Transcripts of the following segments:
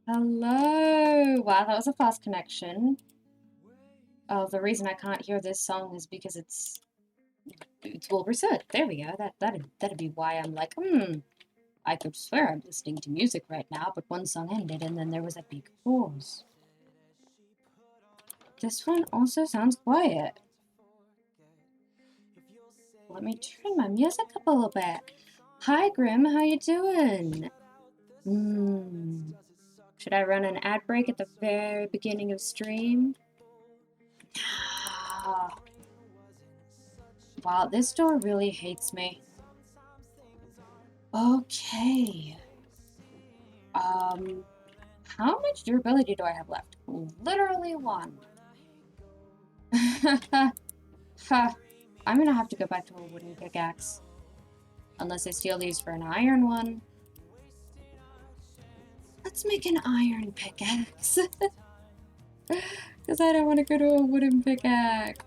Hello! Wow, that was a fast connection. Oh, the reason I can't hear this song is because it's well reset. There we go. That'd be why I'm like, I could swear I'm listening to music right now, but one song ended and then there was a big pause. This one also sounds quiet. Let me turn my music up a little bit. Hi Grim, how you doing? Should I run an ad break at the very beginning of stream? Wow, this door really hates me. Okay. How much durability do I have left? Literally one. Ha. I'm gonna have to go back to a wooden pickaxe. Unless I steal these for an iron one. Let's make an iron pickaxe. Because I don't want to go to a wooden pickaxe.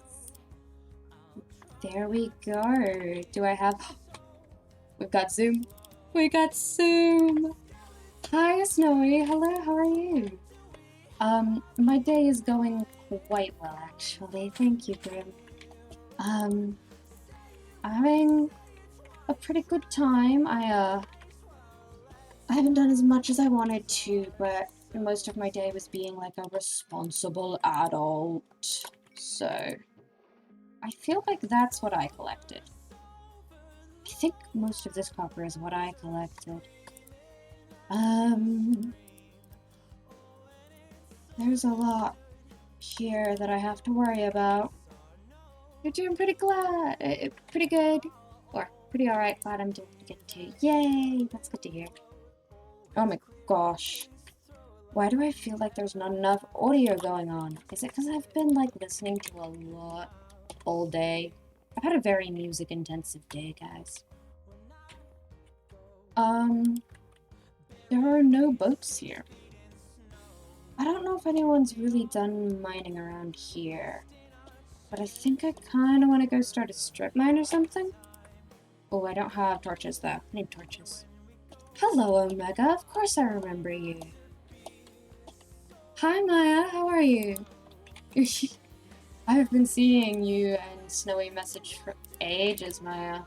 There we go. Do I have... We've got Zoom. We got Zoom. Hi, Snowy. Hello, how are you? My day is going quite well, actually. Thank you, Grim. I'm having a pretty good time. I haven't done as much as I wanted to, but most of my day was being like a responsible adult. So, I feel like that's what I collected. I think most of this copper is what I collected. There's a lot here that I have to worry about. You're doing pretty good, or pretty alright. Glad I'm doing good too. Yay, that's good to hear. Oh my gosh. Why do I feel like there's not enough audio going on? Is it because I've been like listening to a lot all day? I've had a very music intensive day, guys. There are no boats here. I don't know if anyone's really done mining around here, but I think I kind of want to go start a strip mine or something. Oh, I don't have torches though. I need torches. Hello, Omega. Of course I remember you. Hi, Maya. How are you? I've been seeing you and Snowy message for ages, Maya.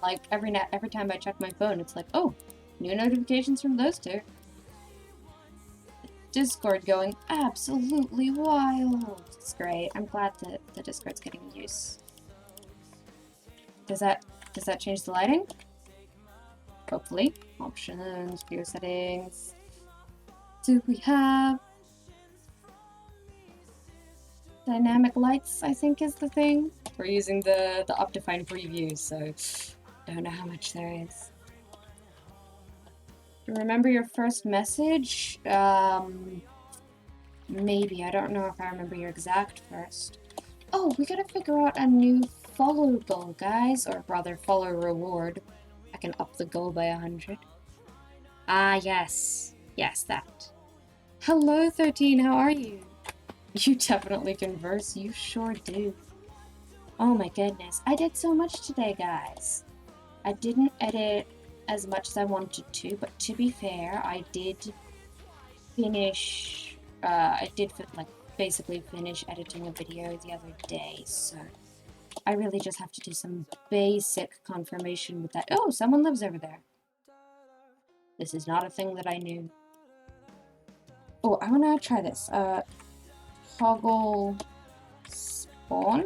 Like, every time I check my phone, it's like, oh, new notifications from those two. Discord going absolutely wild. It's great. I'm glad that the Discord's getting use. Does that change the lighting? Hopefully. Options, view settings. Do we have dynamic lights, I think is the thing. We're using the Optifine preview, so don't know how much there is. Remember your first message? Maybe. I don't know if I remember your exact first. Oh, we gotta figure out a new follow goal, guys. Or rather, follow reward. I can up the goal by 100. Ah, yes. Yes, that. Hello, 13. How are you? You definitely converse. You sure do. Oh my goodness. I did so much today, guys. I didn't edit as much as I wanted to, but to be fair, I did finish, basically finish editing a video the other day, so I really just have to do some basic confirmation with that. Oh, someone lives over there. This is not a thing that I knew. Oh, I wanna try this. Toggle spawn?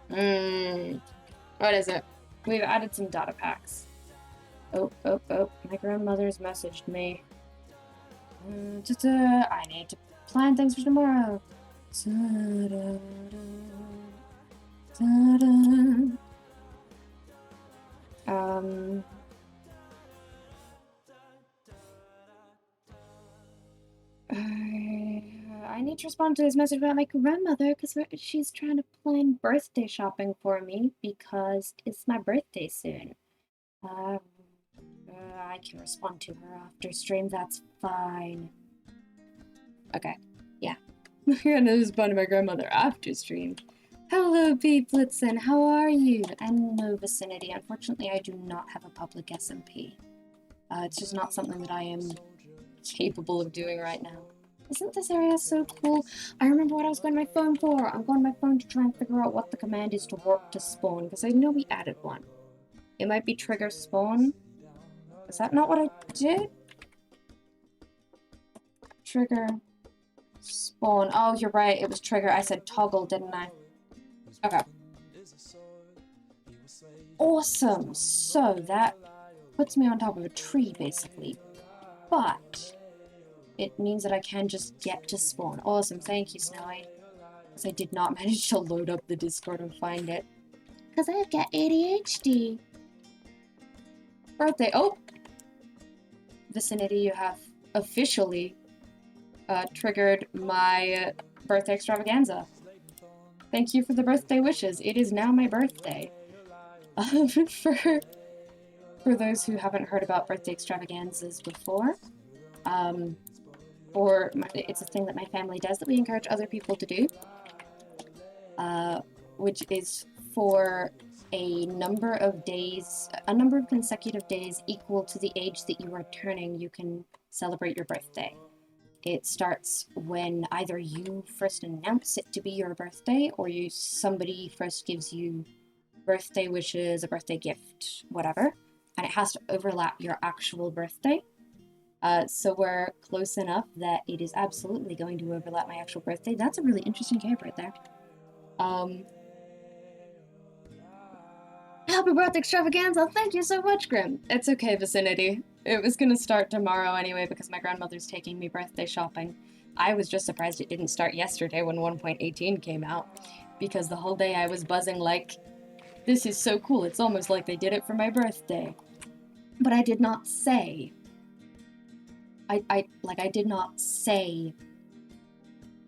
What is it? We've added some data packs. Oh, my grandmother's messaged me. I need to plan things for tomorrow. I need to respond to his message about my grandmother because she's trying to plan birthday shopping for me because it's my birthday soon. I can respond to her after stream, that's fine. Okay, yeah. I'm gonna respond to my grandmother after stream. Hello, B. Blitzen, how are you? And no vicinity. Unfortunately, I do not have a public SMP. It's just not something that I am capable of doing right now. Isn't this area so cool? I remember what I was going to my phone for. I'm going to my phone to try and figure out what the command is to warp to spawn, because I know we added one. It might be trigger spawn. Is that not what I did? Trigger spawn. Oh, you're right. It was trigger. I said toggle, didn't I? Okay. Awesome. So that puts me on top of a tree, basically. But it means that I can just get to spawn. Awesome. Thank you, Snowy. Because I did not manage to load up the Discord and find it. Because I've got ADHD. Birthday. Oh! Vicinity, you have officially triggered my birthday extravaganza. Thank you for the birthday wishes. It is now my birthday. For those who haven't heard about birthday extravaganzas before, it's a thing that my family does that we encourage other people to do, which is for a number of consecutive days equal to the age that you are turning, you can celebrate your birthday. It starts when either you first announce it to be your birthday, or somebody first gives you birthday wishes, a birthday gift, whatever, and it has to overlap your actual birthday. So we're close enough that it is absolutely going to overlap my actual birthday. That's a really interesting cave right there. Happy birthday extravaganza! Thank you so much, Grim! It's okay, Vicinity. It was gonna start tomorrow anyway because my grandmother's taking me birthday shopping. I was just surprised it didn't start yesterday when 1.18 came out, because the whole day I was buzzing like, this is so cool, it's almost like they did it for my birthday. But I did not say... I did not say,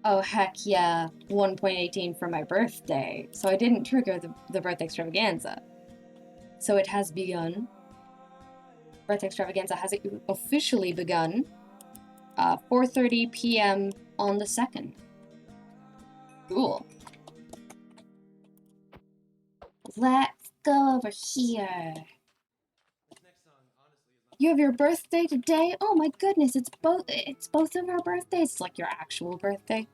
oh heck yeah, 1.18 for my birthday, so I didn't trigger the birthday extravaganza. So it has begun. Birthday extravaganza has officially begun. 4:30 p.m. on the 2nd. Cool. Let's go over here. You have your birthday today? Oh my goodness, it's both of our birthdays. It's like your actual birthday.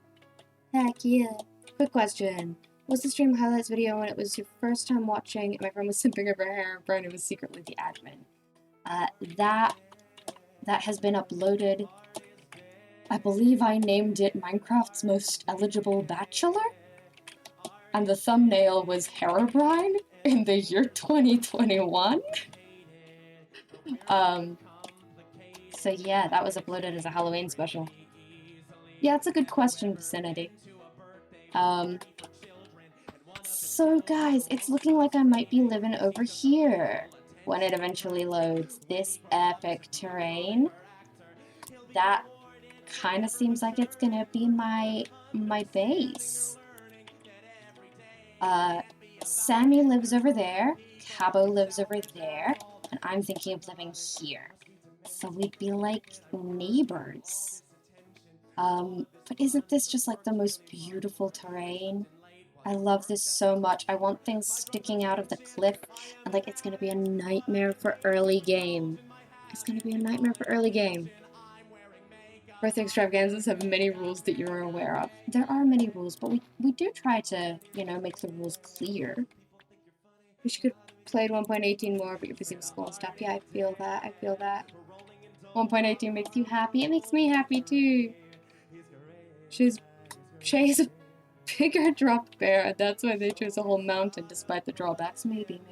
Heck yeah. Quick question. Was the stream highlights video when it was your first time watching and my friend was simping over her hair and Brian was secretly the admin? That has been uploaded. I believe I named it Minecraft's Most Eligible Bachelor? And the thumbnail was Herobrine in the year 2021? So yeah, that was uploaded as a Halloween special. Yeah, it's a good question, Vicinity. So guys, it's looking like I might be living over here when it eventually loads. This epic terrain, that kind of seems like it's gonna be my base. Sammy lives over there, Cabo lives over there, and I'm thinking of living here. So we'd be like neighbors. But isn't this just like the most beautiful terrain? I love this so much. I want things sticking out of the cliff, and like it's gonna be a nightmare for early game. It's gonna be a nightmare for early game. Birthday extravaganzas have many rules that you're aware of. There are many rules, but we do try to, you know, make the rules clear. Wish you could play 1.18 more, but you're busy with school and stuff. Yeah, I feel that. I feel that. 1.18 makes you happy. It makes me happy too. She's a bigger dropped bear. That's why they chose a whole mountain despite the drawbacks. Maybe.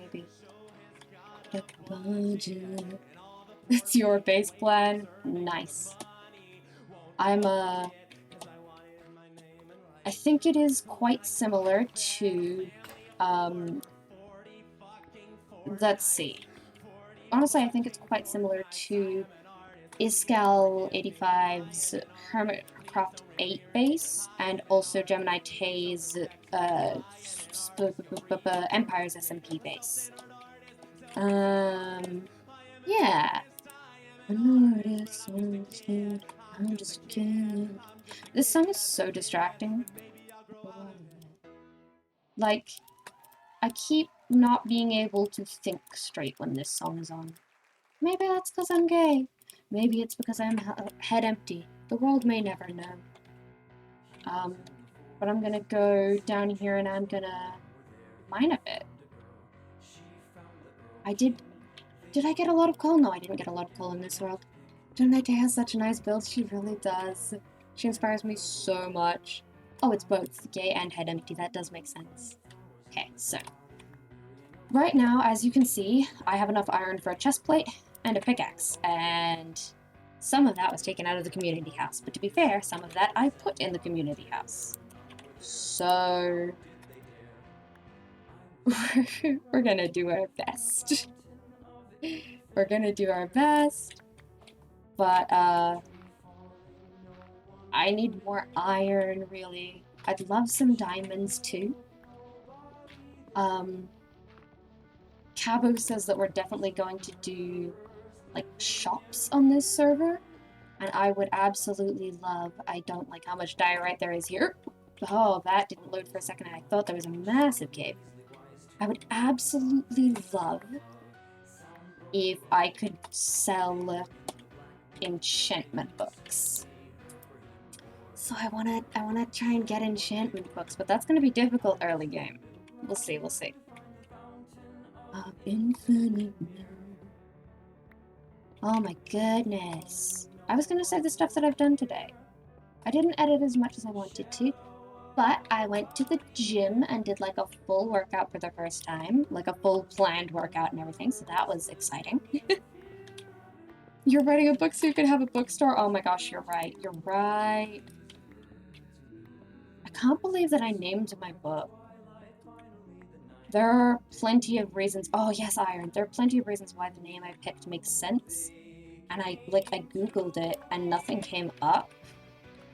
That's your base plan. Nice. I think it is quite similar to, let's see. Honestly, I think it's quite similar to Iskal 85's Hermitcraft 8 base, and also Gemini Tay's Empire's SMP base. Yeah. I'm just a kid. This song is so distracting. Like, I keep not being able to think straight when this song is on. Maybe that's because I'm gay. Maybe it's because I'm head empty. The world may never know. But I'm gonna go down here and I'm gonna mine a bit. Did I get a lot of coal? No, I didn't get a lot of coal in this world. Donate has such a nice build. She really does. She inspires me so much. Oh, it's both gay and head empty. That does make sense. Okay, so right now, as you can see, I have enough iron for a chest plate and a pickaxe, and some of that was taken out of the community house. But to be fair, some of that I put in the community house. So we're gonna do our best. We're gonna do our best. But I need more iron, really. I'd love some diamonds too. Cabo says that we're definitely going to do like shops on this server, and I would absolutely love. I don't like how much diorite there is here. Oh, that didn't load for a second, and I thought there was a massive cave. I would absolutely love if I could sell enchantment books. So I wanna try and get enchantment books, but that's gonna be difficult early game. We'll see. Infinite. Oh my goodness. I was gonna say the stuff that I've done today. I didn't edit as much as I wanted to, but I went to the gym and did like a full workout for the first time, like a full planned workout and everything, so that was exciting. You're writing a book so you can have a bookstore? Oh my gosh, you're right. You're right. I can't believe that I named my book. There are plenty of reasons. Oh yes, iron. There are plenty of reasons why the name I picked makes sense. And I googled it and nothing came up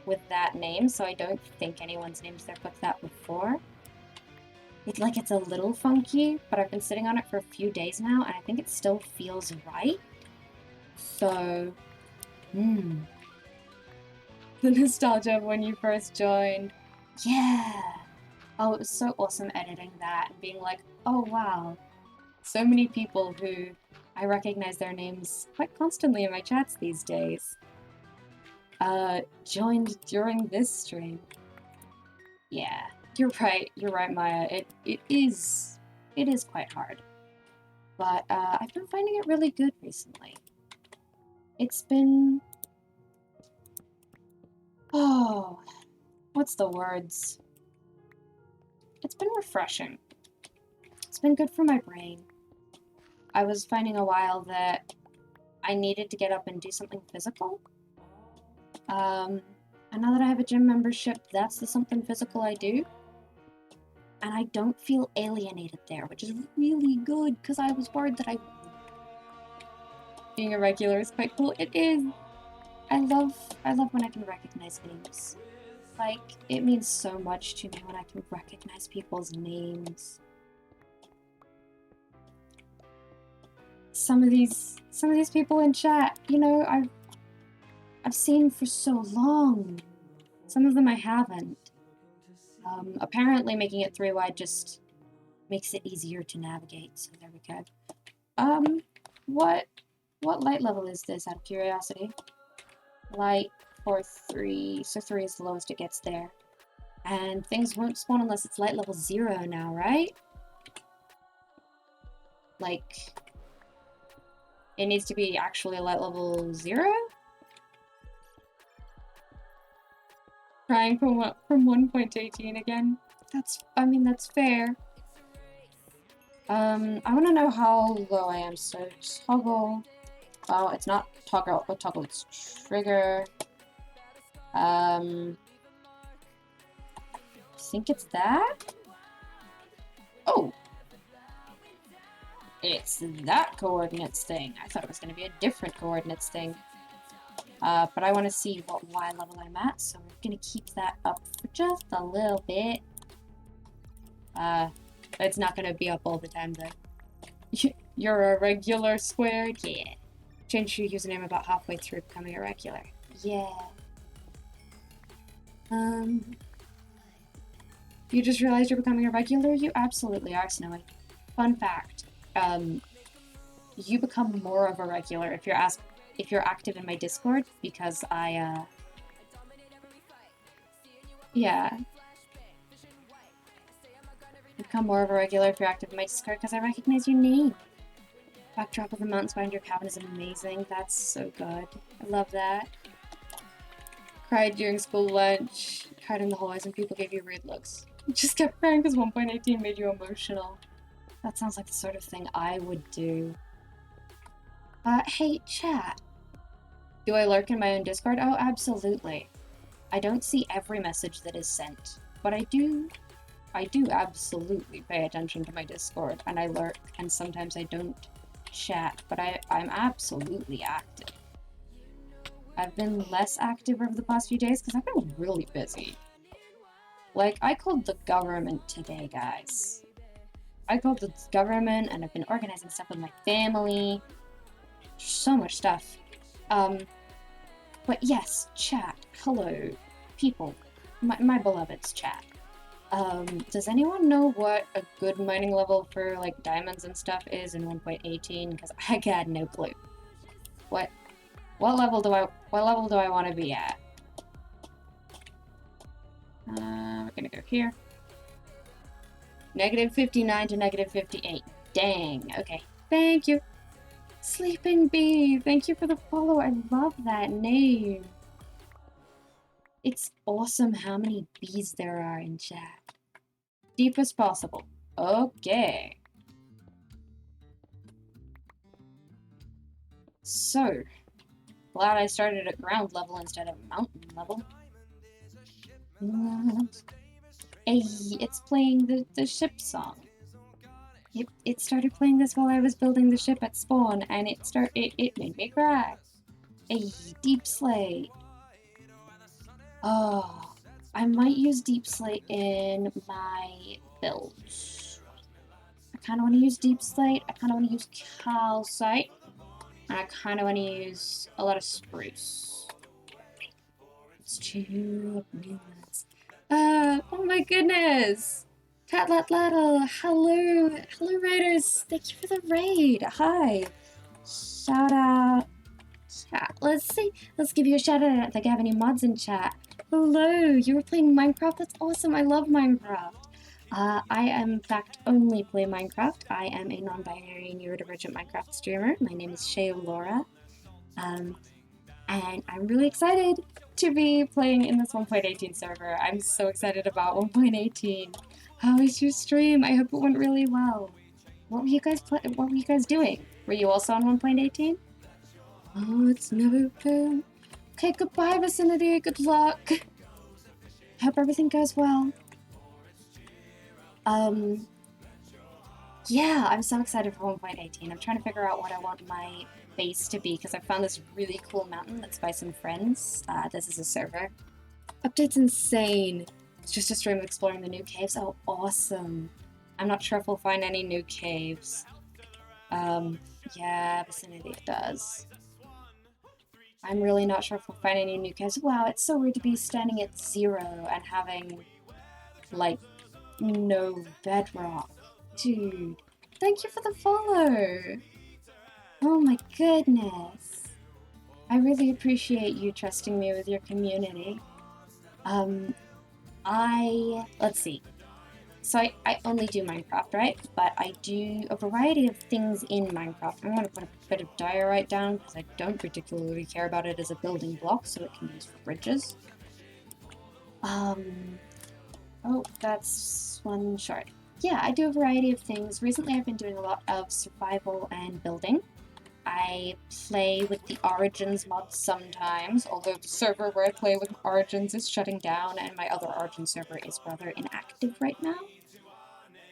with that name, so I don't think anyone's named their book that before. It's a little funky, but I've been sitting on it for a few days now and I think it still feels right. So, the nostalgia of when you first joined. Yeah. Oh, it was so awesome editing that and being like, oh wow, so many people who I recognize their names quite constantly in my chats these days joined during this stream. Yeah, you're right, Maya. It is quite hard. But I've been finding it really good recently. It's been... Oh, what's the words? It's been refreshing. It's been good for my brain. I was finding a while that I needed to get up and do something physical. And now that I have a gym membership, that's the something physical I do. And I don't feel alienated there, which is really good, because I was worried that I... Being a regular is quite cool. It is. I love when I can recognize names. Like, it means so much to me when I can recognize people's names. Some of these people in chat, you know, I've seen for so long. Some of them I haven't. Apparently making it 3-wide just makes it easier to navigate, so there we go. What light level is this, out of curiosity? Light for 3, so 3 is the lowest it gets there. And things won't spawn unless it's light level 0 now, right? Like, it needs to be actually light level 0? Trying from 1.18 again. That's fair. I want to know how low I am, so toggle. Oh, it's not toggle, it's trigger. I think it's that? Oh! It's that coordinates thing. I thought it was going to be a different coordinates thing. But I want to see what Y level I'm at, so we're going to keep that up for just a little bit. It's not going to be up all the time, though. You're a regular squared? Yeah. Change your username about halfway through becoming a regular. Yeah. You just realized you're becoming a regular? You absolutely are, Snowy. Fun fact. you become more of a regular if you're active in my Discord, because yeah, you become more of a regular if you're active in my Discord because I recognize your name. Backdrop of the mountains behind your cabin is amazing. That's so good. I love that. Cried during school lunch. Cried in the hallways and people gave you weird looks. You just kept crying because 1.18 made you emotional. That sounds like the sort of thing I would do. Hey, chat. Do I lurk in my own Discord? Oh, absolutely. I don't see every message that is sent, but I do absolutely pay attention to my Discord, and I lurk, and sometimes I don't chat, but I'm absolutely active. I've been less active over the past few days because I've been really busy. Like, I called the government today, guys. I called the government, and I've been organizing stuff with my family. So much stuff. But yes, chat. Hello, people. My beloveds, chat. Does anyone know what a good mining level for, like, diamonds and stuff is in 1.18? Because I got no clue. What level do I want to be at? We're gonna go here. -59 to -58. Dang, okay. Thank you. Sleeping Bee, thank you for the follow. I love that name. It's awesome how many bees there are in chat. Deep as possible. Okay. So, glad I started at ground level instead of mountain level. Hey, it's playing the ship song. It started playing this while I was building the ship at spawn, and it made me cry. Hey, Deep Slate. Oh, I might use Deep Slate in my builds. I kind of want to use Deep Slate. I kind of want to use Calcite. And I kind of want to use a lot of Spruce. It's 2 minutes. Oh my goodness! Tatlatlatl, hello raiders, thank you for the raid, hi! Shout out, chat, let's give you a shout out if I have any mods in chat. Hello, you were playing Minecraft? That's awesome, I love Minecraft. I in fact only play Minecraft. I am a non-binary neurodivergent Minecraft streamer. My name is Shay Laura. And I'm really excited to be playing in this 1.18 server. I'm so excited about 1.18. How was your stream? I hope it went really well. What were you guys doing? Were you also on 1.18? Oh, it's never been. Okay, goodbye, Vicinity. Good luck. Hope everything goes well. Yeah, I'm so excited for 1.18. I'm trying to figure out what I want my base to be because I found this really cool mountain that's by some friends. This is a server. Update's insane. It's just a stream of exploring the new caves. Oh, awesome. I'm not sure if we'll find any new caves. Yeah, Vicinity does. I'm really not sure if we'll find any new caves. Wow, it's so weird to be standing at 0 and having, like, no bedrock. Dude, thank you for the follow! Oh my goodness. I really appreciate you trusting me with your community. Let's see. So I only do Minecraft, right? But I do a variety of things in Minecraft. I'm gonna put a bit of diorite down because I don't particularly care about it as a building block, so it can be used for bridges. Oh, that's one shard. Yeah, I do a variety of things. Recently I've been doing a lot of survival and building. I play with the Origins mod sometimes, although the server where I play with Origins is shutting down and my other Origin server is rather inactive right now.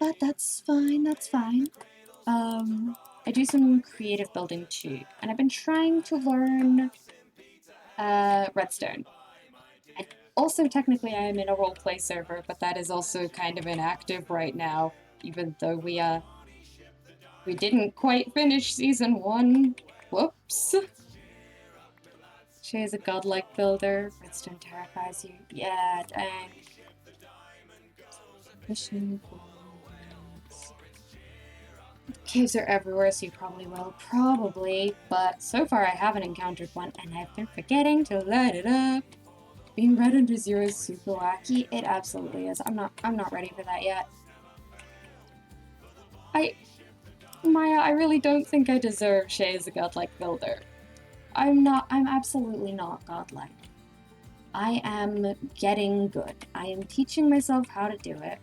But that's fine, that's fine. I do some creative building too, and I've been trying to learn redstone. And also, technically, I am in a roleplay server, but that is also kind of inactive right now, even though we didn't quite finish Season 1. Whoops. She is a godlike builder. Redstone terrifies you. Yeah, dang. Caves are everywhere, so you probably will. Probably, but so far I haven't encountered one, and I've been forgetting to light it up. Being red under zero is super wacky. It absolutely is. I'm not ready for that yet. Maya, I really don't think I deserve Shay as a godlike builder. I'm absolutely not godlike. I am getting good. I am teaching myself how to do it.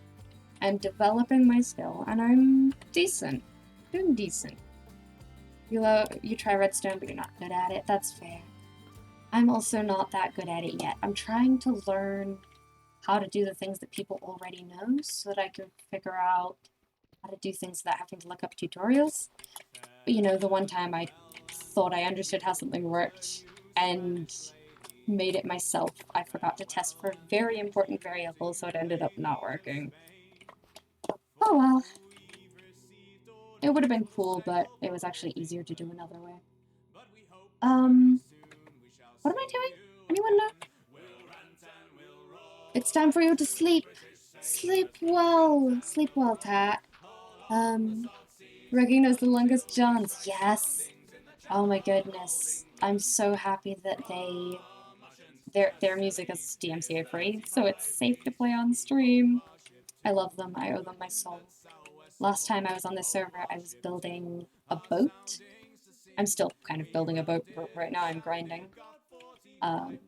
I'm developing my skill, and I'm decent. Doing decent. You try redstone, but you're not good at it. That's fair. I'm also not that good at it yet. I'm trying to learn how to do the things that people already know so that I can figure out how to do things without having to look up tutorials. But you know, the one time I thought I understood how something worked and made it myself, I forgot to test for very important variables, so it ended up not working. Oh well. It would have been cool, but it was actually easier to do another way. What am I doing? Anyone know? It's time for you to sleep. Sleep well. Sleep well, Tat. Recognize the longest johns. Yes. Oh my goodness. I'm so happy that their music is DMCA free, so it's safe to play on stream. I love them. I owe them my soul. Last time I was on this server, I was building a boat. I'm still kind of building a boat right now. I'm grinding. And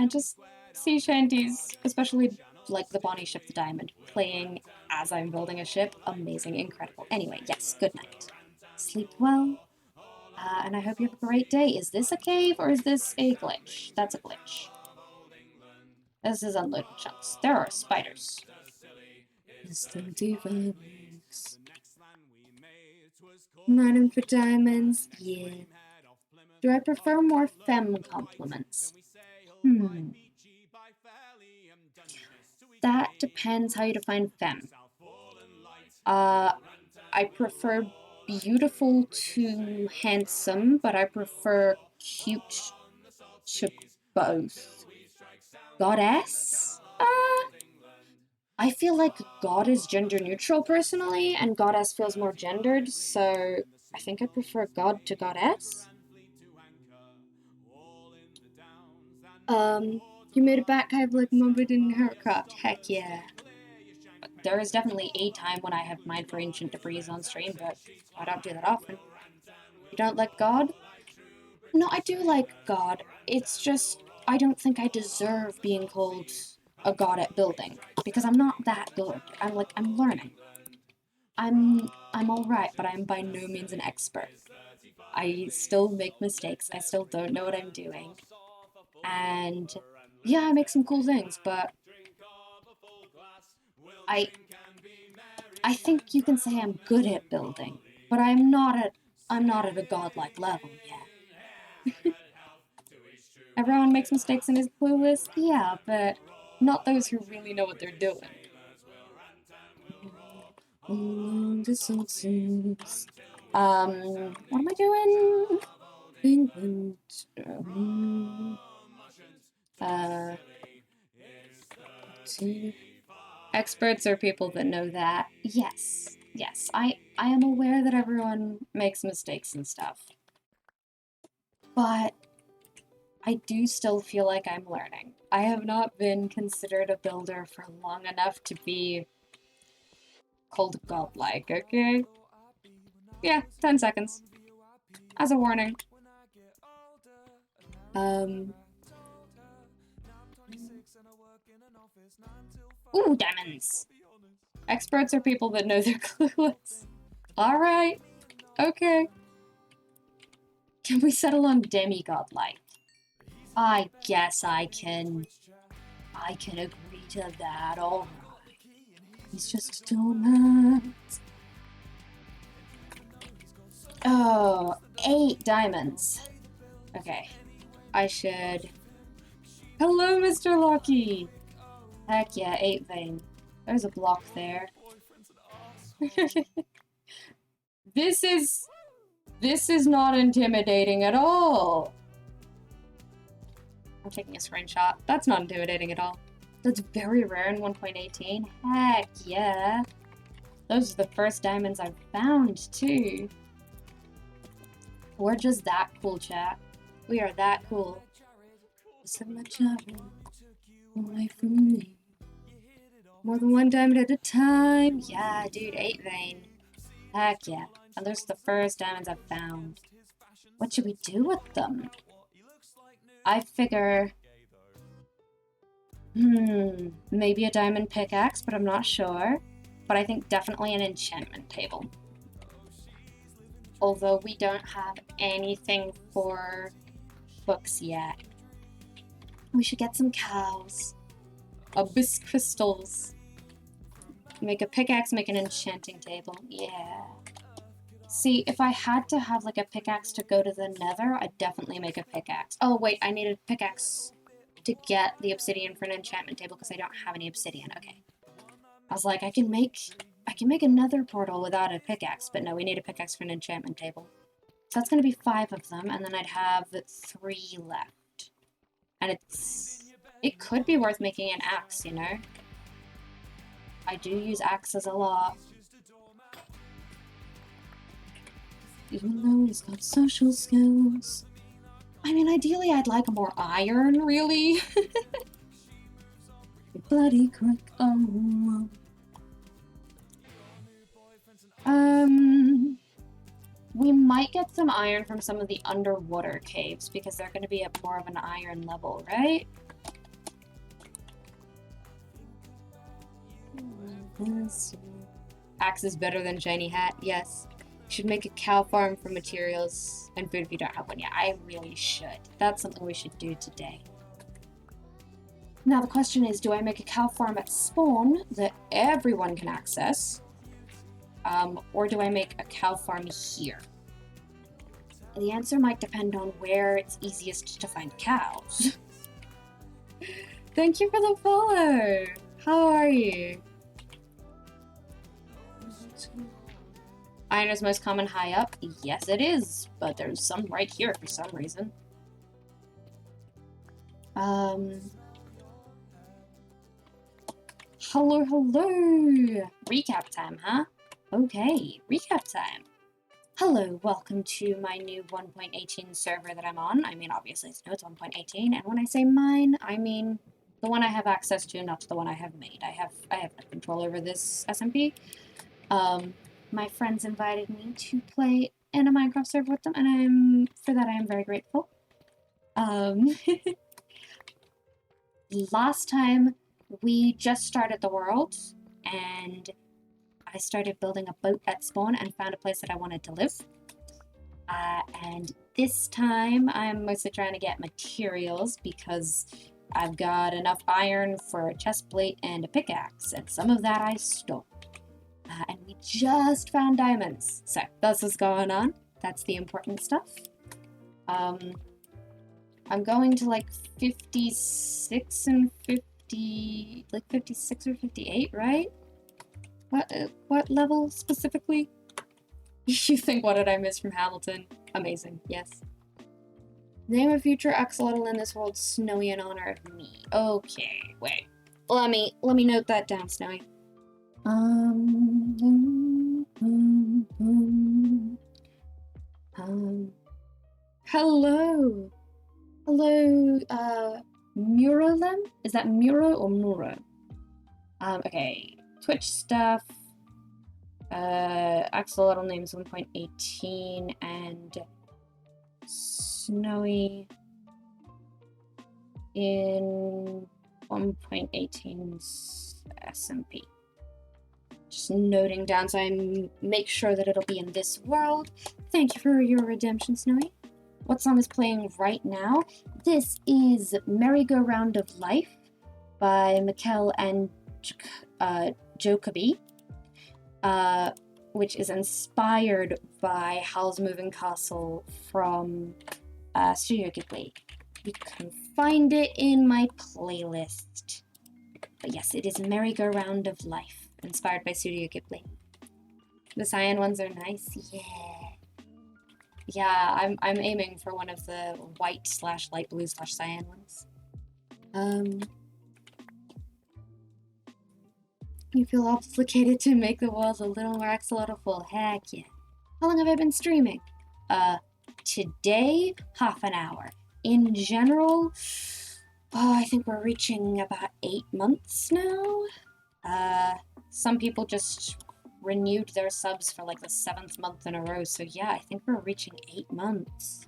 just sea shanties, especially like the Bonnie ship, the Diamond, playing as I'm building a ship. Amazing, incredible. Anyway, yes, good night. Sleep well. And I hope you have a great day. Is this a cave or is this a glitch? That's a glitch. This is unloaded chunks. There are spiders. Mining for diamonds, yeah. Do I prefer more femme compliments? That depends how you define femme. I prefer beautiful to handsome, but I prefer cute to both. Goddess? I feel like God is gender neutral personally, and goddess feels more gendered, so I think I prefer God to goddess. You made it back, I have like mumbled in Hercraft. Heck yeah. There is definitely a time when I have mined for ancient debris on stream, but I don't do that often. You don't like God? No, I do like God. It's just, I don't think I deserve being called a god at building, because I'm not that good. I'm learning. I'm alright, but I'm by no means an expert. I still make mistakes. I still don't know what I'm doing. And yeah, I make some cool things, but I think you can say I'm good at building, but I'm not at a godlike level yet. Everyone makes mistakes and is clueless, yeah, but not those who really know what they're doing. What am I doing? England. Experts are people that know that. Yes, I am aware that everyone makes mistakes and stuff. But I do still feel like I'm learning. I have not been considered a builder for long enough to be called godlike, okay? Yeah, 10 seconds. As a warning. Ooh, diamonds! Experts are people that know they're clueless. Alright. Okay. Can we settle on demigod-like? I guess I can agree to that, alright. He's just a donut. Oh, 8 diamonds. Okay. I should... Hello, Mr. Lucky! Heck yeah, 8 vein. There's a block there. This is not intimidating at all. I'm taking a screenshot. That's not intimidating at all. That's very rare in 1.18. Heck yeah. Those are the first diamonds I've found, too. We're just that cool, chat. We are that cool. So much away from me. More than one diamond at a time. Yeah, dude, 8 vein. Heck yeah. And those are the first diamonds I've found. What should we do with them? I figure... maybe a diamond pickaxe, but I'm not sure. But I think definitely an enchantment table. Although we don't have anything for books yet. We should get some cows. Abyss crystals. Make a pickaxe, make an enchanting table. Yeah. See, if I had to have like a pickaxe to go to the nether, I'd definitely make a pickaxe. Oh wait, I need a pickaxe to get the obsidian for an enchantment table because I don't have any obsidian. Okay. I was like, I can make a nether portal without a pickaxe, but no, we need a pickaxe for an enchantment table. So that's gonna be 5 of them, and then I'd have 3 left. And it could be worth making an axe, you know? I do use axes a lot. Even though he's got social skills. I mean, ideally I'd like more iron, really. Bloody quick, oh. We might get some iron from some of the underwater caves because they're going to be at more of an iron level, right? Axe is better than shiny hat, yes. Should make a cow farm for materials and food if you don't have one. Yeah, I really should. That's something we should do today. Now the question is, do I make a cow farm at spawn that everyone can access? Or do I make a cow farm here? The answer might depend on where it's easiest to find cows. Thank you for the follow! How are you? Iron is most common high up? Yes, it is, but there's some right here for some reason. Hello, hello! Recap time, huh? Okay, recap time. Hello, welcome to my new 1.18 server that I'm on. I mean, obviously, it's 1.18, and when I say mine, I mean the one I have access to, not the one I have made. I have control over this SMP. My friends invited me to play in a Minecraft server with them, and for that I am very grateful. Last time, we just started the world, and I started building a boat at spawn and found a place that I wanted to live. And this time, I'm mostly trying to get materials because I've got enough iron for a chest plate and a pickaxe, and some of that I stole. And we just found diamonds. So that's what's going on. That's the important stuff. I'm going to like 56 and 50, like 56 or 58, right? What level specifically? You think, what did I miss from Hamilton? Amazing, yes. Name a future axolotl in this world, Snowy, in honor of me. Okay, wait. Let me note that down, Snowy. Hello. Hello, Muralem? Is that Muro or Muro? Okay. Twitch stuff. Axolotl names 1.18 and Snowy in 1.18's SMP. Just noting down so I make sure that it'll be in this world. Thank you for your redemption, Snowy. What song is playing right now? This is Merry-Go-Round of Life by Mikkel and Jokobi, which is inspired by Howl's Moving Castle from Studio Ghibli. You can find it in my playlist. But yes, it is Merry-Go-Round of Life, inspired by Studio Ghibli. The cyan ones are nice, yeah. Yeah, I'm aiming for one of the white/light blue/cyan ones. You feel obligated to make the world a little more axolotl. Heck yeah. How long have I been streaming? Today, half an hour. In general, I think we're reaching about 8 months now. Some people just renewed their subs for like the 7th month in a row, so yeah, I think we're reaching 8 months.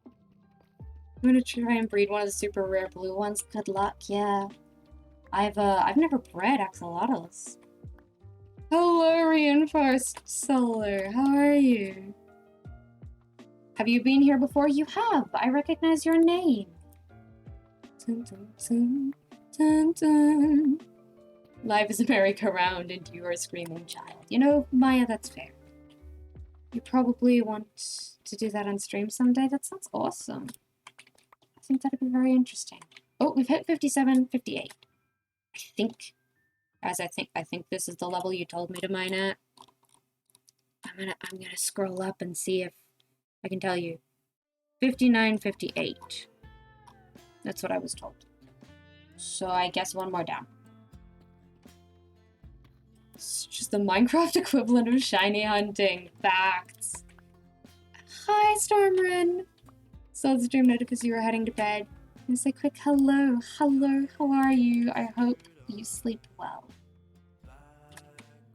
I'm gonna try and breed one of the super rare blue ones. Good luck, yeah. I've never bred axolotls. Hello, Reinforced Solar. How are you? Have you been here before? You have. I recognize your name. Dun, dun, dun, dun, dun. Life is a merry-go-round and you are a screaming child. You know, Maya, that's fair. You probably want to do that on stream someday? That sounds awesome. I think that'd be very interesting. Oh, we've hit 57, 58. I think this is the level you told me to mine at. I'm gonna scroll up and see if I can tell you. 59, 58. That's what I was told. So I guess one more down. It's just the Minecraft equivalent of shiny hunting. Facts. Hi, Stormrin. Saw the stream note because you were heading to bed. And say quick hello. Hello, how are you? I hope you sleep well.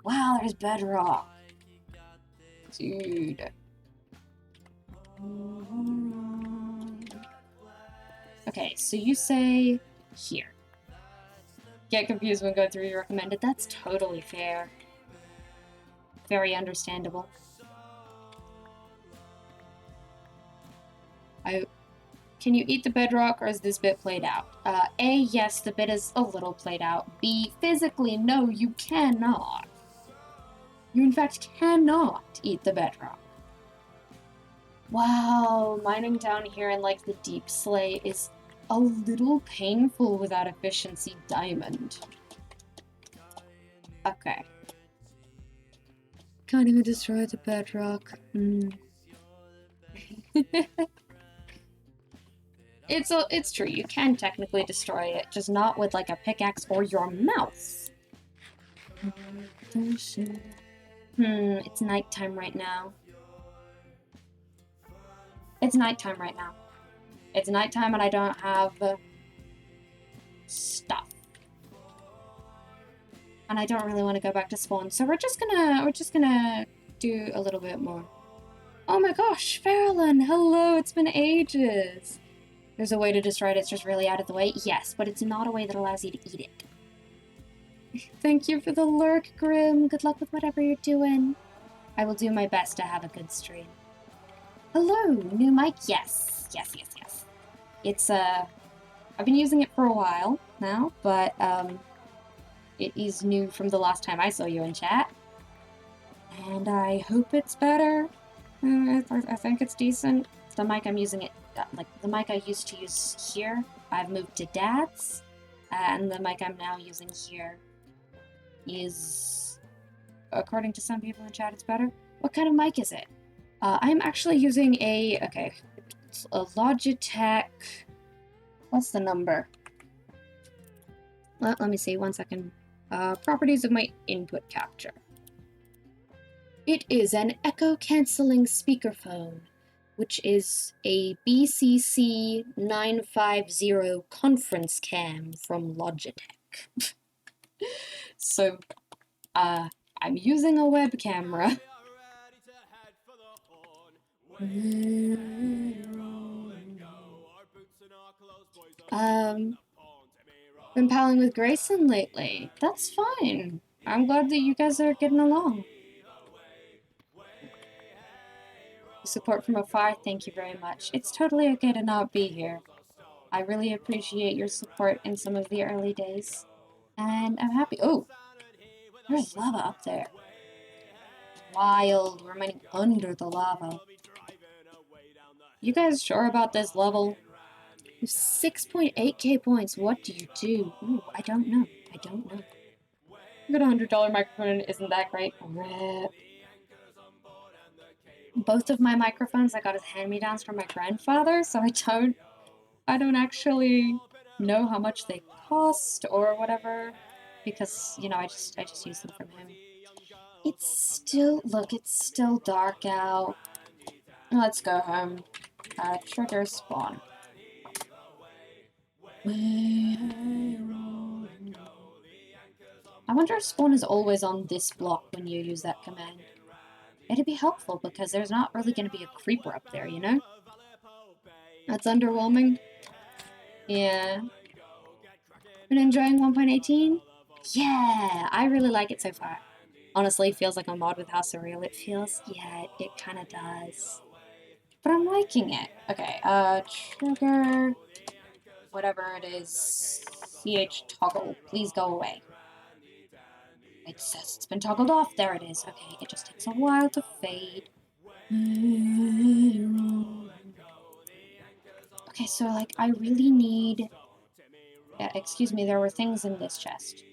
Wow, there's bedrock. Dude. Okay, so you say here. Get confused when going through your recommended. That's totally fair. Very understandable. Can you eat the bedrock, or is this bit played out? A, yes, the bit is a little played out. B, physically, no, you cannot. You, in fact, cannot eat the bedrock. Wow, mining down here in, like, the deep slate is a little painful without efficiency diamond. Okay. Can't even destroy the bedrock. It's true, you can technically destroy it, just not with like a pickaxe or your mouse. It's nighttime right now. It's nighttime right now. It's nighttime and I don't have stuff. And I don't really want to go back to spawn, so we're just gonna do a little bit more. Oh my gosh, Farallon, hello, it's been ages. There's a way to destroy it, it's just really out of the way. Yes, but it's not a way that allows you to eat it. Thank you for the lurk, Grim. Good luck with whatever you're doing. I will do my best to have a good stream. Hello, new mic? Yes. It's, I've been using it for a while now, but, it is new from the last time I saw you in chat. And I hope it's better. I think it's decent. The mic I'm using like the mic I used to use here, I've moved to Dad's, and the mic I'm now using here is, according to some people in chat, it's better. What kind of mic is it? I'm actually using it's a Logitech, what's the number? Let me see, 1 second. Properties of my input capture. It is an echo-canceling speakerphone, which is a BCC 950 conference cam from Logitech. So, I'm using a web camera. Been palling with Grayson lately. That's fine. I'm glad that you guys are getting along. Support from afar, thank you very much. It's totally okay to not be here. I really appreciate your support in some of the early days. And I'm happy. Oh, there's lava up there. Wild, we're mining under the lava. You guys sure about this level? 6.8k points, what do you do? Ooh, I don't know. I got a $100 microphone, isn't that great? Rip. Both of my microphones I got as hand-me-downs from my grandfather, so I don't actually know how much they cost or whatever. because, you know, I just use them from him. It's still, look, it's still dark out. Let's go home. Trigger spawn. I wonder if spawn is always on this block when you use that command. It'd be helpful because there's not really going to be a creeper up there, you know? That's underwhelming. Yeah. Been enjoying 1.18? Yeah, I really like it so far. Honestly, it feels like a mod with how surreal it feels. Yeah, it kind of does. But I'm liking it. Okay, trigger, whatever it is, CH toggle, please go away. It says it's been toggled off. There it is. Okay, it just takes a while to fade. Okay, so, like, I really need... Yeah, excuse me, there were things in this chest.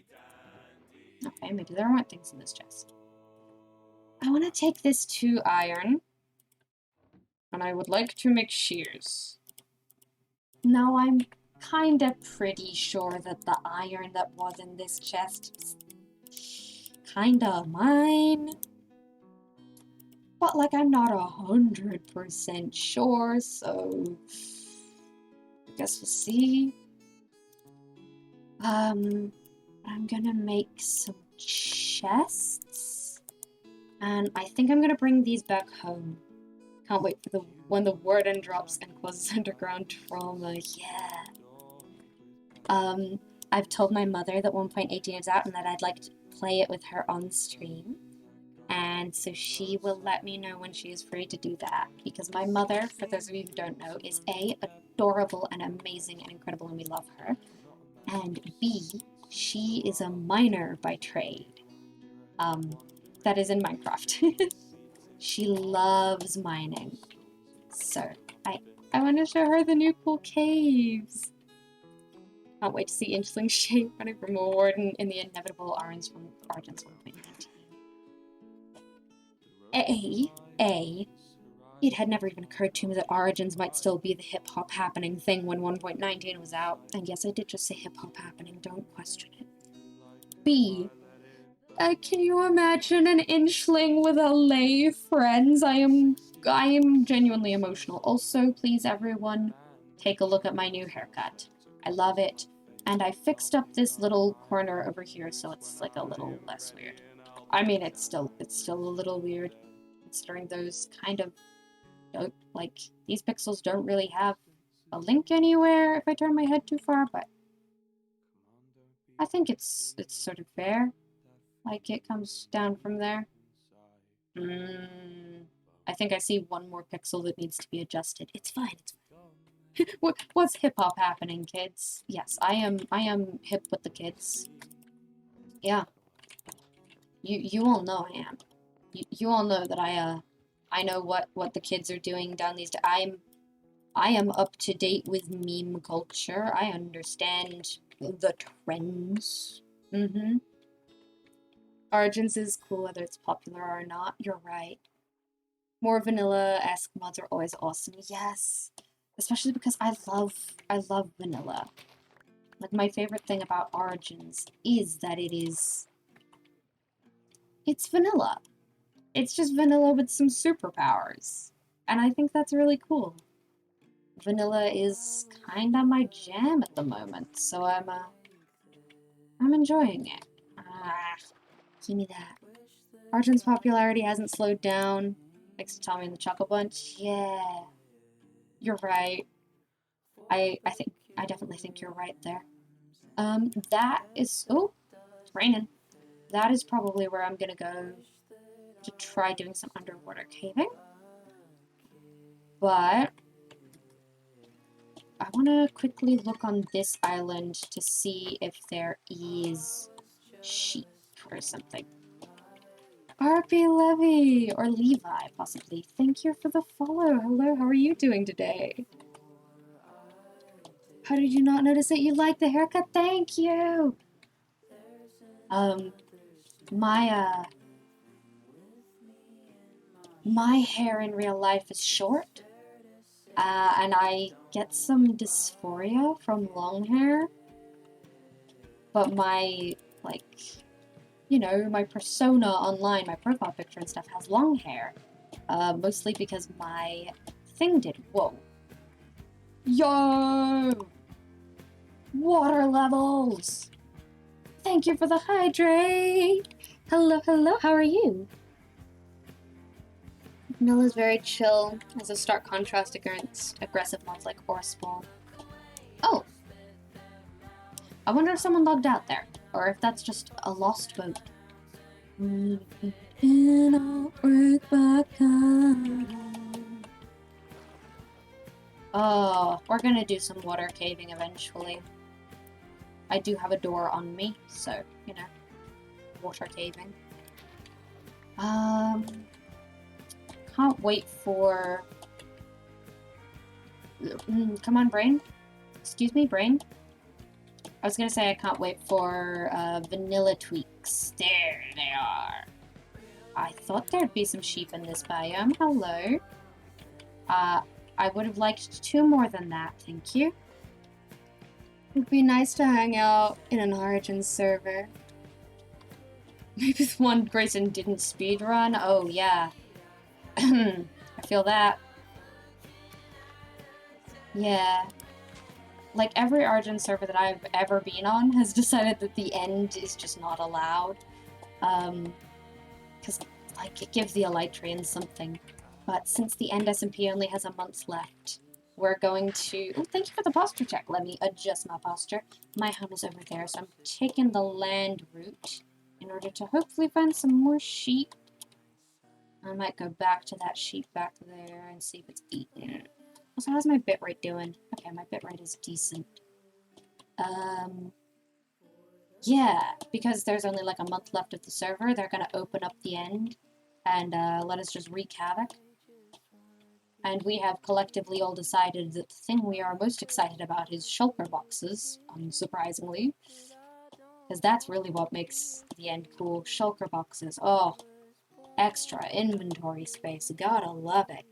Okay, maybe there weren't things in this chest. I want to take this to iron. And I would like to make shears. Now, I'm kinda pretty sure that the iron that was in this chest is kinda mine. But, like, I'm not 100% sure, so... I guess we'll see. I'm gonna make some chests. And I think I'm gonna bring these back home. Can't wait for when the warden drops and causes underground trauma. Yeah. I've told my mother that 1.18 is out and that I'd like to play it with her on stream. And so she will let me know when she is free to do that. Because my mother, for those of you who don't know, is A, adorable and amazing and incredible, and we love her. And B, she is a miner by trade. That is in Minecraft. She loves mining. So, I want to show her the new cool caves. Can't wait to see Inchling shape running from a warden in the inevitable Origins 1.19. It had never even occurred to me that Origins might still be the hip-hop happening thing when 1.19 was out. And yes, I did just say hip-hop happening, don't question it. B, can you imagine an Inchling with a lay friends? I am genuinely emotional. Also, please everyone, take a look at my new haircut. I love it. And I fixed up this little corner over here so it's like a little less weird. I mean, it's still a little weird, considering those kind of don't, like, these pixels don't really have a link anywhere if I turn my head too far, but I think it's sort of fair. Like, it comes down from there. I think I see one more pixel that needs to be adjusted. It's fine, it's fine. What's hip-hop happening, kids? Yes, I am hip with the kids. Yeah. You all know I am. You all know that I know what the kids are doing down these days. I am up to date with meme culture. I understand the trends. Origins is cool whether it's popular or not. You're right. More vanilla-esque mods are always awesome. Yes. Especially because I love vanilla. Like, my favorite thing about Origins is that it's vanilla. It's just vanilla with some superpowers. And I think that's really cool. Vanilla is kinda my jam at the moment, so I'm enjoying it. Give me that. Origins' popularity hasn't slowed down. Thanks to Tommy and the Chuckle Bunch. Yeah. You're right. I definitely think you're right there. That is... Oh, it's raining. That is probably where I'm gonna go to try doing some underwater caving. But I want to quickly look on this island to see if there is sheep or something. RP Levy, or Levi, possibly. Thank you for the follow. Hello, how are you doing today? How did you not notice that you liked the haircut? Thank you! My hair in real life is short, and I get some dysphoria from long hair, but my like, you know, my persona online, my profile picture and stuff has long hair. Mostly because my thing did. Whoa. Yo! Water levels! Thank you for the hydrate! Hello, hello, how are you? Vanilla's very chill, has a stark contrast against aggressive ones like Orspawn. Oh! I wonder if someone logged out there, or if that's just a lost boat. Oh, we're gonna do some water caving eventually. I do have a door on me, so, you know, water caving. Can't wait for... come on, brain. Excuse me, brain. I was gonna say I can't wait for vanilla tweaks. There they are. I thought there'd be some sheep in this biome. Hello. I would have liked 2 more than that, thank you. It'd be nice to hang out in an Origin server. Maybe the one Grayson didn't speedrun? Oh, yeah. I feel that. Yeah. Like, every Origin server that I've ever been on has decided that the end is just not allowed. Because, like, it gives the Elytrians something. But since the end SMP only has a month left, we're going to... Oh, thank you for the posture check. Let me adjust my posture. My home is over there, so I'm taking the land route in order to hopefully find some more sheep. I might go back to that sheep back there and see if it's eaten. Also, how's my bitrate doing? Okay, my bitrate is decent. Yeah, because there's only like a month left of the server, they're gonna open up the end and let us just wreak havoc. And we have collectively all decided that the thing we are most excited about is shulker boxes, unsurprisingly. Because that's really what makes the end cool. Shulker boxes. Oh, extra inventory space. Gotta love it.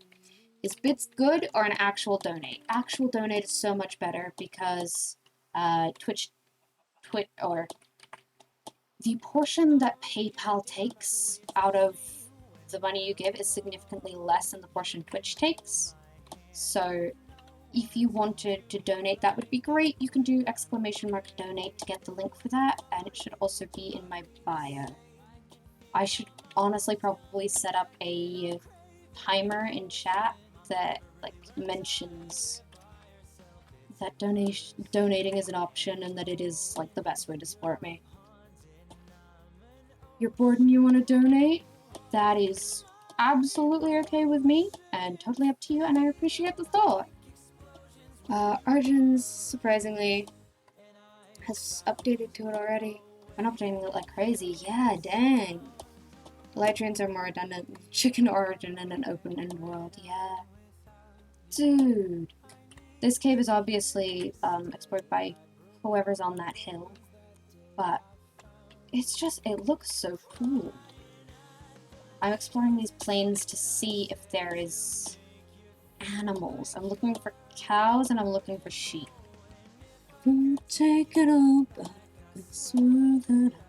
Is bits good or an actual donate? Actual donate is so much better because or the portion that PayPal takes out of the money you give is significantly less than the portion Twitch takes. So if you wanted to donate, that would be great. You can do !donate to get the link for that, and it should also be in my bio. I should honestly probably set up a timer in chat that like mentions that donating is an option and that it is like the best way to support me. You're bored and you want to donate? That is absolutely okay with me and totally up to you, and I appreciate the thought. Origins, surprisingly, has updated to it already. I'm updating it like crazy. Yeah, dang. Elytrians are more redundant. Chicken Origin in an open-end world. Yeah. Dude. This cave is obviously explored by whoever's on that hill. But it's just, it looks so cool. I'm exploring these plains to see if there is animals. I'm looking for cows and I'm looking for sheep. Take it all back and smooth it out.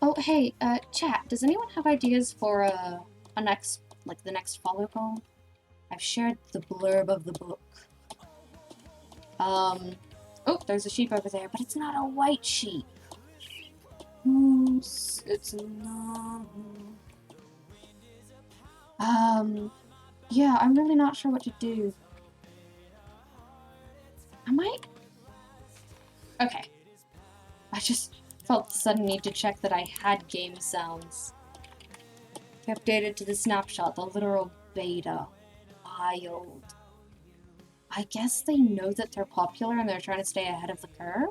Oh, hey, chat, does anyone have ideas for a next, like the next follow goal? I've shared the blurb of the book. Oh, there's a sheep over there, but it's not a white sheep. It's not. Yeah, I'm really not sure what to do. I might... Okay. I just felt the sudden need to check that I had game sounds. I updated to the snapshot, the literal beta. Wild. I guess they know that they're popular and they're trying to stay ahead of the curve?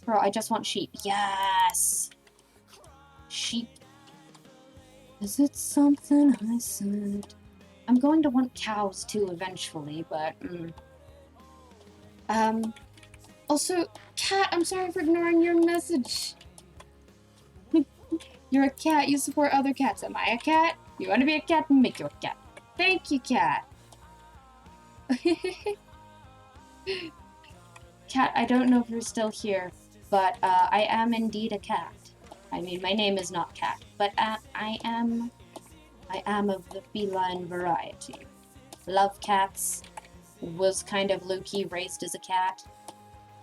Bro, I just want sheep. Yes! Sheep. Is it something I said? I'm going to want cows too eventually, but... Also, cat, I'm sorry for ignoring your message. You're a cat, you support other cats. Am I a cat? You want to be a cat? Make you a cat. Thank you, cat. Cat, I don't know if you're still here. but I am indeed a cat. I mean, my name is not Cat, but I am of the feline variety. Love cats, was kind of low-key raised as a cat.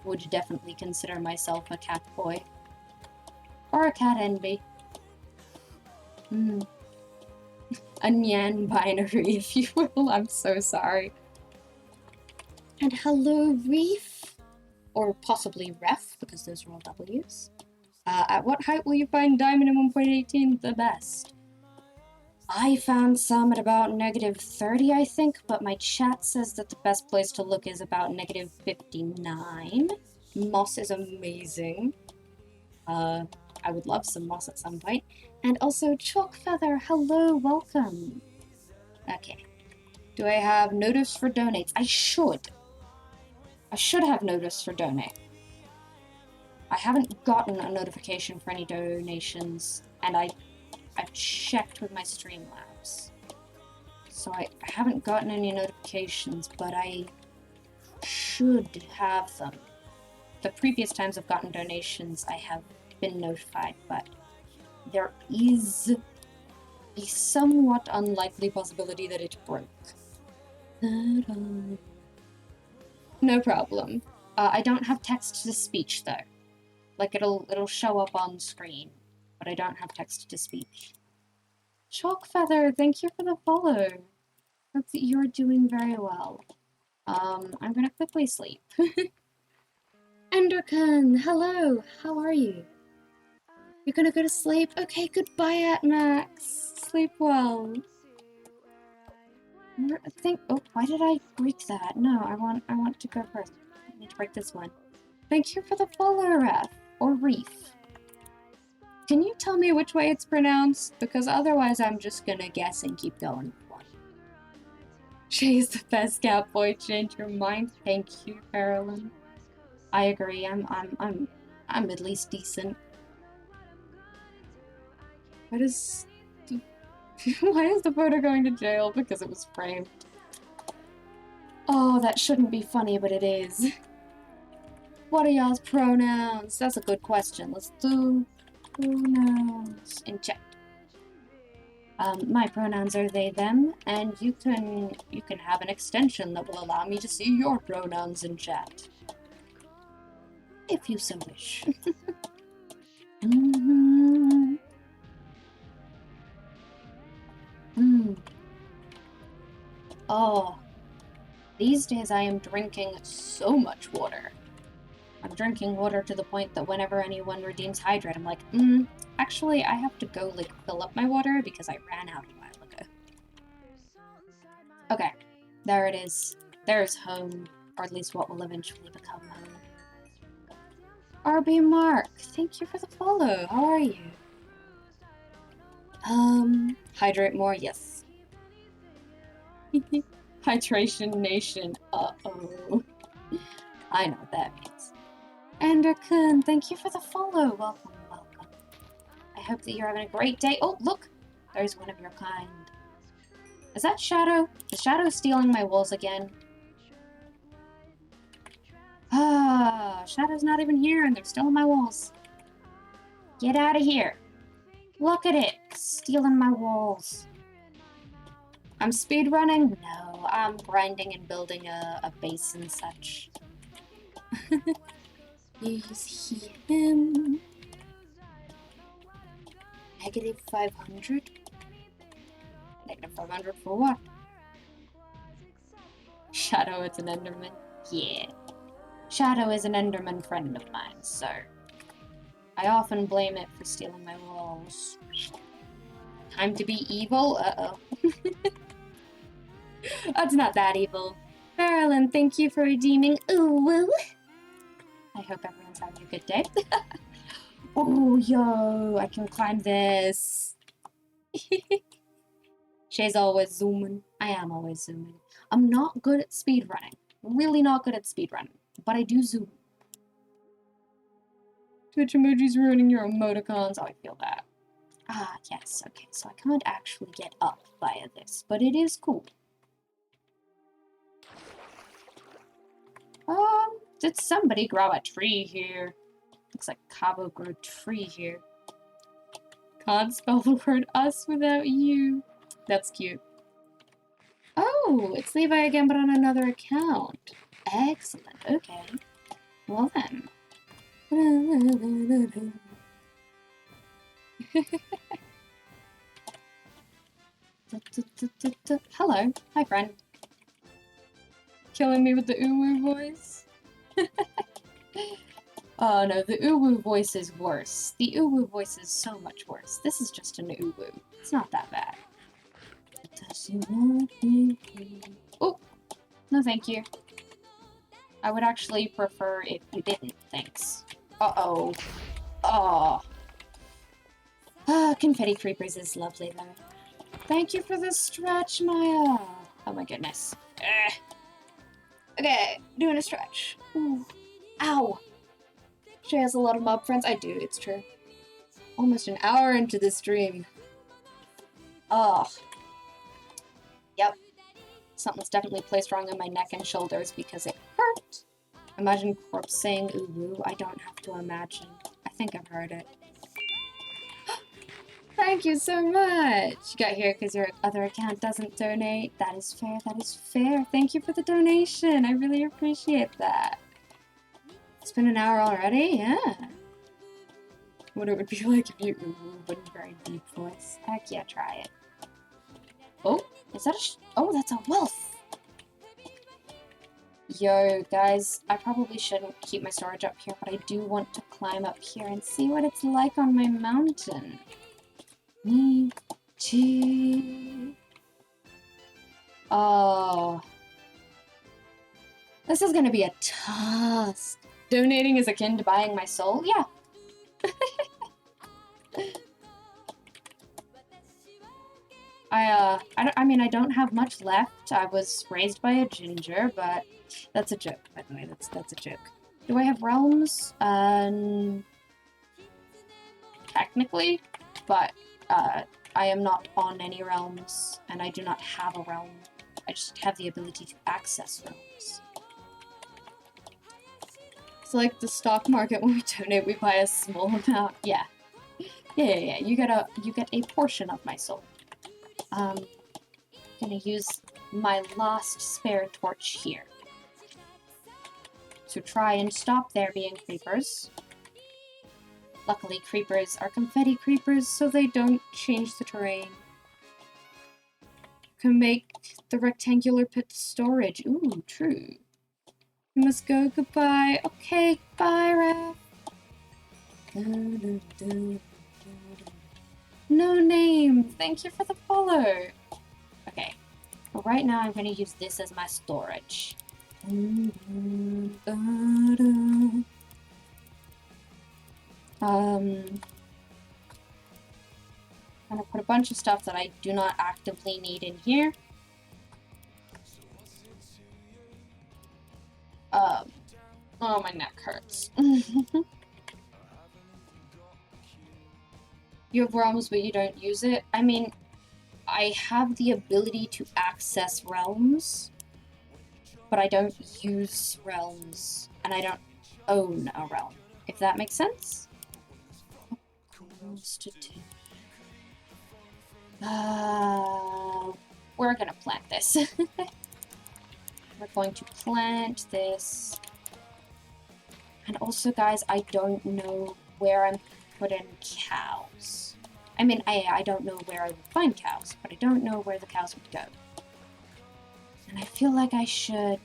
Would definitely consider myself a cat boy. Or a cat envy. A Nyan binary, if you will. I'm so sorry. And hello, Reef. Or possibly Ref, because those are all W's. At what height will you find diamond in 1.18 the best? I found some at about -30, I think, but my chat says that the best place to look is about -59. Moss is amazing. I would love some moss at some point. And also, Chalk Feather, hello, welcome. Okay. Do I have notice for donates? I should. I should have notice for donate. I haven't gotten a notification for any donations, and I've checked with my Streamlabs. So I haven't gotten any notifications, but I should have them. The previous times I've gotten donations, I have been notified, but there is a somewhat unlikely possibility that it broke. No problem. I don't have text-to-speech, though. Like, it'll show up on screen, but I don't have text-to-speech. Chalk Feather, thank you for the follow. Hope that you're doing very well. I'm gonna quickly sleep. Endercon, hello, how are you? You're gonna go to sleep? Okay, goodbye, Atmax. Sleep well. Oh, why did I break that? No, I want to go first. I need to break this one. Thank you for the follow, Ref, or Reef. Can you tell me which way it's pronounced? Because otherwise I'm just gonna guess and keep going. Jay's the best cat boy. Change your mind. Thank you, Carolyn. I agree. I'm at least decent. Why is the photo going to jail? Because it was framed. Oh, that shouldn't be funny, but it is. What are y'all's pronouns? That's a good question. Let's do pronouns in chat. My pronouns are they, them, and you can have an extension that will allow me to see your pronouns in chat. If you so wish. Oh, these days I am drinking so much water. I'm drinking water to the point that whenever anyone redeems hydrate, I'm like, actually I have to go, like, fill up my water because I ran out a while ago. Okay, there it is. There's home, or at least what will eventually become home. RB Mark, thank you for the follow. How are you? Hydrate more, yes. Hydration Nation, uh-oh. I know what that means. Enderkun, thank you for the follow. Welcome, welcome. I hope that you're having a great day. Oh, look! There's one of your kind. Is that Shadow? Is Shadow stealing my wolves again? Ah, Shadow's not even here and they're still in my walls. Get out of here. Look at it, stealing my walls. I'm speedrunning? No, I'm grinding and building a base and such. Is he him? -500? -500 for what? Shadow is an Enderman? Yeah. Shadow is an Enderman friend of mine, so I often blame it for stealing my walls. Time to be evil? Uh-oh. That's not that evil. Marilyn, thank you for redeeming. Ooh, woo. I hope everyone's having a good day. Oh, yo, I can climb this. Shay's always zooming. I am always zooming. I'm not good at speedrunning. Really not good at speedrunning. But I do zoom. Twitch emojis ruining your emoticons. Oh, I feel that. Ah, yes. Okay, so I can't actually get up via this, but it is cool. Did somebody grow a tree here? Looks like Cabo grew tree here. Can't spell the word us without you. That's cute. Oh, it's Levi again, but on another account. Excellent. Okay. Well then. Hello. Hi, friend. Killing me with the uwu voice? Oh no, the uwu voice is worse. The uwu voice is so much worse. This is just an uwu. It's not that bad. Oh, no thank you. I would actually prefer if you didn't, thanks. Uh-oh. Oh. Ah, confetti creepers is lovely though. Thank you for the stretch, Maya. Oh my goodness. Okay, doing a stretch. Ooh. Ow. She has a lot of mob friends. I do, it's true. Almost an hour into this stream. Oh. Yep. Something's definitely placed wrong on my neck and shoulders because it hurt. Imagine Corpse saying ooh woo. I don't have to imagine. I think I've heard it. Thank you so much! You got here because your other account doesn't donate. That is fair, that is fair. Thank you for the donation. I really appreciate that. It's been an hour already? Yeah. What it would be like if you ooh but in a very deep voice. Heck yeah, try it. Oh, is that oh, that's a wolf! Yo, guys, I probably shouldn't keep my storage up here, but I do want to climb up here and see what it's like on my mountain. Oh. This is gonna be a task. Donating is akin to buying my soul? Yeah. I mean, I don't have much left. I was raised by a ginger, but that's a joke, by the way. That's a joke. Do I have realms? Technically, but I am not on any realms, and I do not have a realm. I just have the ability to access realms. It's like the stock market. When we donate, we buy a small amount. Yeah. Yeah. You get a portion of my soul. Gonna use my last spare torch here to try and stop there being creepers. Luckily, creepers are confetti creepers, so they don't change the terrain. Can make the rectangular pit storage. Ooh, true. You must go. Goodbye. Okay, bye, Raph. No name. Thank you for the follow. Okay. Well, right now I'm going to use this as my storage. I'm gonna put a bunch of stuff that I do not actively need in here. Oh, my neck hurts. You have realms, but you don't use it? I mean, I have the ability to access realms, but I don't use realms, and I don't own a realm, if that makes sense? We're gonna plant this. We're going to plant this. And also, guys, I don't know where I'm putting cows. I mean, I don't know where I would find cows, but I don't know where the cows would go. And I feel like I should...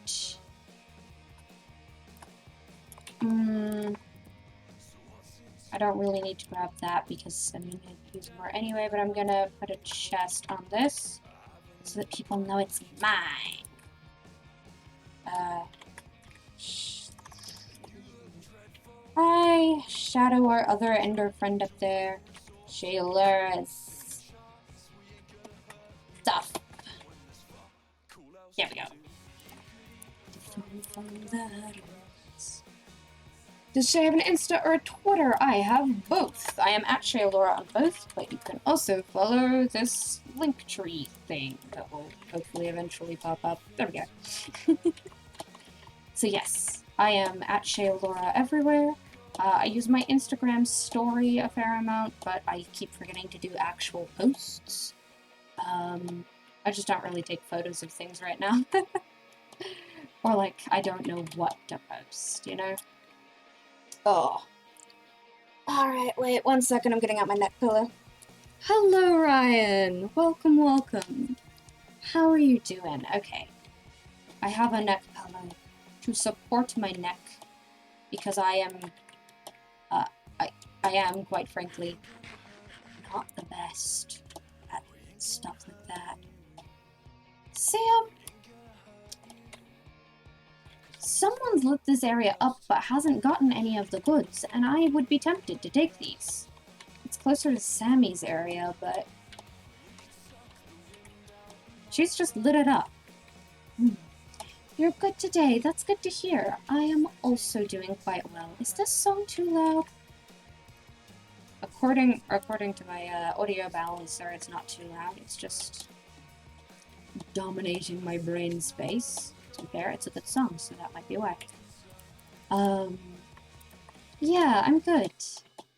I don't really need to grab that because I'm going to use more anyway, but I'm going to put a chest on this so that people know it's mine. Hi, Shadow, our other ender friend up there. Shayla's stuff. There we go. Does Shay have an Insta or a Twitter? I have both. I am at Shaylora on both, but you can also follow this link tree thing that will hopefully eventually pop up. There we go. So yes, I am at Shaylora everywhere. I use my Instagram story a fair amount, but I keep forgetting to do actual posts. I just don't really take photos of things right now. Or, like, I don't know what to post, you know? Oh. Alright, wait 1 second, I'm getting out my neck pillow. Hello, Ryan! Welcome, welcome. How are you doing? Okay. I have a neck pillow to support my neck, because I am, I am, quite frankly, not the best at stuff like that. Sam! Someone's lit this area up but hasn't gotten any of the goods, and I would be tempted to take these. It's closer to Sammy's area, but she's just lit it up. You're good today. That's good to hear. I am also doing quite well. Is this song too loud? According to my audio balancer, it's not too loud. It's just dominating my brain space. To be fair, it's a good song, so that might be why. Yeah, I'm good.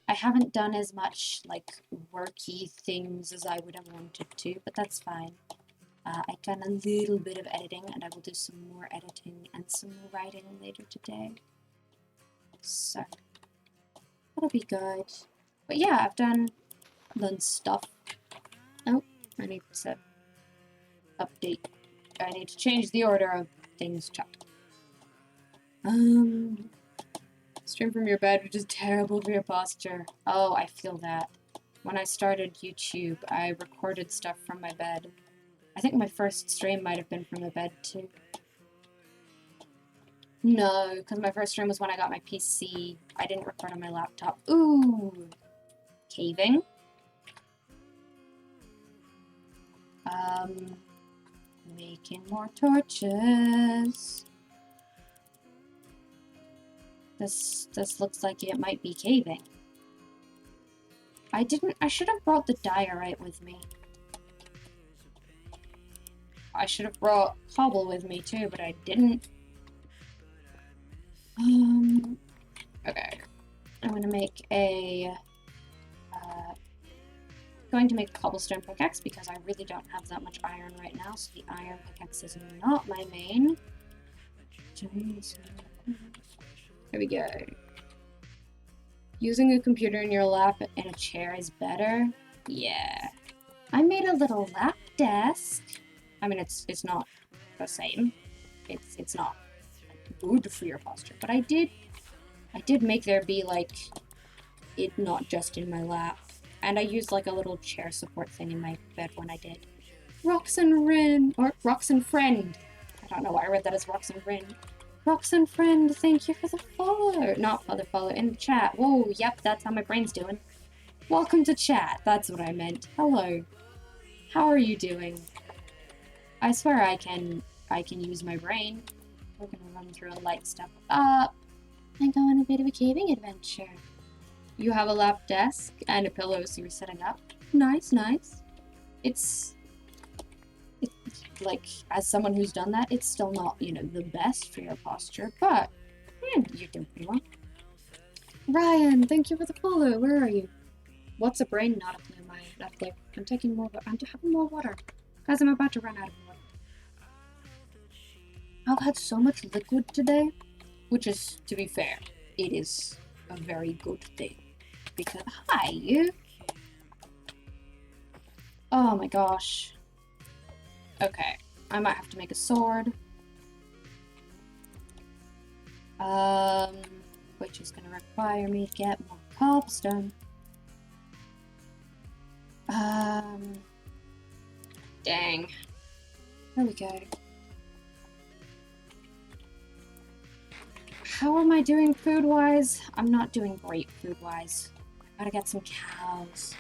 I haven't done as much, like, worky things as I would have wanted to, but that's fine. I've done a little bit of editing, and I will do some more editing and some more writing later today. So, that'll be good. But yeah, I've done stuff. Oh, I need to update. I need to change the order of things checked. Stream from your bed, which is terrible for your posture. Oh, I feel that. When I started YouTube, I recorded stuff from my bed. I think my first stream might have been from the bed, too. No, because my first stream was when I got my PC. I didn't record on my laptop. Ooh! Caving. Making more torches. This looks like it might be caving. I should have brought the diorite with me. I should have brought cobble with me too, but I didn't. Okay. I'm gonna make a, going to make a cobblestone pickaxe because I really don't have that much iron right now, so the iron pickaxe is not my main. Here we go. Using a computer in your lap and a chair is better? Yeah. I made a little lap desk. I mean, it's not the same. It's not good for your posture, but I did make there be, like, it not just in my lap. And I used, like, a little chair support thing in my bed when I did. Roxanne Friend. I don't know why I read that as Roxanne Friend. Roxanne Friend, thank you for the follow. Not for the follow, in the chat. Whoa, yep, that's how my brain's doing. Welcome to chat, that's what I meant. Hello. How are you doing? I swear I can use my brain. We're gonna run through a light step up and go on a bit of a caving adventure. You have a lap desk and a pillow, so you're sitting up. Nice, nice. It's like, as someone who's done that, it's still not, you know, the best for your posture, but you're doing pretty well. Ryan, thank you for the follow. Where are you? What's a brain? Not a clue. Not a clue. I'm taking more. I'm having more water, guys. I'm about to run out of water. I've had so much liquid today, which is, to be fair, it is a very good thing. Because, hi, you. Oh my gosh. Okay, I might have to make a sword. Which is gonna require me to get more cobblestone. Dang. There we go. How am I doing food-wise? I'm not doing great food-wise. Gotta get some cows.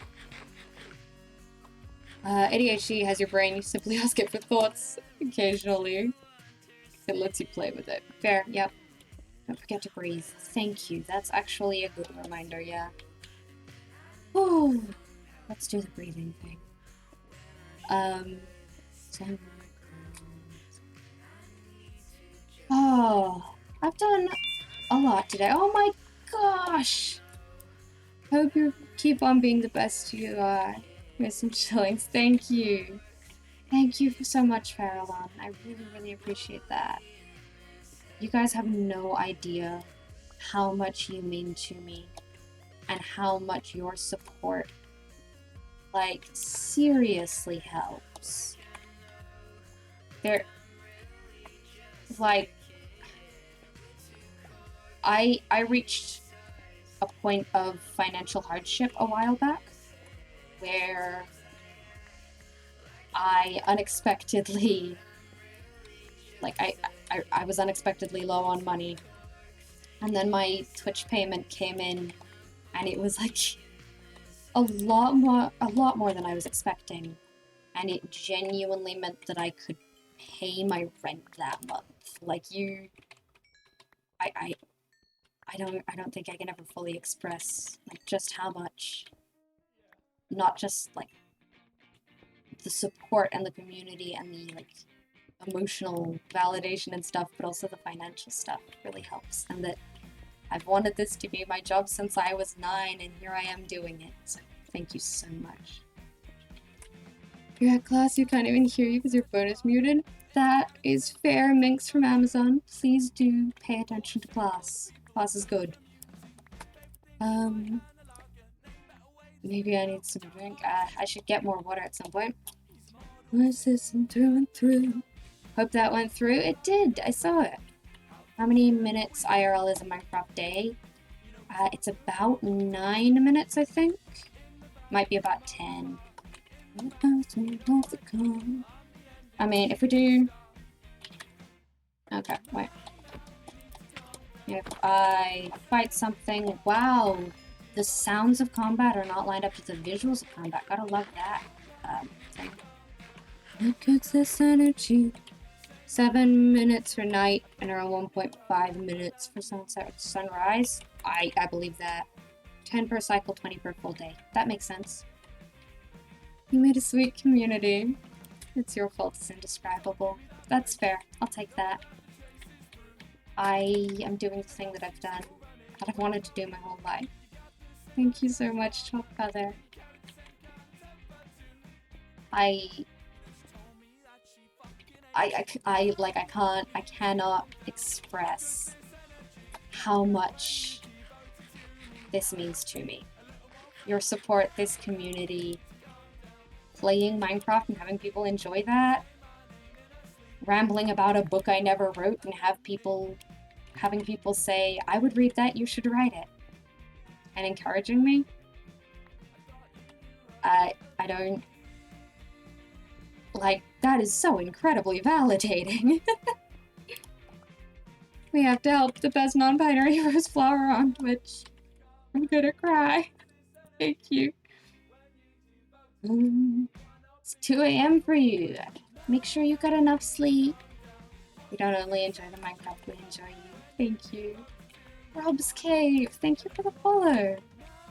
ADHD has your brain, you simply ask it for thoughts occasionally. It lets you play with it. Fair, yep. Don't forget to breathe. Thank you. That's actually a good reminder, yeah. Oh, let's do the breathing thing. Oh, I've done a lot today. Oh my gosh! Hope you keep on being the best you are. Here's some shillings. Thank you. Thank you so much, Farallon. I really, really appreciate that. You guys have no idea how much you mean to me and how much your support, like, seriously helps. There, like, I reached a point of financial hardship a while back where I unexpectedly, like, I was unexpectedly low on money, and then my Twitch payment came in, and it was like a lot more than I was expecting, and it genuinely meant that I could pay my rent that month. Like, I don't think I can ever fully express, like, just how much, not just, like, the support and the community and the, like, emotional validation and stuff, but also the financial stuff really helps, and that I've wanted this to be my job since I was 9, and here I am doing it, so thank you so much. If you're at class, you can't even hear you because your phone is muted. That is fair, Minx from Amazon. Please do pay attention to class. Class is good. Maybe I need some drink. I should get more water at some point. Let's listen through and through. Hope that went through. It did. I saw it. How many minutes IRL is a Minecraft day? It's about 9 minutes, I think. Might be about 10. I mean, if we do... Okay, wait. If I fight something... Wow! The sounds of combat are not lined up with the visuals of combat. Gotta love that thing. Look at this energy. 7 minutes for night and around 1.5 minutes for sunrise. I believe that. 10 per cycle, 20 per full day. That makes sense. You made a sweet community. It's your fault, it's indescribable. That's fair. I'll take that. I am doing the thing that I've done, that I've wanted to do my whole life. Thank you so much, Chalk Feather. I cannot express how much this means to me. Your support, this community, playing Minecraft and having people enjoy that, rambling about a book I never wrote and having people say, I would read that, you should write it, and encouraging me. I don't... Like, that is so incredibly validating. We have to help the best non-binary rose flower on Twitch. I'm gonna cry. Thank you. It's 2 AM for you. Make sure you got enough sleep. We don't only enjoy the Minecraft, we enjoy you. Thank you. Rob's Cave, thank you for the follow.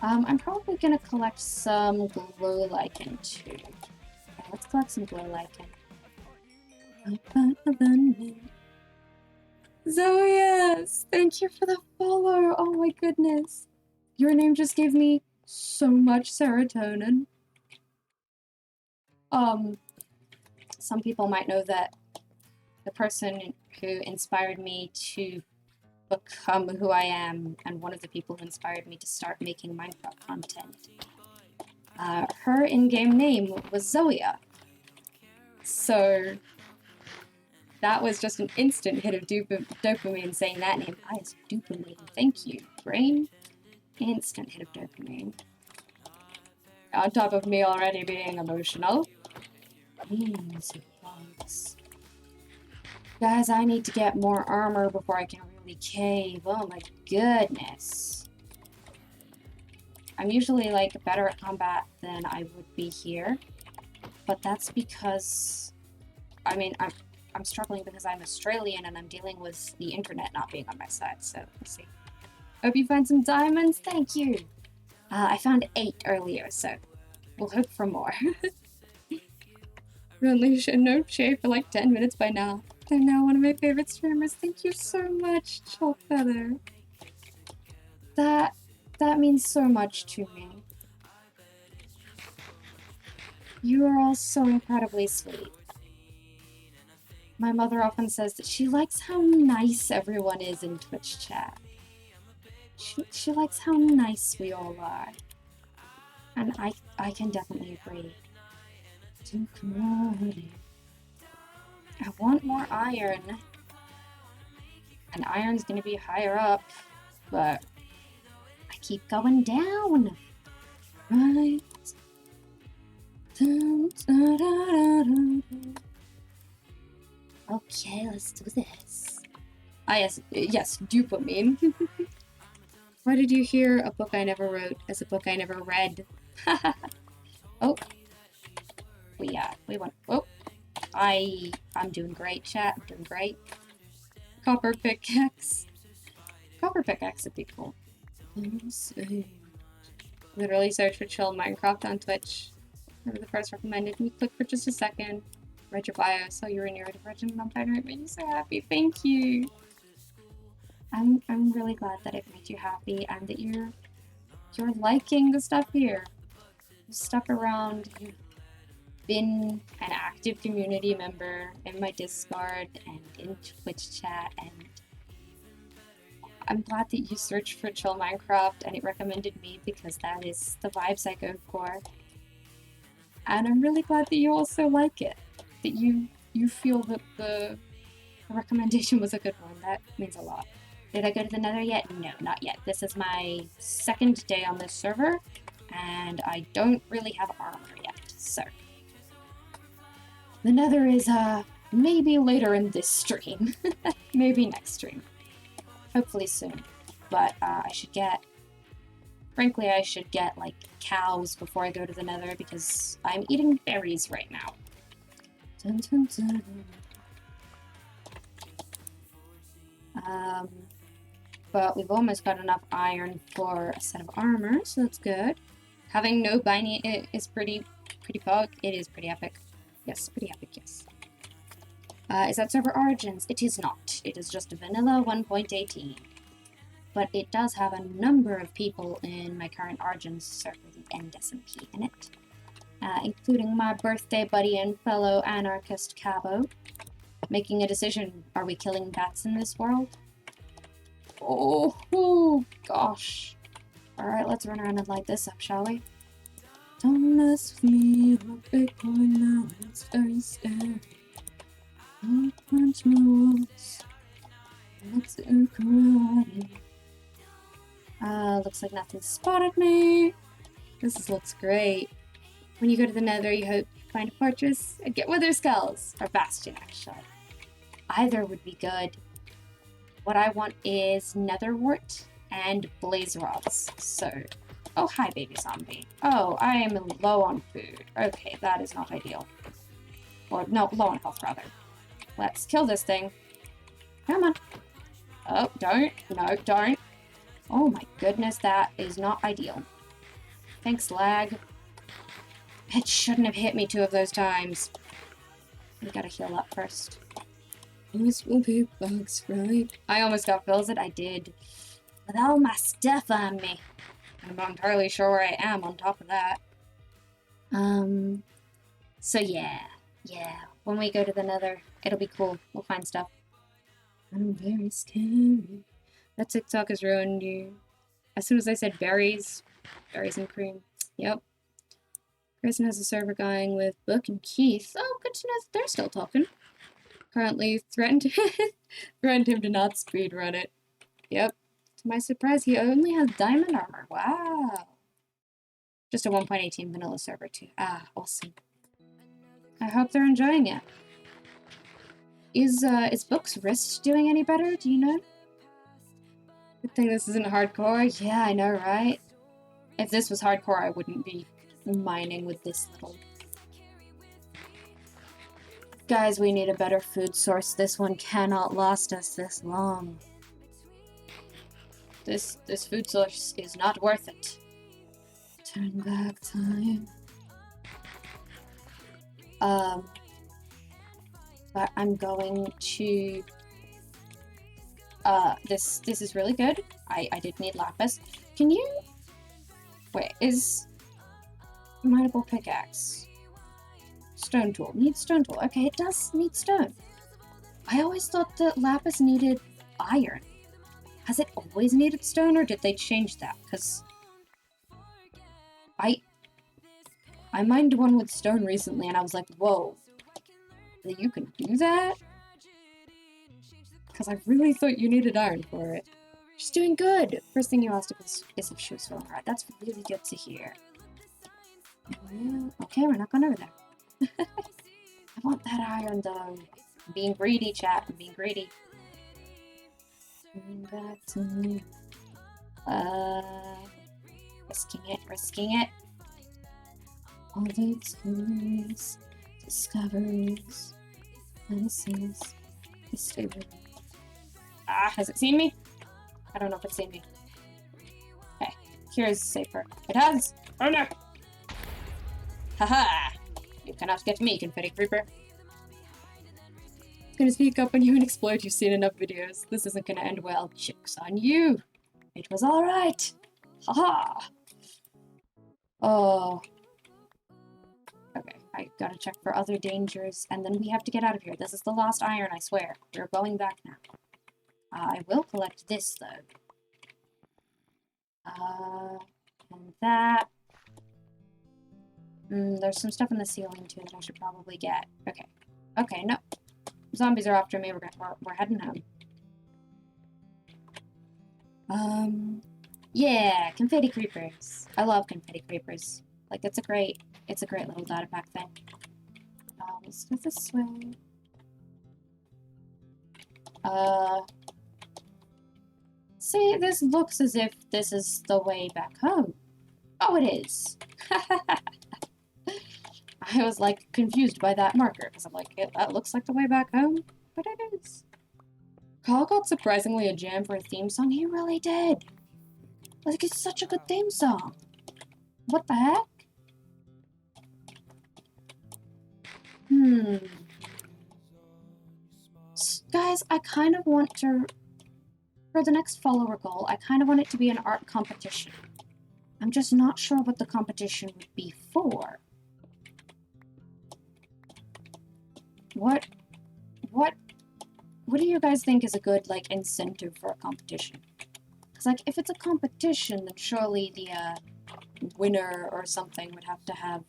I'm probably gonna collect some glow lichen too. Okay, let's collect some glow lichen. Zoias, thank you for the follow. Oh my goodness. Your name just gave me so much serotonin. Some people might know that the person who inspired me to become who I am, and one of the people who inspired me to start making Minecraft content, her in-game name was Zoia. So that was just an instant hit of dopamine saying that name. It's dopamine. Thank you, brain. Instant hit of dopamine. On top of me already being emotional. Guys, I need to get more armor before I can really cave. Oh my goodness. I'm usually, like, better at combat than I would be here. But that's because... I mean, I'm struggling because I'm Australian and I'm dealing with the internet not being on my side, so let's see. Hope you find some diamonds. Thank you. I found 8 earlier, so we'll hope for more. Unleash and no shade for like 10 minutes by now. They're now one of my favorite streamers. Thank you so much, Chalk Feather. That means so much to me. You are all so incredibly sweet. My mother often says that she likes how nice everyone is in Twitch chat. She likes how nice we all are. And I can definitely agree. I want more iron. And iron's gonna be higher up, but I keep going down. Right. Okay, let's do this. Ah, yes, do put me in. Why did you hear a book I never wrote as a book I never read? Oh. We went. Oh. I'm doing great, chat. I'm doing great. Copper pickaxe. Copper pickaxe would be cool. Literally search for chill Minecraft on Twitch. Remember the first recommended me. Click for just a second. Read your bio. Saw you were in your virgin vampire. It made me so happy. Thank you. I'm really glad that it made you happy and that you're liking the stuff here. You stuck around. You've been an active community member in my Discord and in Twitch chat, and I'm glad that you searched for chill Minecraft and it recommended me because that is the vibes I go for. And I'm really glad that you also like it. That you feel that the recommendation was a good one. That means a lot. Did I go to the Nether yet? No, not yet. This is my second day on this server, and I don't really have armor yet, so. The Nether is, maybe later in this stream. Maybe next stream. Hopefully soon. But, frankly, I should get, like, cows before I go to the Nether, because I'm eating berries right now. Dun, dun, dun. But we've almost got enough iron for a set of armor, so that's good. Having no binding is pretty pog. It is pretty epic. Yes, pretty epic, yes. Is that server Origins? It is not. It is just vanilla 1.18. But it does have a number of people in my current Origins server, the NSMP, in it. Including my birthday buddy and fellow anarchist Cabo. Making a decision, are we killing bats in this world? Oh gosh. Alright, let's run around and light this up, shall we? Don't mess with me, I'm a Bitcoin now, it's very scary. Don't punch my walls. Let's do karate. Looks like nothing spotted me. This looks great. When you go to the Nether, you hope you find a fortress and get wither skulls. Or bastion, actually. Either would be good. What I want is netherwort and blaze rods. So, oh hi baby zombie. Oh, I am low on food. Okay, that is not ideal. Or no, low on health rather. Let's kill this thing. Come on. Oh, don't. No, don't. Oh my goodness, that is not ideal. Thanks, lag. It shouldn't have hit me 2 of those times. We gotta heal up first. This will be bugs, right? I almost got Philzit. I did. With all my stuff on me. I'm not entirely sure where I am on top of that. So yeah. When we go to the Nether, it'll be cool. We'll find stuff. I'm very scary. That TikTok has ruined you. As soon as I said berries and cream. Yep. Grayson has a server going with Book and Keith. Oh, good to know that they're still talking. Currently threatened him to not speedrun it. Yep. To my surprise, he only has diamond armor. Wow. Just a 1.18 vanilla server too. Ah, awesome. I hope they're enjoying it. Is Book's wrist doing any better? Do you know? Good thing this isn't hardcore. Yeah, I know, right? If this was hardcore, I wouldn't be mining with this little. Guys, we need a better food source. This one cannot last us this long. This food source is not worth it. Turn back time. But I'm going to this is really good. I did need lapis. Can you... Wait, is... Mightable pickaxe. Stone tool. Needs stone tool. Okay, it does need stone. I always thought that lapis needed iron. Has it always needed stone, or did they change that? Because... I mined one with stone recently, and I was like, whoa. You can do that? Because I really thought you needed iron for it. She's doing good! First thing you asked is if she was feeling right. That's really good to hear. Yeah, okay, we're not going over there. I want that iron, though. I'm being greedy, chat. I'm being greedy. Risking it. All the stories, discoveries, fantasies, history. Ah, has it seen me? I don't know if it's seen me. Okay, here's safer. It has! Oh no! Haha! You cannot get me, confetti creeper. I'm gonna speak up on you and explode. You've seen enough videos. This isn't gonna end well. Joke's on you! It was alright! Haha! Oh. Okay, I gotta check for other dangers, and then we have to get out of here. This is the last iron, I swear. We're going back now. I will collect this, though. And that. There's some stuff in the ceiling, too, that I should probably get. Okay. Okay, no. Zombies are after me. We're heading home. Yeah, confetti creepers. I love confetti creepers. Like, it's a great little data pack thing. Let's go this way. See, this looks as if this is the way back home. Oh, it is. I was, like, confused by that marker, because I'm like, that looks like the way back home, but it is. Carl got surprisingly a jam for a theme song. He really did. Like, it's such a good theme song. What the heck? Guys, I kind of want to... For the next follower goal, I kind of want it to be an art competition. I'm just not sure what the competition would be for. What do you guys think is a good, like, incentive for a competition? Because, like, if it's a competition, then surely the, winner or something would have to have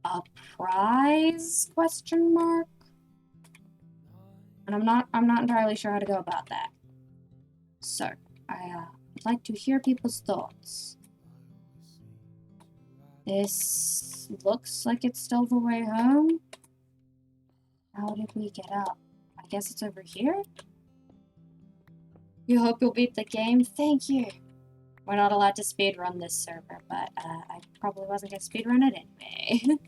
a prize, question mark? And I'm not entirely sure how to go about that. So, I'd like to hear people's thoughts. This looks like it's still the way home. How did we get up? I guess it's over here? You hope you'll beat the game? Thank you! We're not allowed to speedrun this server, but I probably wasn't gonna speedrun it anyway.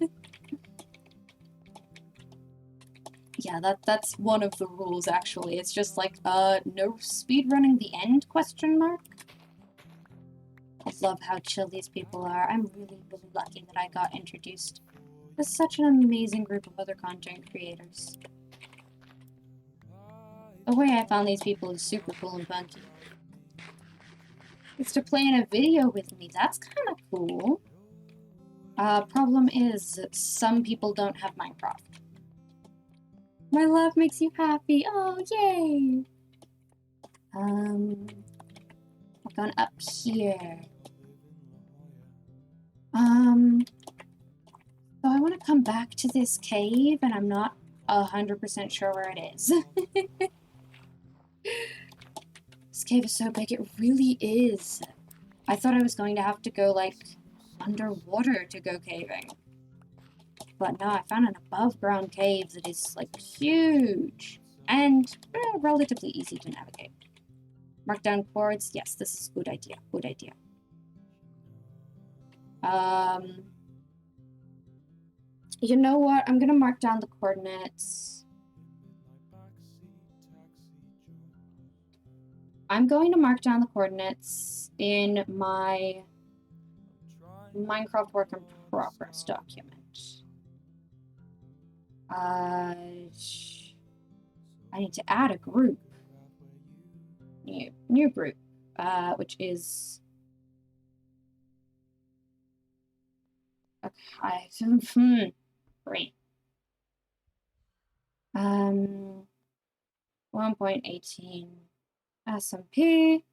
Yeah, that's one of the rules, actually. It's just like, no speedrunning the end, question mark? I love how chill these people are. I'm really, really lucky that I got introduced to such an amazing group of other content creators. The way I found these people is super cool and funky. It's to play in a video with me. That's kind of cool. Problem is, some people don't have Minecraft. My love makes you happy. Oh, yay! We're going up here. So I want to come back to this cave, and I'm not 100% sure where it is. This cave is so big, it really is. I thought I was going to have to go, like, underwater to go caving. But no, I found an above-ground cave that is, like, huge. And relatively easy to navigate. Mark down chords. Yes, this is a good idea. Good idea. You know what? I'm gonna mark down the coordinates. I'm going to mark down the coordinates in my Minecraft work in progress document. I need to add a group. New group, which is okay. Great. 1.18 S&P.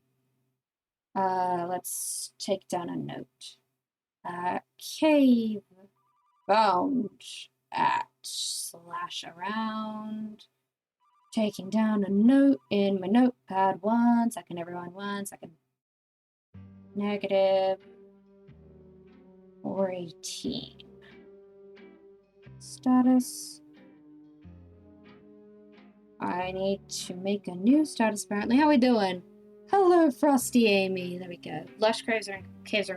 Let's take down a note. Cave found at /around. Taking down a note in my notepad. 1 second, everyone. 1 second. Negative 418. Status. I need to make a new status apparently. How we doing? Hello, Frosty Amy. There we go. Lush caves are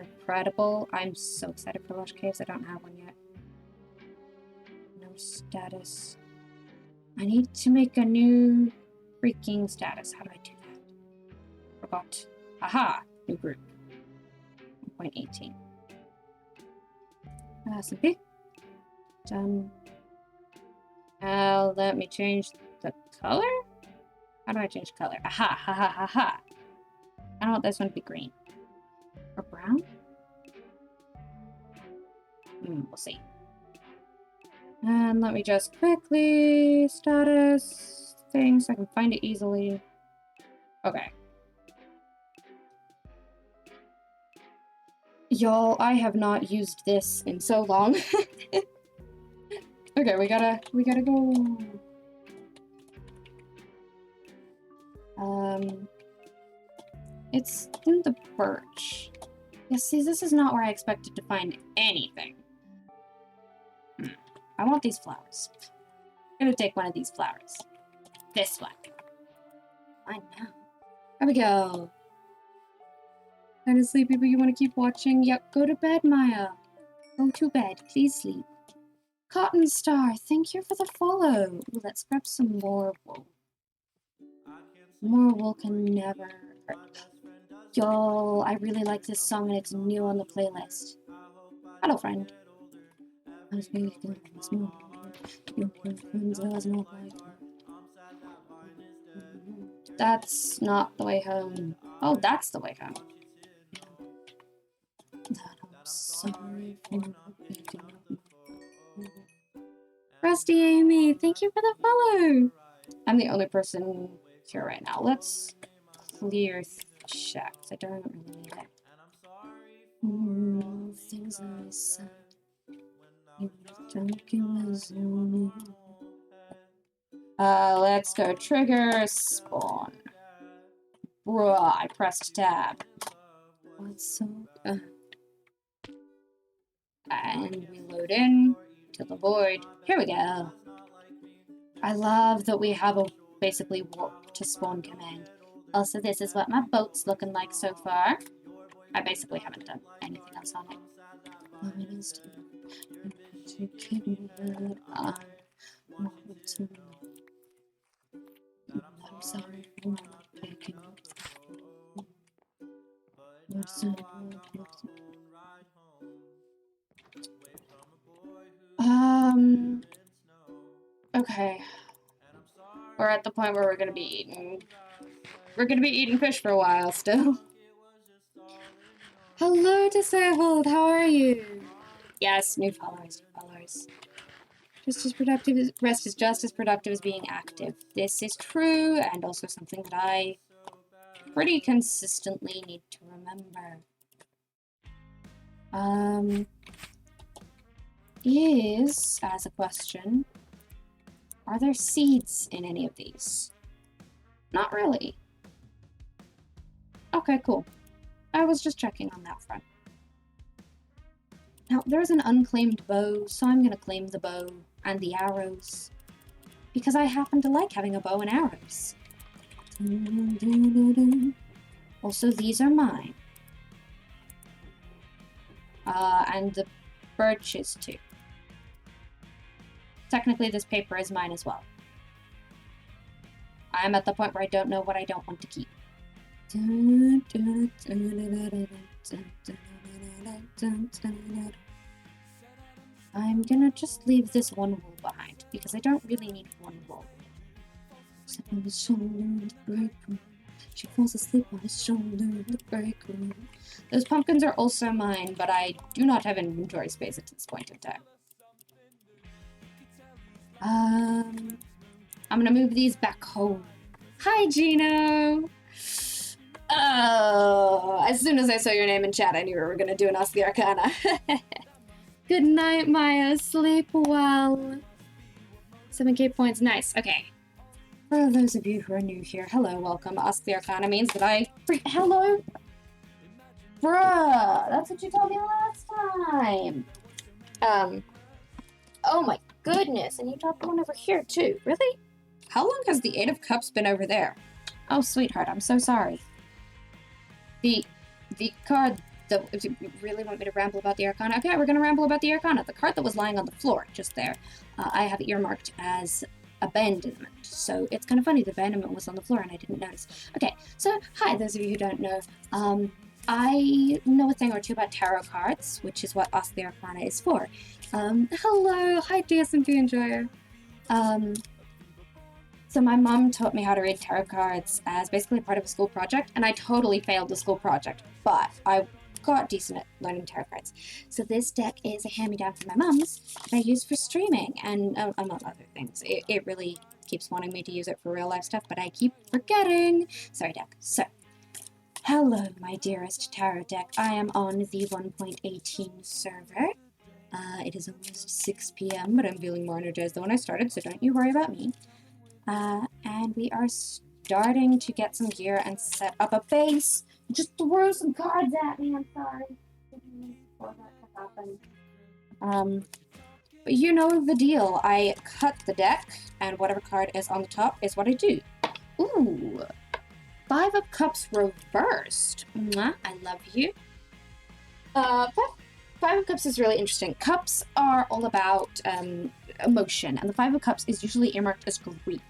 incredible. I'm so excited for Lush caves. I don't have one yet. No status. I need to make a new freaking status. How do I do that? Forgot. Aha! New group. 1.18. S&P. Done. Now let me change the color? How do I change color? Aha! Ha ha ha ha! I don't want this one to be green. Or brown? We'll see. And let me just quickly status things so I can find it easily. Okay. Y'all, I have not used this in so long. Okay, we gotta go. It's in the birch. Yeah, see, this is not where I expected to find anything. I want these flowers. I'm gonna take one of these flowers. This one. I know. There we go. Kind of sleepy, but you want to keep watching? Yep, go to bed, Maya. Go to bed. Please sleep. Cotton Star, thank you for the follow. Ooh, let's grab some more wool. More wool can never hurt. Y'all, I really like this song and it's new on the playlist. Hello, friend. That's not the way home. Oh, that's the way home. I'm sorry for picking up. Rusty Amy, thank you for the follow. I'm the only person here right now. Let's clear check. I don't really need it. Things I said. Let's go trigger spawn. Bruh, I pressed tab. What's so and we load in to the void. Here we go. I love that we have a basically warp to spawn command. Also, this is what my boat's looking like so far. I basically haven't done anything else on it. I'm sorry for not picking up. Okay. We're at the point where we're gonna be eating. We're gonna be eating fish for a while still. Hello, Disabled. How are you? Yes, new followers. Just as productive as rest is just as productive as being active. This is true, and also something that I pretty consistently need to remember. Is, as a question, are there seeds in any of these? Not really. Okay, cool. I was just checking on that front. Now, there's an unclaimed bow, so I'm gonna claim the bow and the arrows. Because I happen to like having a bow and arrows. Also, these are mine. And the birches too. Technically, this paper is mine as well. I'm at the point where I don't know what I don't want to keep. I'm gonna just leave this one wool behind, because I don't really need one wool. She falls asleep on his shoulder in the break room. Those pumpkins are also mine, but I do not have inventory space at this point in time. I'm gonna move these back home. Hi, Gino! Oh, as soon as I saw your name in chat, I knew we were gonna do an Ask the Arcana. Good night, Maya. Sleep well. 7k points. Nice. Okay. For those of you who are new here, hello, welcome. Ask the Arcana means that I... Hello? Bruh, that's what you told me last time. Oh my goodness, and you dropped one over here too. Really? How long has the Eight of Cups been over there? Oh, sweetheart, I'm so sorry. The card that... If you really want me to ramble about the Arcana? Okay, we're gonna ramble about the Arcana. The card that was lying on the floor, just there, I have earmarked as abandonment. So it's kind of funny, the abandonment was on the floor and I didn't notice. Okay, so hi, those of you who don't know. I know a thing or two about tarot cards, which is what Ask the Arcana is for. Hello, hi DSMP Enjoyer. So my mom taught me how to read tarot cards as basically part of a school project, and I totally failed the school project, but I got decent at learning tarot cards. So this deck is a hand-me-down from my mom's that I use for streaming, and among other things. It really keeps wanting me to use it for real-life stuff, but I keep forgetting. Sorry, deck. So, hello, my dearest tarot deck. I am on the 1.18 server. It is almost 6 p.m., but I'm feeling more energized than when I started, so don't you worry about me. And we are starting to get some gear and set up a base. Just throw some cards at me, I'm sorry. For that to happen. But you know the deal. I cut the deck, and whatever card is on the top is what I do. Ooh. 5 of Cups reversed. Mwah, I love you. Five of Cups is really interesting. Cups are all about emotion, and the Five of Cups is usually earmarked as grief.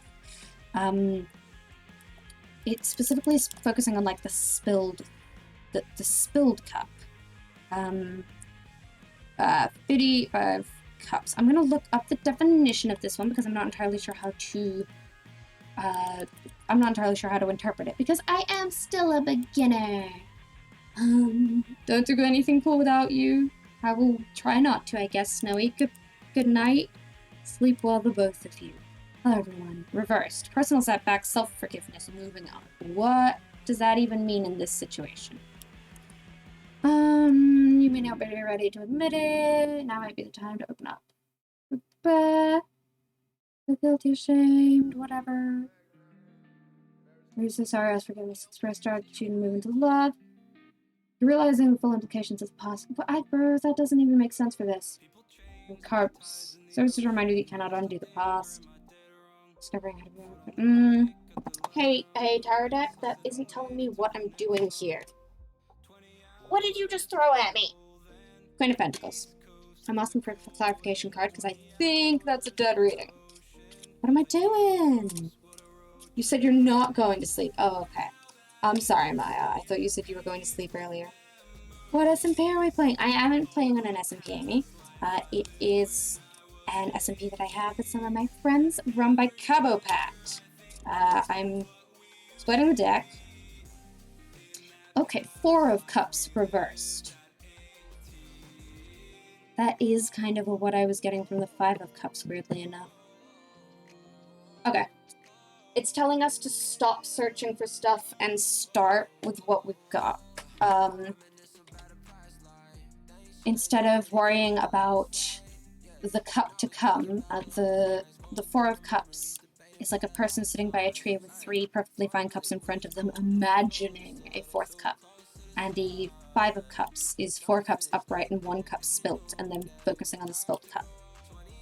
It specifically is focusing on like the spilled cup. 55 cups. I'm gonna look up the definition of this one because I'm not entirely sure how to. I'm not entirely sure how to interpret it because I am still a beginner. Don't do anything cool without you. I will try not to, I guess, Snowy. Good night. Sleep well, the both of you. Hello, everyone. Reversed. Personal setback, self-forgiveness, moving on. What does that even mean in this situation? You may not be ready to admit it. Now might be the time to open up. But feel guilty, ashamed, whatever. We're so sorry, ask forgiveness, express gratitude, and move into love. You're realizing the full implications of the past. But bro, that doesn't even make sense for this. Carps. Serves to remind you that you cannot undo the past. Discovering how to be... Hey, tarot deck, that isn't telling me what I'm doing here. What did you just throw at me? Queen of Pentacles. I'm asking for a clarification card because I think that's a dead reading. What am I doing? You said you're not going to sleep. Oh, okay. I'm sorry, Maya. I thought you said you were going to sleep earlier. What SMP are we playing? I am playing on an SMP, Amy. It is an SMP that I have with some of my friends, run by Cabo Pact. I'm splitting the deck. Okay, 4 of Cups reversed. That is kind of what I was getting from the 5 of Cups, weirdly enough. Okay. It's telling us to stop searching for stuff and start with what we've got. Instead of worrying about the cup to come, the 4 of Cups is like a person sitting by a tree with 3 perfectly fine cups in front of them, imagining a 4th cup. And the 5 of Cups is 4 cups upright and 1 cup spilt, and then focusing on the spilt cup.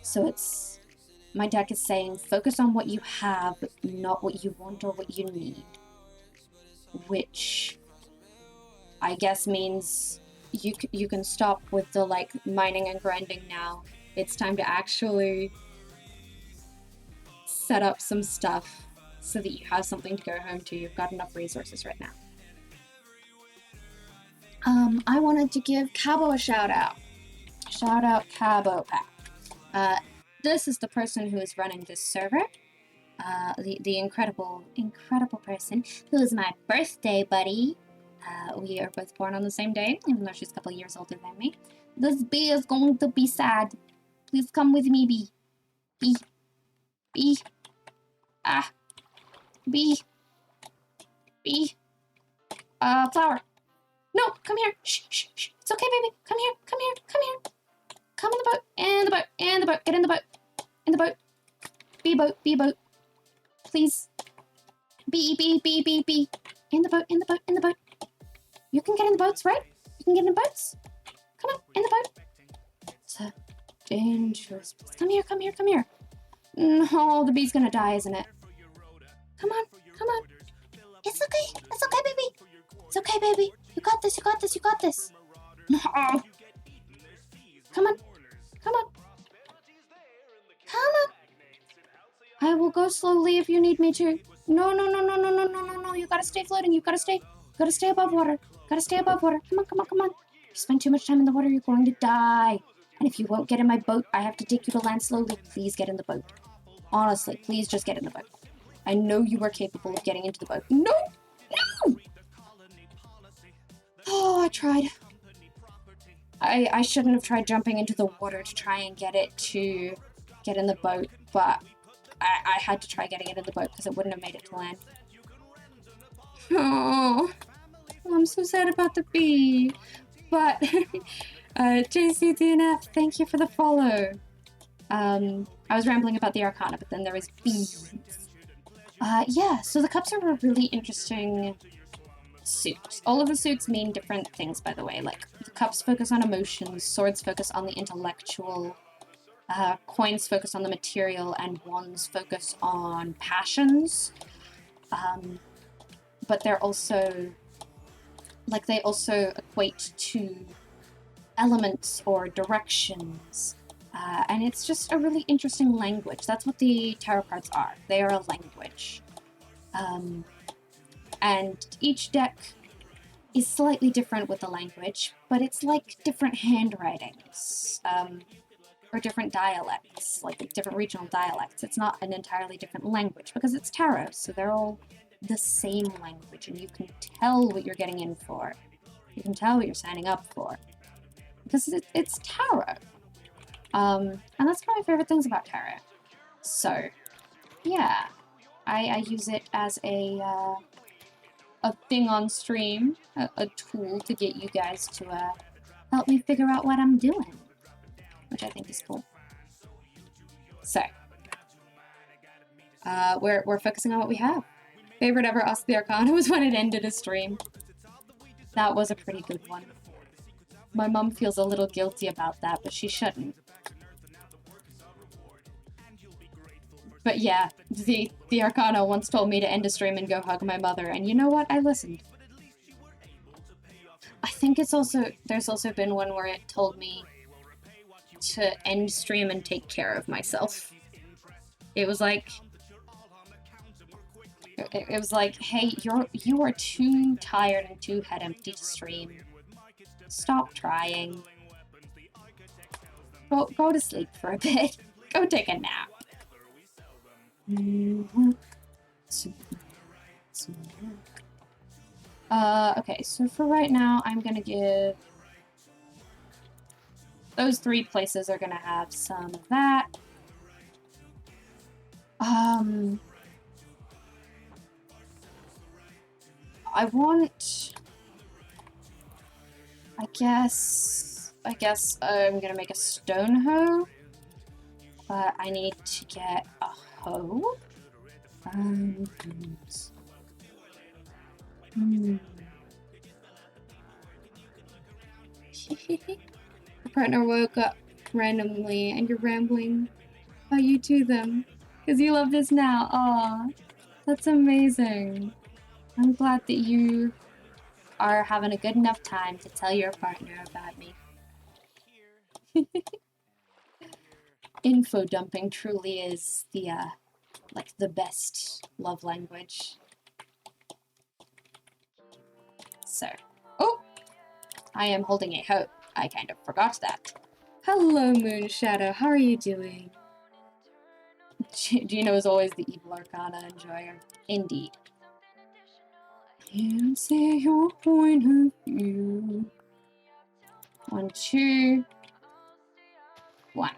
So it's... My deck is saying, focus on what you have, not what you want or what you need. Which, I guess means you can stop with the, like, mining and grinding now. It's time to actually set up some stuff so that you have something to go home to. You've got enough resources right now. I wanted to give Cabo a shout out. Shout out Cabo Pack. This is the person who is running this server. the incredible person who is my birthday buddy. We are both born on the same day, even though she's a couple years older than me. This bee is going to be sad. Please come with me, bee. Bee. Bee. Ah. Bee. Bee. Flower. No, come here. Shh, shh, shh. It's okay, baby. Come here, come here, come here. Come in the boat, in the boat, in the boat. Get in the boat. In the boat. Bee boat, bee boat. Please. Bee, bee, bee, bee, bee. In the boat, in the boat, in the boat. You can get in the boats, right? You can get in the boats. Come on, in the boat. It's a dangerous place. Come here, come here, come here. No, the bee's gonna die, isn't it? Come on, come on. It's okay. It's okay, baby. It's okay, baby. You got this, you got this, you got this. No. Come on. Come on. Come on. I will go slowly if you need me to. No, no, no, no, no, no, no, no, no. You gotta stay floating. You gotta stay above water. Gotta stay above water. Come on, come on, come on. If you spend too much time in the water, you're going to die. And if you won't get in my boat, I have to take you to land slowly. Please get in the boat. Honestly, please just get in the boat. I know you are capable of getting into the boat. No! No! Oh, I tried. I shouldn't have tried jumping into the water to try and get it to get in the boat, but I had to try getting it in the boat because it wouldn't have made it to land. Oh, I'm so sad about the bee. But, JCDNF, thank you for the follow. I was rambling about the Arcana, but then there was bees. Yeah, so the cups are a really interesting suit. All of the suits mean different things, by the way. Like, the cups focus on emotions, swords focus on the intellectual, coins focus on the material, and wands focus on passions. But they're also, like, they also equate to elements or directions. And it's just a really interesting language. That's what the tarot cards are. They are a language. And each deck is slightly different with the language, but it's like different handwritings, or different dialects, like different regional dialects. It's not an entirely different language because it's tarot, so they're all the same language, and you can tell what you're getting in for. You can tell what you're signing up for. Because it's tarot. And that's one of my favorite things about tarot. So, yeah. I use it as a thing on stream, a tool to get you guys to help me figure out what I'm doing, which I think is cool. So, we're focusing on what we have. Favorite ever Ask the Arcana was when it ended a stream. That was a pretty good one. My mom feels a little guilty about that, but she shouldn't. But yeah, the Arcana once told me to end a stream and go hug my mother, and you know what? I listened. I think there's also been one where it told me to end stream and take care of myself. It was like, hey, you are too tired and too head empty to stream. Stop trying. Go to sleep for a bit. Go take a nap. Okay, so for right now, I'm gonna give... Those 3 places are gonna have some of that. I want... I guess I'm gonna make a stone hoe. But I need to get a hoe. Your partner woke up randomly and you're rambling about you to them. Because you love this now. Aw, that's amazing. I'm glad that you are having a good enough time to tell your partner about me. Info dumping truly is the, like, the best love language. So, oh! I am holding a hoe. I kind of forgot that. Hello, Moon Shadow. How are you doing? Gino is always the evil arcana enjoyer. Indeed. Can't see your point of view. 1, 2, 1.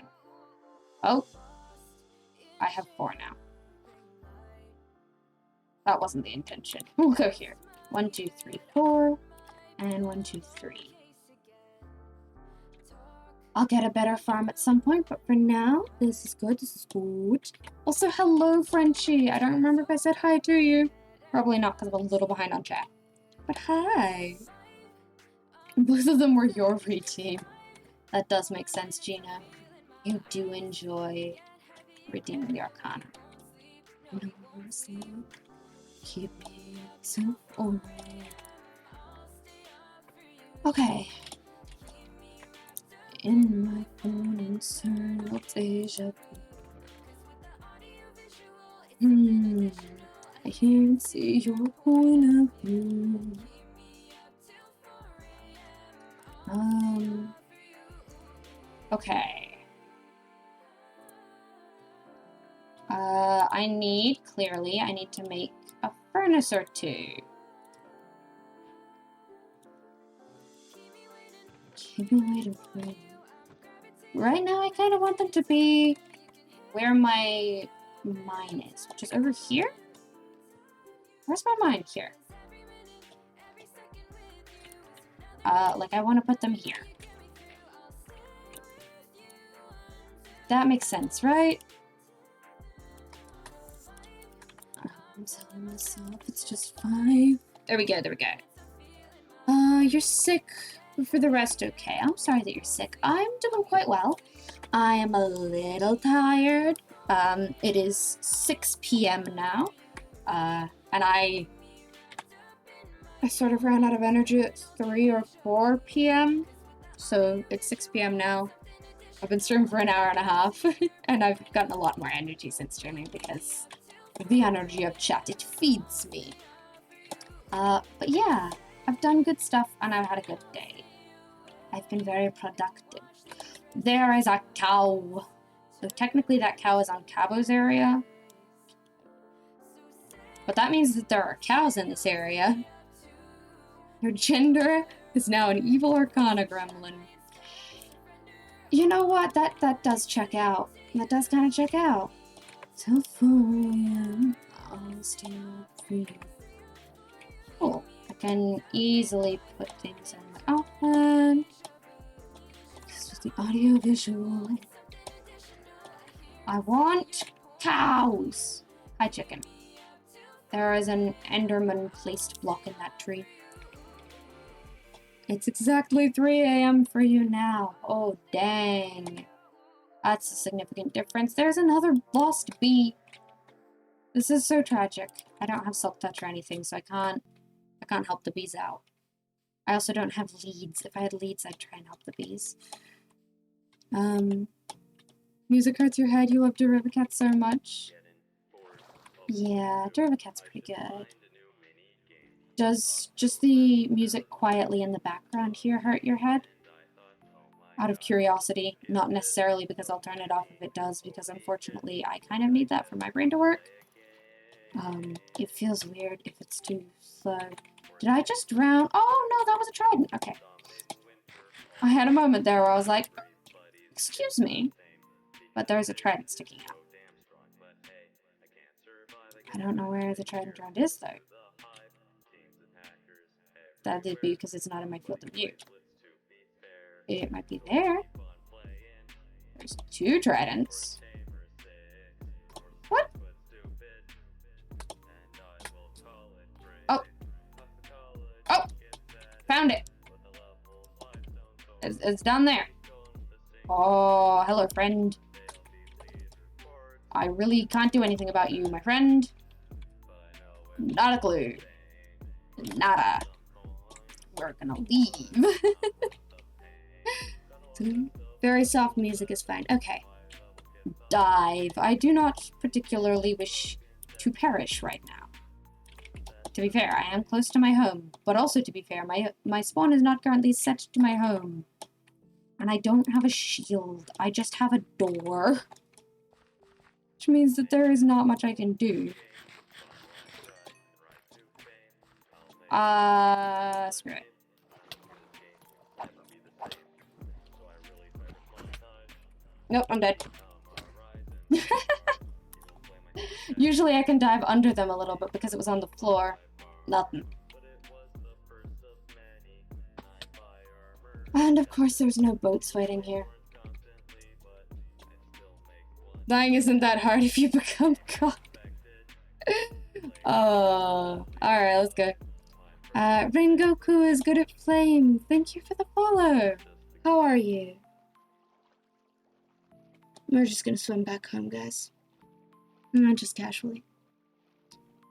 Oh. I have 4 now. That wasn't the intention. We'll go here. 1, 2, 3, 4. And 1, 2, 3. I'll get a better farm at some point, but for now, this is good. This is good. Also, hello, Frenchie. I don't remember if I said hi to you. Probably not, because I'm a little behind on chat. But hi. Both of them were your redeem. That does make sense, Gina. You do enjoy redeeming the Arcana. No more sleep. Keep me so only. Okay. In my own internal deja vu. I can't see your point of view. Okay. I need to make a furnace or 2. Keep me waiting for you. Right now, I kind of want them to be where my mine is, which is over here. Where's my mine? Here. Like, I want to put them here. That makes sense, right? I'm telling myself it's just fine. There we go, there we go. You're sick, but for the rest, okay. I'm sorry that you're sick. I'm doing quite well. I am a little tired. It is 6 p.m. now. And I sort of ran out of energy at 3 or 4 p.m. So it's 6 p.m. now. I've been streaming for an hour and a half, and I've gotten a lot more energy since streaming because the energy of chat, it feeds me. But yeah, I've done good stuff and I've had a good day. I've been very productive. There is a cow. So technically that cow is on Cabo's area. But that means that there are cows in this area. Your gender is now an evil arcana gremlin. You know what? That does check out. That does kind of check out. So far, I'll stand up for you. Cool. I can easily put things in my outline. This is the audio visual. I want cows. Hi, chicken. There is an Enderman placed block in that tree. It's exactly 3 a.m. for you now. Oh, dang. That's a significant difference. There's another lost bee. This is so tragic. I don't have silk touch or anything, so I can't help the bees out. I also don't have leads. If I had leads, I'd try and help the bees. Music hurts your head. You love Derivacat so much. Yeah, Derivacat's pretty good. Does just the music quietly in the background here hurt your head? Out of curiosity, not necessarily because I'll turn it off if it does, because unfortunately I kind of need that for my brain to work. It feels weird if it's too slow. Did I just drown? Oh no, that was a trident. Okay. I had a moment there where I was like, excuse me, but there's a trident sticking out. I don't know where the trident round is though. That'd be because it's not in my field of view. It might be there. There's 2 tridents. What? Oh. Oh! Found it. It's down there. Oh, hello, friend. I really can't do anything about you, my friend. Not a clue. Nada. We're gonna leave. Very soft music is fine. Okay. Dive. I do not particularly wish to perish right now. To be fair, I am close to my home. But also, to be fair, my spawn is not currently set to my home. And I don't have a shield. I just have a door. which means that there is not much I can do. Screw it. Nope, I'm dead. Usually I can dive under them a little bit because it was on the floor. Nothing. And of course there's no boats waiting here. Dying isn't that hard if you become God. Oh, alright, let's go. Rengoku is good at flame. Thank you for the follow. How are you? We're just gonna swim back home, guys. Not just casually.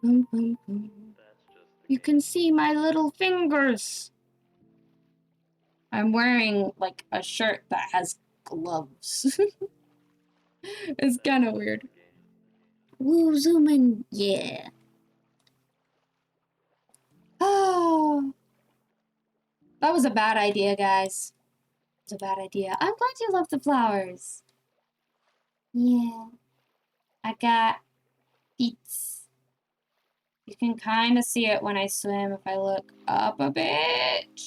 Boom, boom, boom. You can see my little fingers. I'm wearing like a shirt that has gloves. It's kind of weird. Woo, zoom in. Yeah. Oh. That was a bad idea, guys. It's a bad idea. I'm glad you love the flowers. Yeah. I got beets. You can kind of see it when I swim if I look up a bit.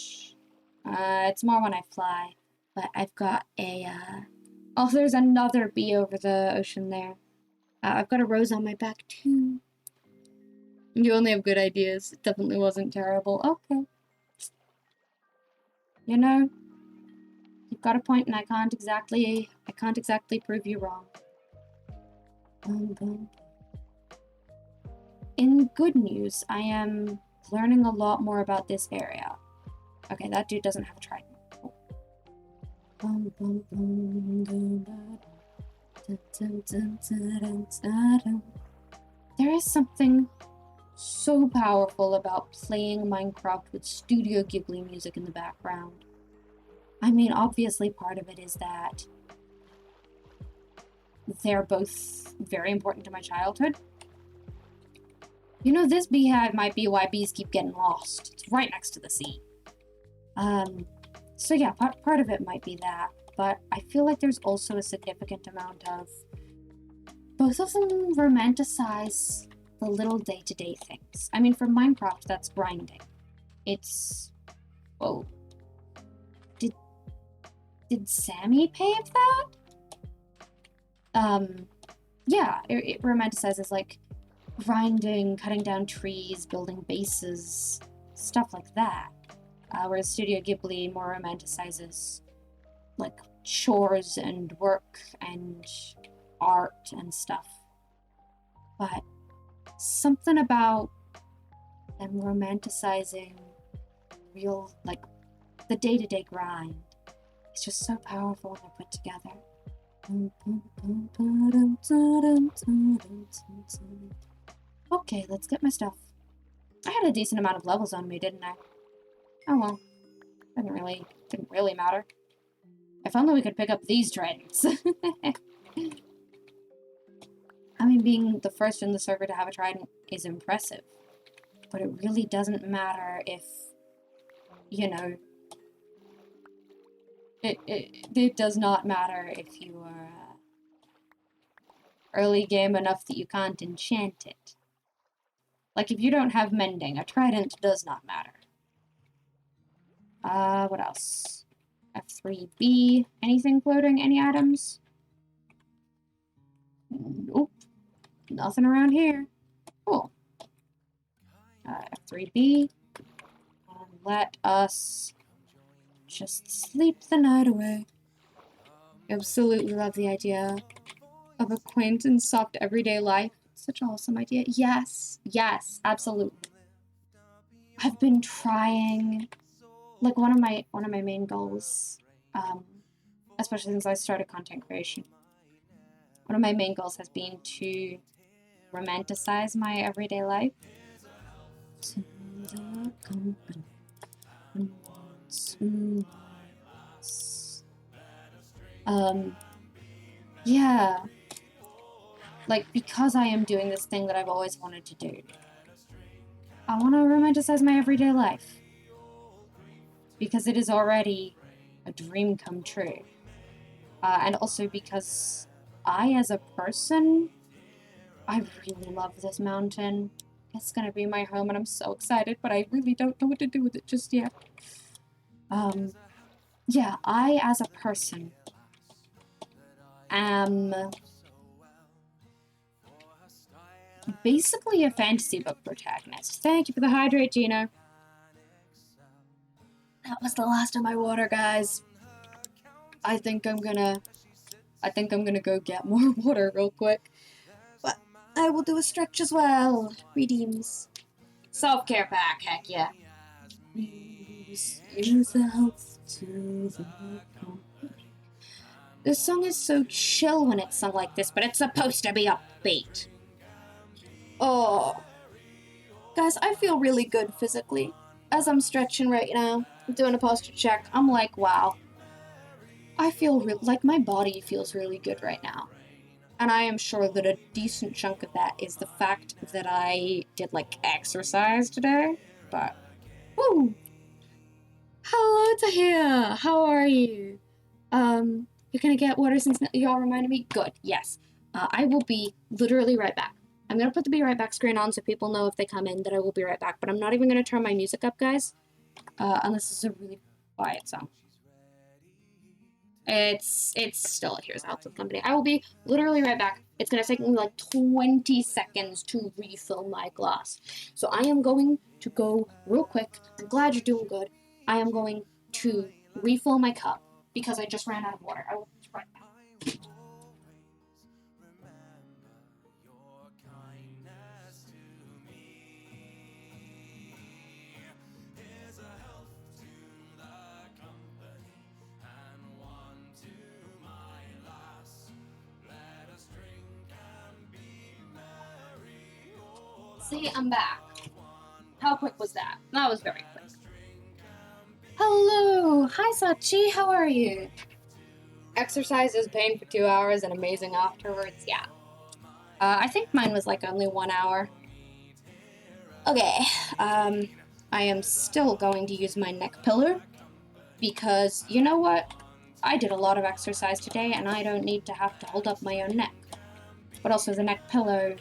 It's more when I fly. But I've got a, oh, there's another bee over the ocean there. I've got a rose on my back, too. You only have good ideas. It definitely wasn't terrible. Okay. You know, you've got a point, and I can't exactly prove you wrong. In good news, I am learning a lot more about this area. Okay, that dude doesn't have a trident. There is something so powerful about playing Minecraft with Studio Ghibli music in the background. I mean, obviously part of it is that they're both very important to my childhood. You know, this beehive might be why bees keep getting lost. It's right next to the sea. So yeah, part of it might be that, but I feel like there's also a significant amount of... Both of them romanticize the little day-to-day things. I mean, for Minecraft, that's grinding. It's... Whoa. Did Sammy pave that? Yeah, it romanticizes, like, grinding, cutting down trees, building bases, stuff like that. Whereas Studio Ghibli more romanticizes, like, chores and work and art and stuff. But something about them romanticizing real, like, the day-to-day grind. It's just so powerful when they're put together. Okay, let's get my stuff. I had a decent amount of levels on me, didn't I? Oh well. Didn't really matter. If only we could pick up these tridents. I mean, being the first in the server to have a trident is impressive. But it really doesn't matter if, you know, it does not matter if you are early game enough that you can't enchant it. Like, if you don't have mending, a trident does not matter. What else? F3B. Anything floating? Any items? Nope. Nothing around here. Cool. F3B. And let us just sleep the night away. Absolutely love the idea of a quaint and soft everyday life. Such an awesome idea. Yes, yes, absolutely. I've been trying, like one of my main goals, especially since I started content creation. One of my main goals has been to romanticize my everyday life. Yeah. Like, because I am doing this thing that I've always wanted to do, I want to romanticize my everyday life. Because it is already a dream come true. And also because I, as a person, I really love this mountain. It's gonna be my home and I'm so excited, but I really don't know what to do with it just yet. Yeah, I, as a person, am basically a fantasy book protagonist. Thank you for the hydrate, Gina. That was the last of my water, guys. I think I'm gonna go get more water real quick. But I will do a stretch as well. Redeems. Self-care pack, heck yeah. Use yourself to the complete. This song is so chill when it's sung like this, but it's supposed to be upbeat. Oh. Guys, I feel really good physically. As I'm stretching right now, I'm doing a posture check, I'm like, wow. I feel like my body feels really good right now. And I am sure that a decent chunk of that is the fact that I did, like, exercise today. But, woo! Hello, Tahir! How are you? You're gonna get water since y'all reminded me? Good, yes. I will be literally right back. I'm gonna put the be right back screen on so people know if they come in that I will be right back. But I'm not even gonna turn my music up, guys. Unless it's a really quiet song. It's still adheres out to the company. I will be literally right back. It's gonna take me like 20 seconds to refill my glass. So I am going to go real quick. I'm glad you're doing good. I am going to refill my cup because I just ran out of water. I will be right back. See, I'm back. How quick was that? That was very quick. Hello! Hi, Sachi, how are you? Exercise is pain for 2 hours and amazing afterwards, yeah. I think mine was like only 1 hour. Okay, I am still going to use my neck pillow because, you know what? I did a lot of exercise today and I don't need to have to hold up my own neck. But also the neck pillow,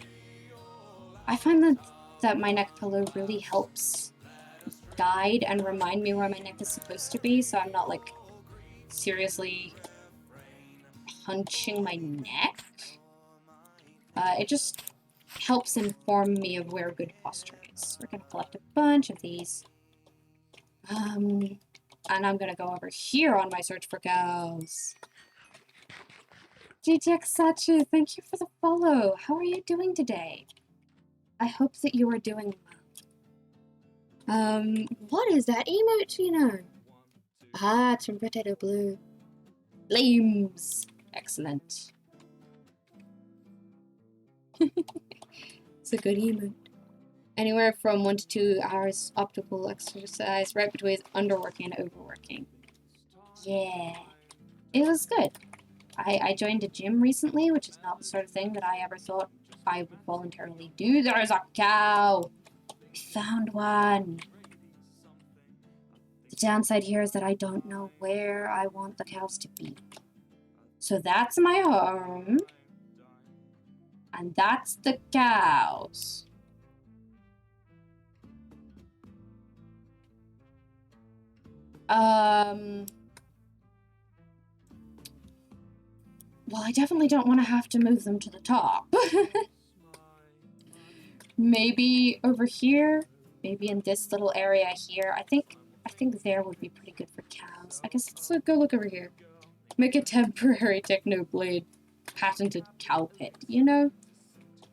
I find that my neck pillow really helps guide and remind me where my neck is supposed to be, so I'm not like seriously hunching my neck. It just helps inform me of where good posture is. We're gonna collect a bunch of these. And I'm gonna go over here on my search for cows. GTX Sachi, thank you for the follow. How are you doing today? I hope that you are doing well. What is that emote, Gino? Ah, it's from Potato Blue. Flames. Excellent. It's a good emote. Anywhere from 1 to 2 hours optimal exercise, right between underworking and overworking. Yeah. It was good. I joined a gym recently, which is not the sort of thing that I ever thought I would voluntarily do. There's a cow! I found one. The downside here is that I don't know where I want the cows to be. So that's my home. And that's the cows. Well, I definitely don't want to have to move them to the top. Maybe over here, maybe in this little area here. I think there would be pretty good for cows. I guess let's go look over here. Make a temporary technoblade patented cow pit. You know,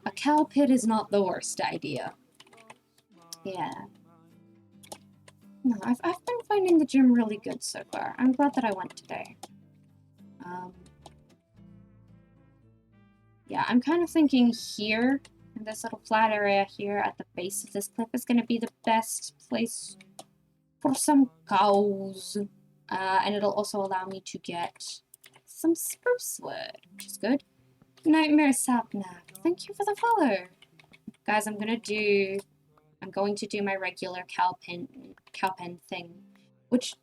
a cow pit is not the worst idea. Yeah. No, I've been finding the gym really good so far. I'm glad that I went today. Yeah, I'm kind of thinking here, in this little flat area here at the base of this cliff is going to be the best place for some cows. And it'll also allow me to get some spruce wood, which is good. Nightmare Sapnap, thank you for the follow. Guys, I'm going to do my regular cow pen thing, which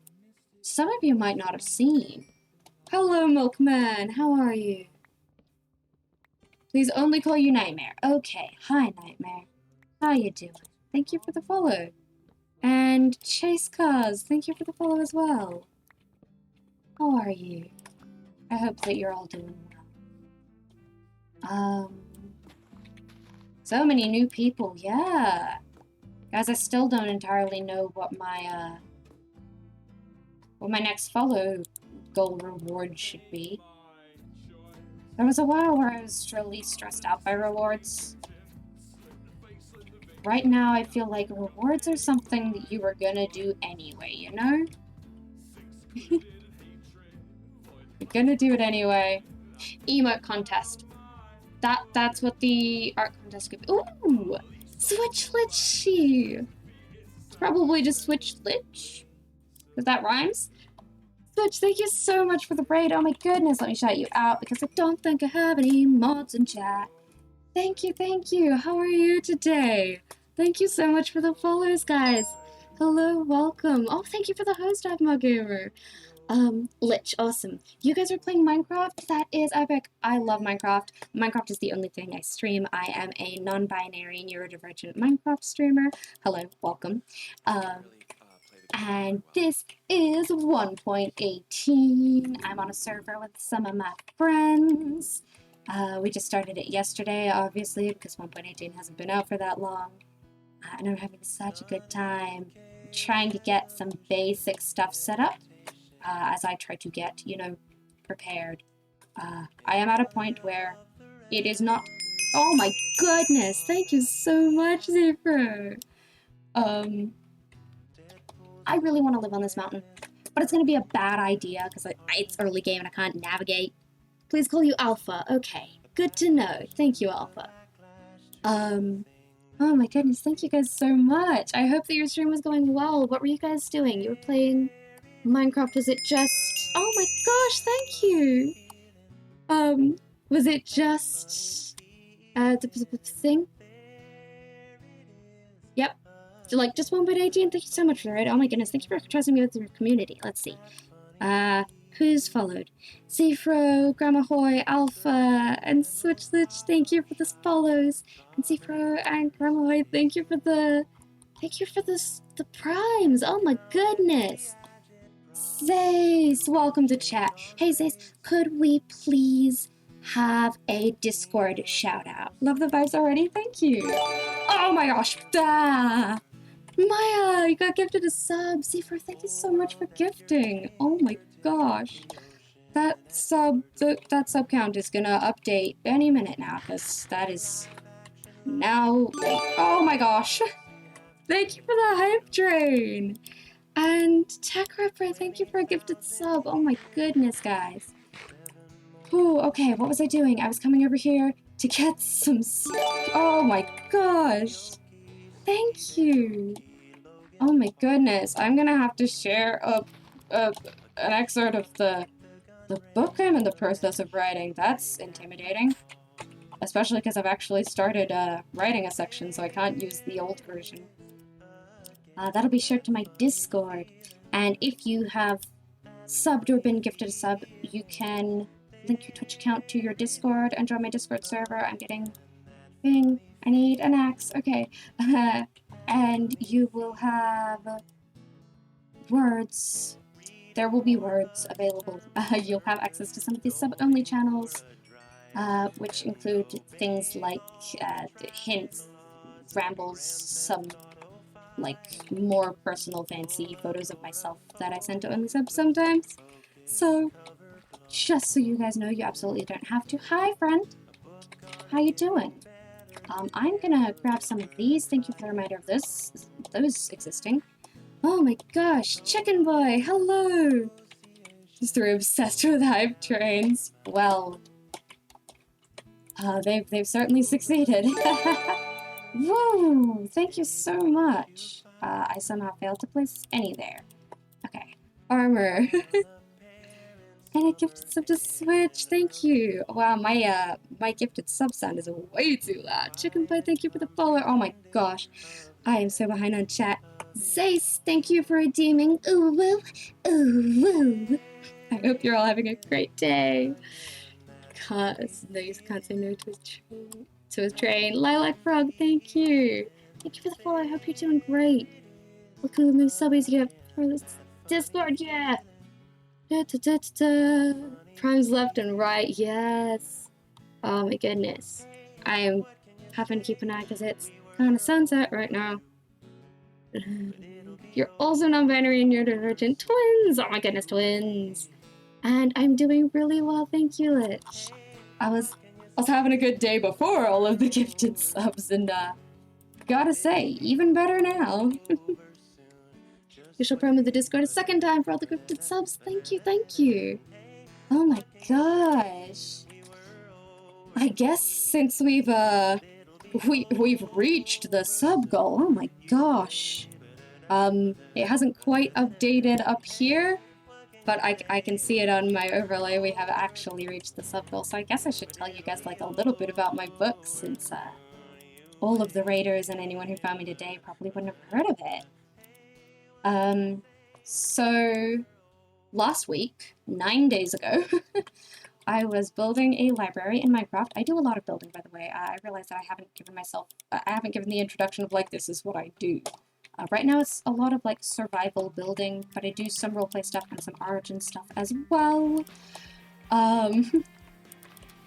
some of you might not have seen. Hello, Milkman, how are you? Please only call you Nightmare. Okay, hi Nightmare. How you doing? Thank you for the follow. And Chase Cars, thank you for the follow as well. How are you? I hope that you're all doing well. So many new people, yeah. Guys, I still don't entirely know what my next follow goal reward should be. There was a while where I was really stressed out by rewards. Right now, I feel like rewards are something that you were gonna do anyway, you know? You're gonna do it anyway. Emote contest. That's what the art contest could be. Ooh! Switch Litchy! It's probably just Switch Lich. Because that rhymes. Switch, thank you so much for the raid. Oh my goodness, let me shout you out because I don't think I have any mods in chat. Thank you, thank you. How are you today? Thank you so much for the follows, guys. Hello, welcome. Oh, thank you for the host, Avma Gamer. Lich, awesome. You guys are playing Minecraft? That is epic. I love Minecraft. Minecraft is the only thing I stream. I am a non-binary neurodivergent Minecraft streamer. Hello, welcome. And this is 1.18. I'm on a server with some of my friends. We just started it yesterday, obviously, because 1.18 hasn't been out for that long. And I'm having such a good time trying to get some basic stuff set up as I try to get, you know, prepared. I am at a point where it is not... Oh my goodness! Thank you so much, Zephyr! I really want to live on this mountain, but it's going to be a bad idea because it's early game and I can't navigate. Please call you Alpha. Okay, good to know. Thank you, Alpha. Oh my goodness, thank you guys so much. I hope that your stream was going well. What were you guys doing? You were playing Minecraft. Was it just... Oh my gosh, thank you. Was it just... the thing? Yep. Like, just 1.18, thank you so much for it. Oh my goodness, thank you for trusting me with your community. Let's see. Who's followed? Zefro, Grandma Hoy, Alpha, and Switchlich, thank you for the follows. And Zefro and Grandma Hoy, thank you for the primes. Oh my goodness. Zace, welcome to chat. Hey Zace, could we please have a Discord shout out? Love the vibes already, thank you. Oh my gosh, Maya, you got gifted a sub. Zephyr, thank you so much for gifting. Oh my gosh. That sub count is gonna update any minute now, because that is now late. Oh my gosh. Thank you for the hype train. And Tech Ripper, thank you for a gifted sub. Oh my goodness, guys. Ooh, okay, what was I doing? I was coming over here to get some... Oh my gosh. Thank you. Oh my goodness, I'm gonna have to share an excerpt of the book I'm in the process of writing. That's intimidating. Especially because I've actually started writing a section, so I can't use the old version. That'll be shared to my Discord. And if you have subbed or been gifted a sub, you can link your Twitch account to your Discord and join my Discord server. I'm getting... Bing. I need an axe. Okay. And you will have words. There will be words available. You'll have access to some of these sub-only channels, which include things like hints, rambles, some like more personal fancy photos of myself that I send to only subs sometimes. So, just so you guys know, you absolutely don't have to. Hi, friend. How you doing? I'm gonna grab some of these. Thank you for the reminder of those existing. Oh my gosh, Chicken Boy, hello! Just they're obsessed with hype trains. Well, they've certainly succeeded. Whoa, thank you so much. I somehow failed to place any there. Okay, armor. And a gifted sub to Switch, thank you. Wow, my gifted sub sound is way too loud. Chicken Boy, thank you for the follow. Oh my gosh, I am so behind on chat. Zace, thank you for redeeming. Ooh woo, ooh woo. I hope you're all having a great day. can't say no to his train. Lilac Frog, thank you. Thank you for the follow. I hope you're doing great. Look at the new subbies you get for this Discord, yeah. Da, da, da, da, da. Primes left and right, yes. Oh my goodness. I am having to keep an eye because it's kind of sunset right now. You're also non-binary and you're divergent. Twins! Oh my goodness, twins. And I'm doing really well, thank you, Lich. I was having a good day before all of the gifted subs, and gotta say, even better now. You shall promo the Discord a second time for all the gifted subs. Thank you, thank you. Oh my gosh. I guess since we've reached the sub goal. Oh my gosh. It hasn't quite updated up here, but I can see it on my overlay. We have actually reached the sub goal, so I guess I should tell you guys like a little bit about my book, since all of the raiders and anyone who found me today probably wouldn't have heard of it. So last week, 9 days ago, I was building a library in Minecraft. I do a lot of building, by the way. I realized that I haven't given the introduction of like, this is what I do. Right now it's a lot of like survival building, but I do some roleplay stuff and some origin stuff as well.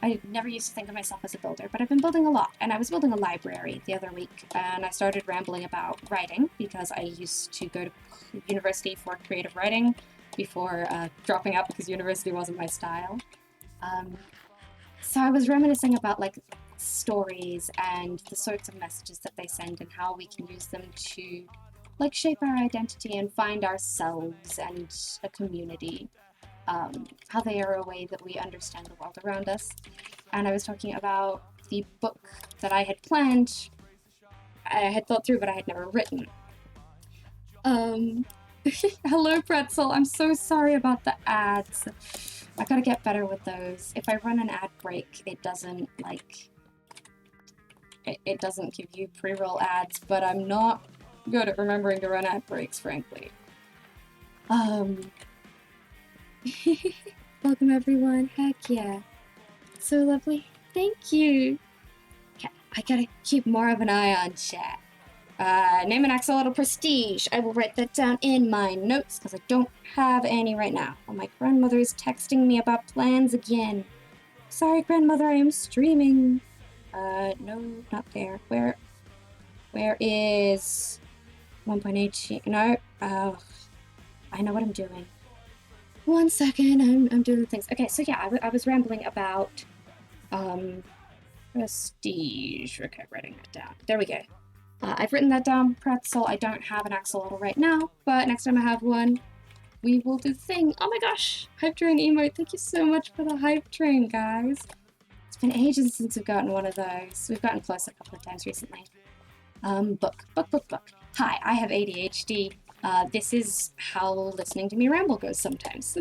I never used to think of myself as a builder, but I've been building a lot, and I was building a library the other week, and I started rambling about writing, because I used to go to university for creative writing before dropping out because university wasn't my style. So I was reminiscing about like stories and the sorts of messages that they send and how we can use them to like shape our identity and find ourselves and a community. How they are a way that we understand the world around us. And I was talking about the book that I had planned, I had thought through, but I had never written. Hello, Pretzel. I'm so sorry about the ads. I gotta get better with those. If I run an ad break, it doesn't, like, it doesn't give you pre-roll ads, but I'm not good at remembering to run ad breaks, frankly. Welcome everyone, heck yeah. So lovely, thank you. Okay, I gotta keep more of an eye on chat. Name an axolotl prestige. I will write that down in my notes because I don't have any right now. Oh, my grandmother is texting me about plans again. Sorry, grandmother, I am streaming. No, not there. Where is 1.8? No, I know what I'm doing. 1 second, I'm doing things. Okay, so yeah, I was rambling about, prestige. Okay, writing that down. There we go. I've written that down, Pretzel. I don't have an axolotl right now, but next time I have one, we will do the thing. Oh my gosh, Hype Train emote. Thank you so much for the Hype Train, guys. It's been ages since we've gotten one of those. We've gotten close a couple of times recently. Book. Hi, I have ADHD. This is how listening to me ramble goes sometimes.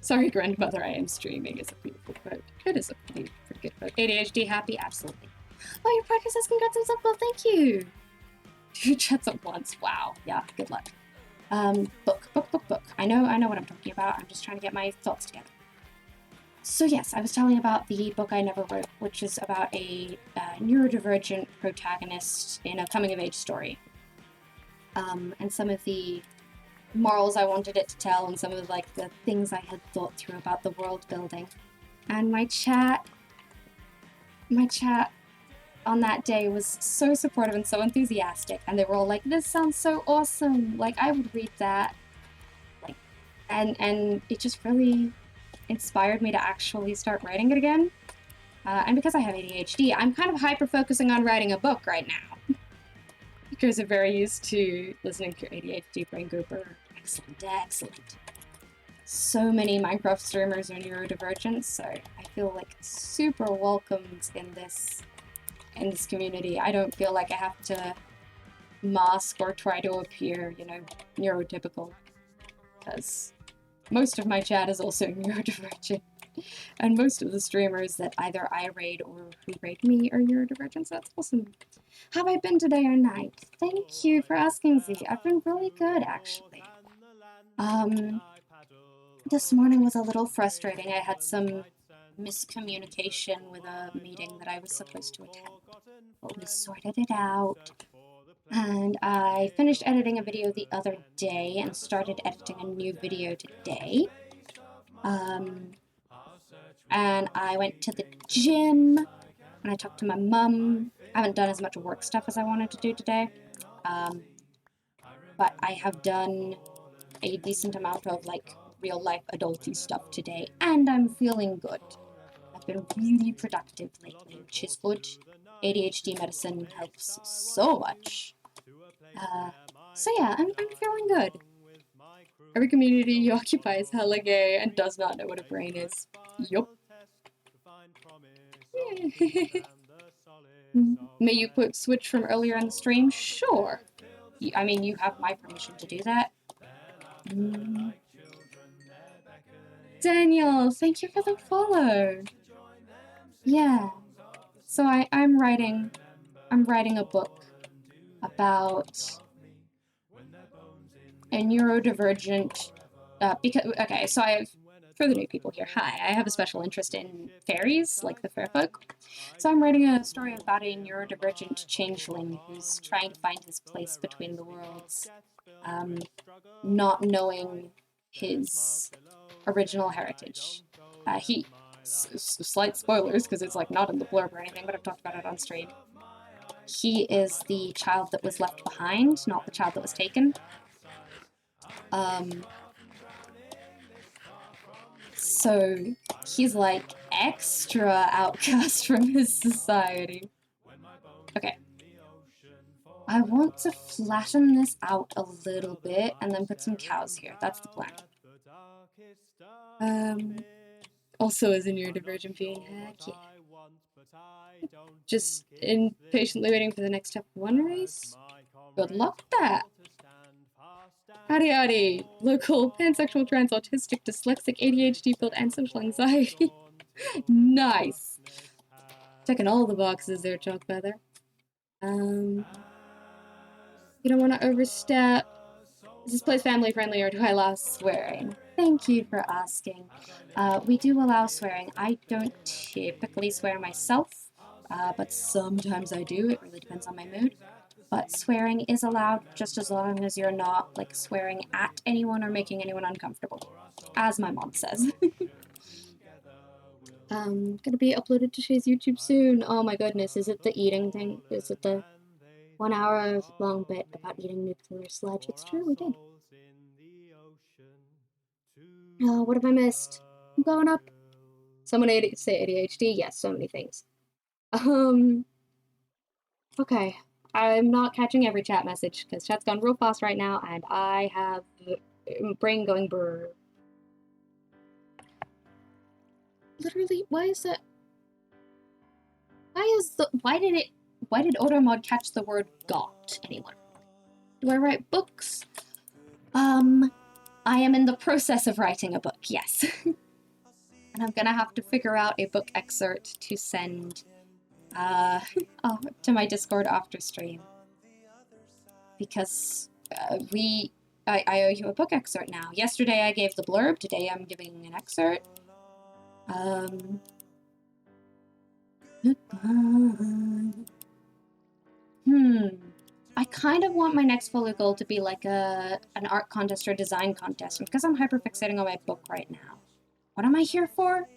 Sorry, grandmother, I am streaming is a beautiful quote. It is a pretty good quote. ADHD happy? Absolutely. Oh, your podcast says congrats on well, thank you. 2 chats at once. Wow. Yeah, good luck. Book. I know what I'm talking about. I'm just trying to get my thoughts together. So yes, I was telling about the book I never wrote, which is about a neurodivergent protagonist in a coming-of-age story. And some of the morals I wanted it to tell, and some of like the things I had thought through about the world building. And my chat on that day was so supportive and so enthusiastic, and they were all like, "This sounds so awesome! Like, I would read that." Like, and it just really inspired me to actually start writing it again. And because I have ADHD, I'm kind of hyper-focusing on writing a book right now. Because I'm very used to listening to ADHD brain gooper. Excellent. So many Minecraft streamers are neurodivergent, so I feel like super welcomed in this community. I don't feel like I have to mask or try to appear, neurotypical. Because most of my chat is also neurodivergent. And most of the streamers that either I raid or who raid me are neurodivergent, so that's awesome. How have I been today or night? Thank you for asking, Z. I've been really good, actually. This morning was a little frustrating. I had some miscommunication with a meeting that I was supposed to attend. But we sorted it out. And I finished editing a video the other day and started editing a new video today. And I went to the gym, and I talked to my mum. I haven't done as much work stuff as I wanted to do today. But I have done a decent amount of, like, real-life adulty stuff today, and I'm feeling good. I've been really productive lately, which is good. ADHD medicine helps so much. So yeah, I'm feeling good. Every community occupies hella gay and does not know what a brain is. Yup. May you quote switch from earlier in the stream? Sure. I mean, you have my permission to do that. Daniel, thank you for the follow. Yeah. So I'm writing a book about a neurodivergent for the new people here, hi, I have a special interest in fairies, like the fair folk. So I'm writing a story about a neurodivergent changeling who's trying to find his place between the worlds, not knowing his original heritage. Slight spoilers, because it's like not in the blurb or anything, but I've talked about it on stream. He is the child that was left behind, not the child that was taken. So he's like extra outcast from his society. Okay. I want to flatten this out a little bit and then put some cows here. That's the plan. Also as a neurodivergent being, heck yeah. Just impatiently waiting for the next step 1 race. Good luck with that. Howdy howdy. Local, pansexual, trans, autistic, dyslexic, ADHD filled, and social anxiety. Nice. Checking all the boxes there, Chalk Feather. You don't want to overstep. Is this place family friendly or do I allow swearing? Thank you for asking. We do allow swearing. I don't typically swear myself, but sometimes I do. It really depends on my mood. But swearing is allowed just as long as you're not, like, swearing at anyone or making anyone uncomfortable, as my mom says. Gonna be uploaded to Shay's YouTube soon. Oh my goodness, is it the eating thing? Is it the 1 hour long bit about eating nuclear sludge? It's true, we did. Oh, what have I missed? I'm going up. Someone say ADHD? Yes, so many things. Okay. I'm not catching every chat message, because chat's gone real fast right now, and I have brain going brr. Literally, why did Automod catch the word got, anyone? Do I write books? I am in the process of writing a book, yes. And I'm gonna have to figure out a book excerpt to send to my Discord after stream. Because I owe you a book excerpt now. Yesterday I gave the blurb, today I'm giving an excerpt. I kind of want my next follow goal to be like an art contest or design contest, because I'm hyperfixating on my book right now. What am I here for?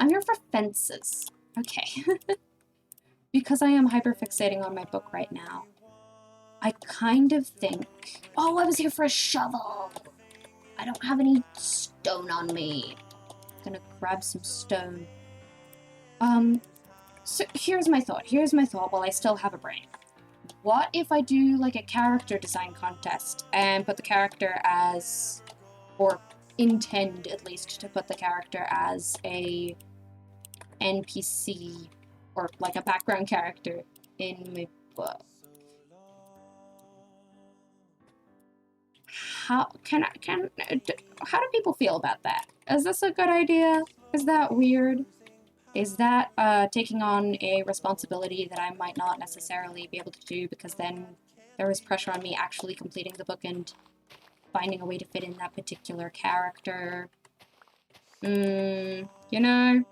I'm here for fences. Okay. Because I am hyperfixating on my book right now, I kind of think... Oh, I was here for a shovel! I don't have any stone on me. I'm gonna grab some stone. So here's my thought while I still have a brain. What if I do, like, a character design contest and put the character as... or intend, at least, to put the character as a NPC, or, like, a background character in my book? How do people feel about that? Is this a good idea? Is that weird? Is that taking on a responsibility that I might not necessarily be able to do, because then there is pressure on me actually completing the book and finding a way to fit in that particular character? You know,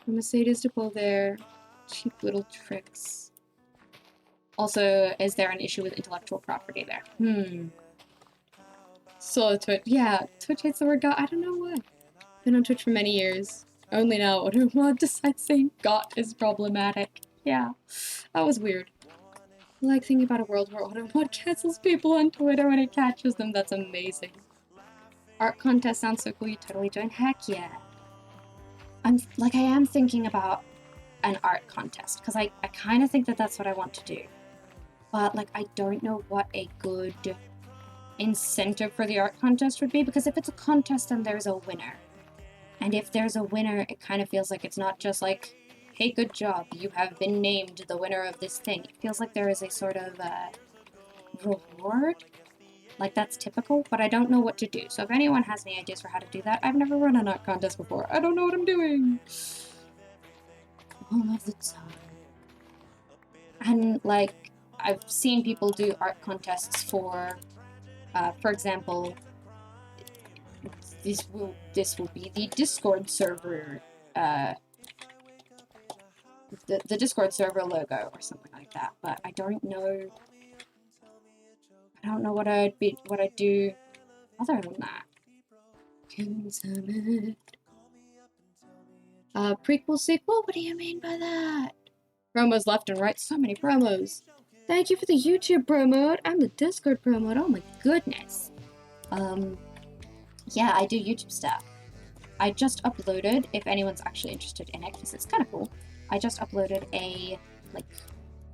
a Mercedes to pull there. Cheap little tricks. Also, is there an issue with intellectual property there? So Twitch, yeah, Twitch hates the word got. I don't know why. Been on Twitch for many years. Only now AutoMod decides saying got is problematic. Yeah, that was weird. I like thinking about a world where AutoMod cancels people on Twitter when it catches them. That's amazing. Art contest sounds so cool. You totally join. Heck yeah. I am thinking about an art contest because I kind of think that that's what I want to do. But like, I don't know what a good incentive for the art contest would be, because if it's a contest, then there's a winner. And if there's a winner, it kind of feels like it's not just like, hey, good job, you have been named the winner of this thing. It feels like there is a sort of reward. Like, that's typical, but I don't know what to do. So if anyone has any ideas for how to do that, I've never run an art contest before. I don't know what I'm doing. All of the time. And, like, I've seen people do art contests for example, this will be the Discord server, the Discord server logo or something like that. But I don't know what I'd do other than that. Prequel, sequel? What do you mean by that? Promos left and right, so many promos. Thank you for the YouTube promote and the Discord promote. Oh my goodness. Yeah, I do YouTube stuff. I just uploaded, if anyone's actually interested in it, because it's kind of cool, I just uploaded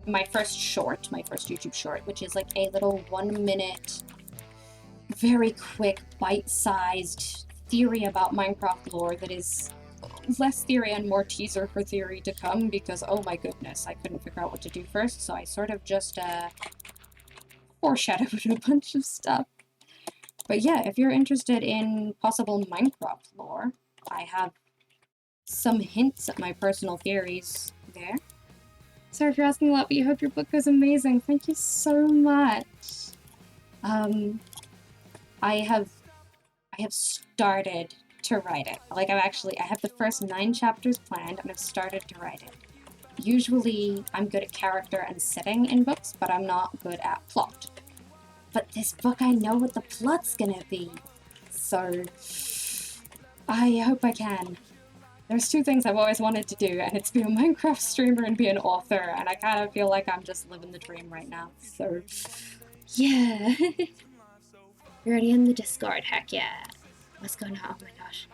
my first YouTube short, which is like a little 1 minute, very quick, bite-sized theory about Minecraft lore that is less theory and more teaser for theory to come, because oh my goodness, I couldn't figure out what to do first, so I sort of just foreshadowed a bunch of stuff. But yeah, if you're interested in possible Minecraft lore, I have some hints at my personal theories there. Sorry for asking a lot, but you hope your book goes amazing. Thank you so much. I have started to write it. Like, I have the first 9 chapters planned, and I've started to write it. Usually, I'm good at character and setting in books, but I'm not good at plot. But this book, I know what the plot's gonna be. So, I hope I can. There's 2 things I've always wanted to do, and it's be a Minecraft streamer and be an author, and I kind of feel like I'm just living the dream right now. So, yeah. You're already in the Discord, heck yeah. What's going on? Oh my gosh.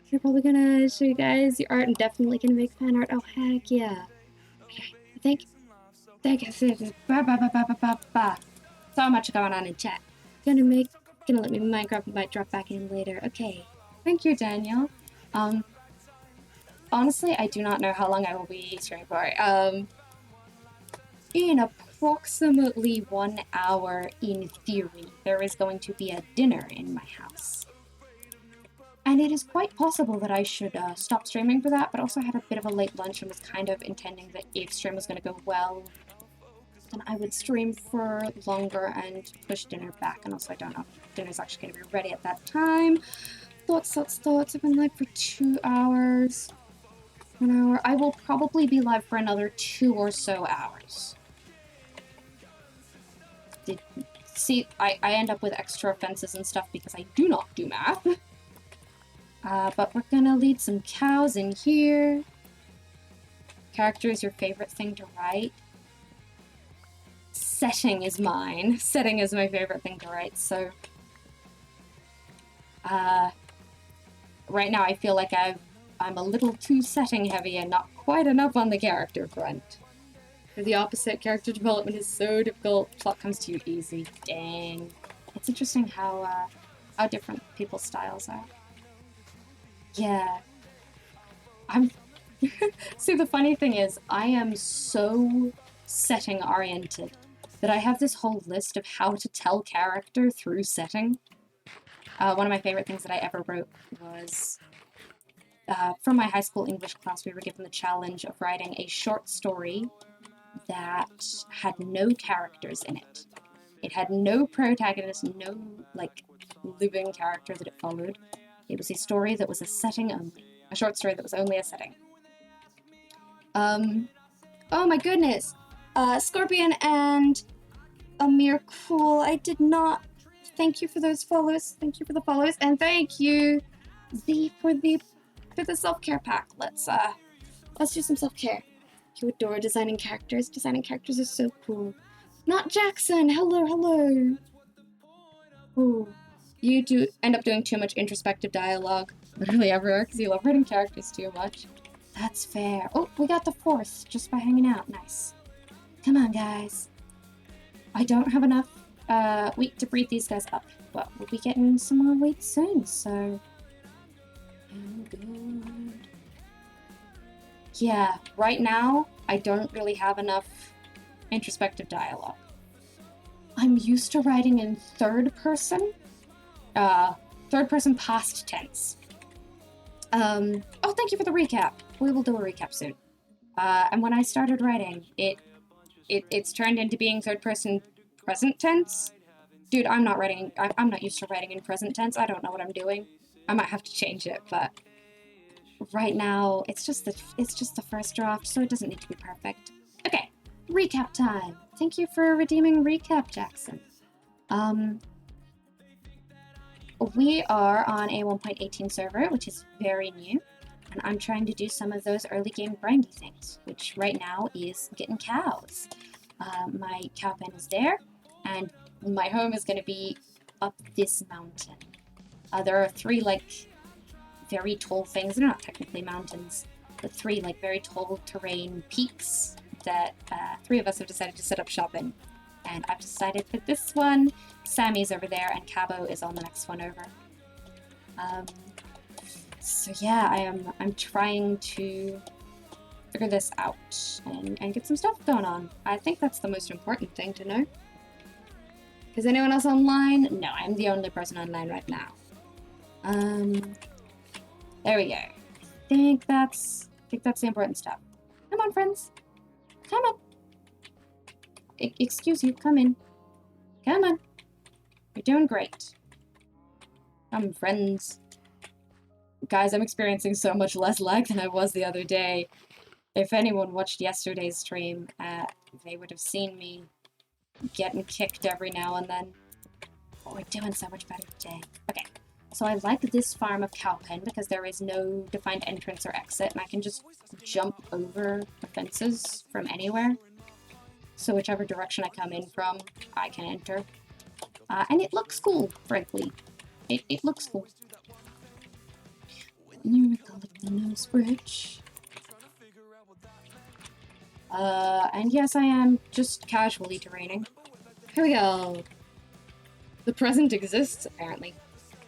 You're probably gonna show you guys your art and definitely gonna make fan art. Oh heck yeah. Okay, thank you. So much going on in chat. Gonna let me Minecraft might drop back in later. Okay. Thank you, Daniel. Honestly, I do not know how long I will be streaming for. In approximately 1 hour, in theory, there is going to be a dinner in my house. And it is quite possible that I should stop streaming for that, but also had a bit of a late lunch and was kind of intending that if stream was going to go well, then I would stream for longer and push dinner back. And also, I don't know if dinner's actually going to be ready at that time. Thoughts. I've been live for 2 hours. 1 hour. I will probably be live for another 2 or so hours. See, I end up with extra fences and stuff because I do not do math. But we're gonna lead some cows in here. Character is your favorite thing to write. Setting is mine. Setting is my favorite thing to write, so... right now I feel like I'm a little too setting heavy and not quite enough on the character front. The opposite, character development is so difficult, plot comes to you easy. Dang. It's interesting how different people's styles are. Yeah. See, the funny thing is, I am so setting-oriented that I have this whole list of how to tell character through setting. One of my favorite things that I ever wrote was... from my high school English class, we were given the challenge of writing a short story that had no characters in it. It had no protagonist, no, like, living character that it followed. It was a story that was a setting only. A short story that was only a setting. Oh my goodness! Scorpion and Amir Cool, I did not... Thank you for those follows. Thank you for the follows. And thank you, Z, for the self-care pack. Let's do some self-care. You adore designing characters. Designing characters is so cool. Not Jackson! Hello, hello! Ooh. You do end up doing too much introspective dialogue, literally everywhere, because you love writing characters too much. That's fair. Oh, we got the 4th just by hanging out. Nice. Come on, guys. I don't have enough wheat to breed these guys up, but we'll be getting some more wheat soon, so... I'm good. Yeah, right now, I don't really have enough introspective dialogue. I'm used to writing in third person past tense. Oh, thank you for the recap. We will do a recap soon. And when I started writing, it's turned into being third person present tense. Dude, I'm not used to writing in present tense. I don't know what I'm doing. I might have to change it, but right now it's just the first draft, so it doesn't need to be perfect. Okay, recap time. Thank you for redeeming recap, Jackson. We are on a 1.18 server, which is very new, and I'm trying to do some of those early game grindy things, which right now is getting cows. My cow pen is there, and my home is going to be up this mountain. There are 3, like, very tall things. They're not technically mountains, but 3, like, very tall terrain peaks that 3 of us have decided to set up shop in. And I've decided for this one, Sammy's over there, and Cabo is on the next one over. So yeah, I'm trying to figure this out and get some stuff going on. I think that's the most important thing to know. Is anyone else online? No, I'm the only person online right now. There we go. I think that's the important stuff. Come on, friends. Come on. Excuse you, come in. Come on. You're doing great. Come, friends. Guys, I'm experiencing so much less lag than I was the other day. If anyone watched yesterday's stream, they would have seen me getting kicked every now and then. Oh, we're doing so much better today. Okay, so I like this farm of cowpen because there is no defined entrance or exit, and I can just jump over the fences from anywhere. So whichever direction I come in from, I can enter. And it looks cool, frankly. It looks cool. Here we go, like the nose bridge. And yes, I am just casually terraining. Here we go. The present exists, apparently.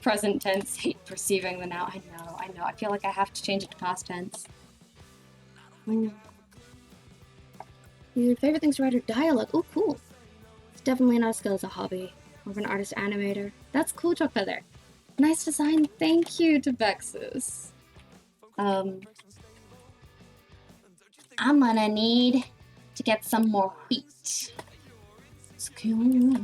Present tense, hate perceiving the now. I know. I feel like I have to change it to past tense. Your favorite things to write are dialogue. Oh, cool. It's definitely not a skill as a hobby. More of an artist animator. That's cool, Chuck Feather. Nice design. Thank you to Vexus. I'm gonna need to get some more wheat. It's cool.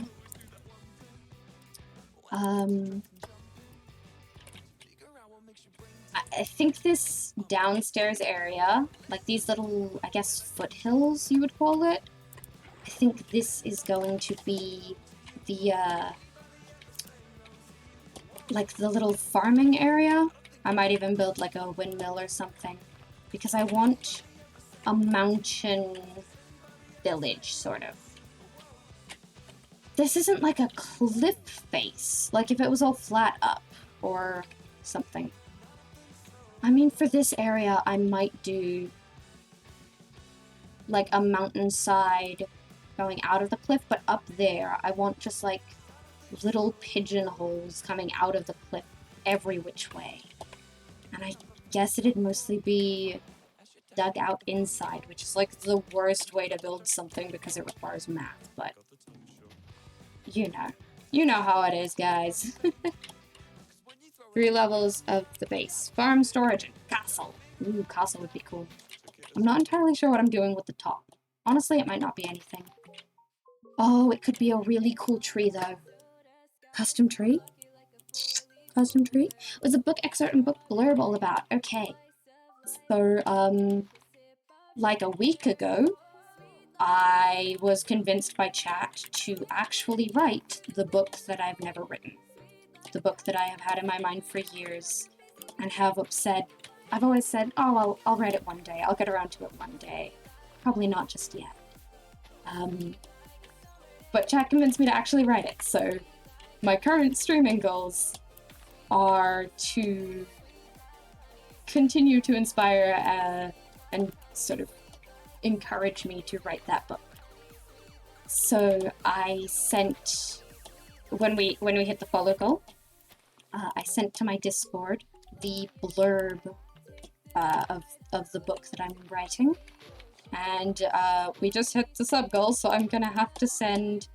I think this downstairs area, like these little, I guess, foothills you would call it, I think this is going to be the, like the little farming area. I might even build like a windmill or something, because I want a mountain village, sort of. This isn't like a cliff face, like if it was all flat up or something. I mean, for this area, I might do like a mountainside going out of the cliff, but up there, I want just like little pigeonholes coming out of the cliff every which way. And I guess it'd mostly be dug out inside, which is like the worst way to build something because it requires math, but you know how it is, guys. 3 levels of the base. Farm, storage, and castle. Ooh, castle would be cool. I'm not entirely sure what I'm doing with the top. Honestly, it might not be anything. Oh, it could be a really cool tree, though. Custom tree? custom tree? What's a book excerpt and book blurb all about? Okay. So, like a week ago, I was convinced by chat to actually write the book that I've never written. The book that I have had in my mind for years and have I've always said, oh, I'll write it one day. I'll get around to it one day. Probably not just yet. But chat convinced me to actually write it. So my current streaming goals are to continue to inspire and sort of encourage me to write that book. So I sent, when we hit the follow goal, I sent to my Discord the blurb of the book that I'm writing, and we just hit the sub goal, so I'm gonna have to send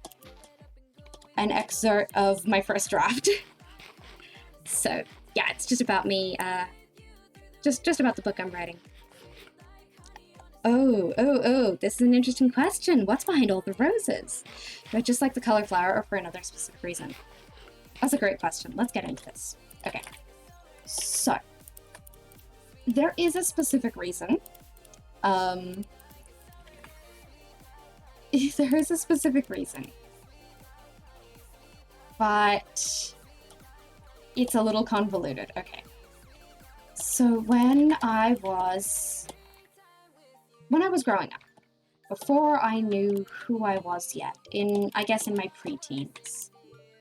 an excerpt of my first draft. So yeah, it's just about me, just about the book I'm writing. Oh, this is an interesting question. What's behind all the roses? Do I just like the color flower or for another specific reason? That's a great question. Let's get into this. Okay. So, there is a specific reason. There is a specific reason. But it's a little convoluted. Okay. So when I was growing up, before I knew who I was yet, I guess in my preteens,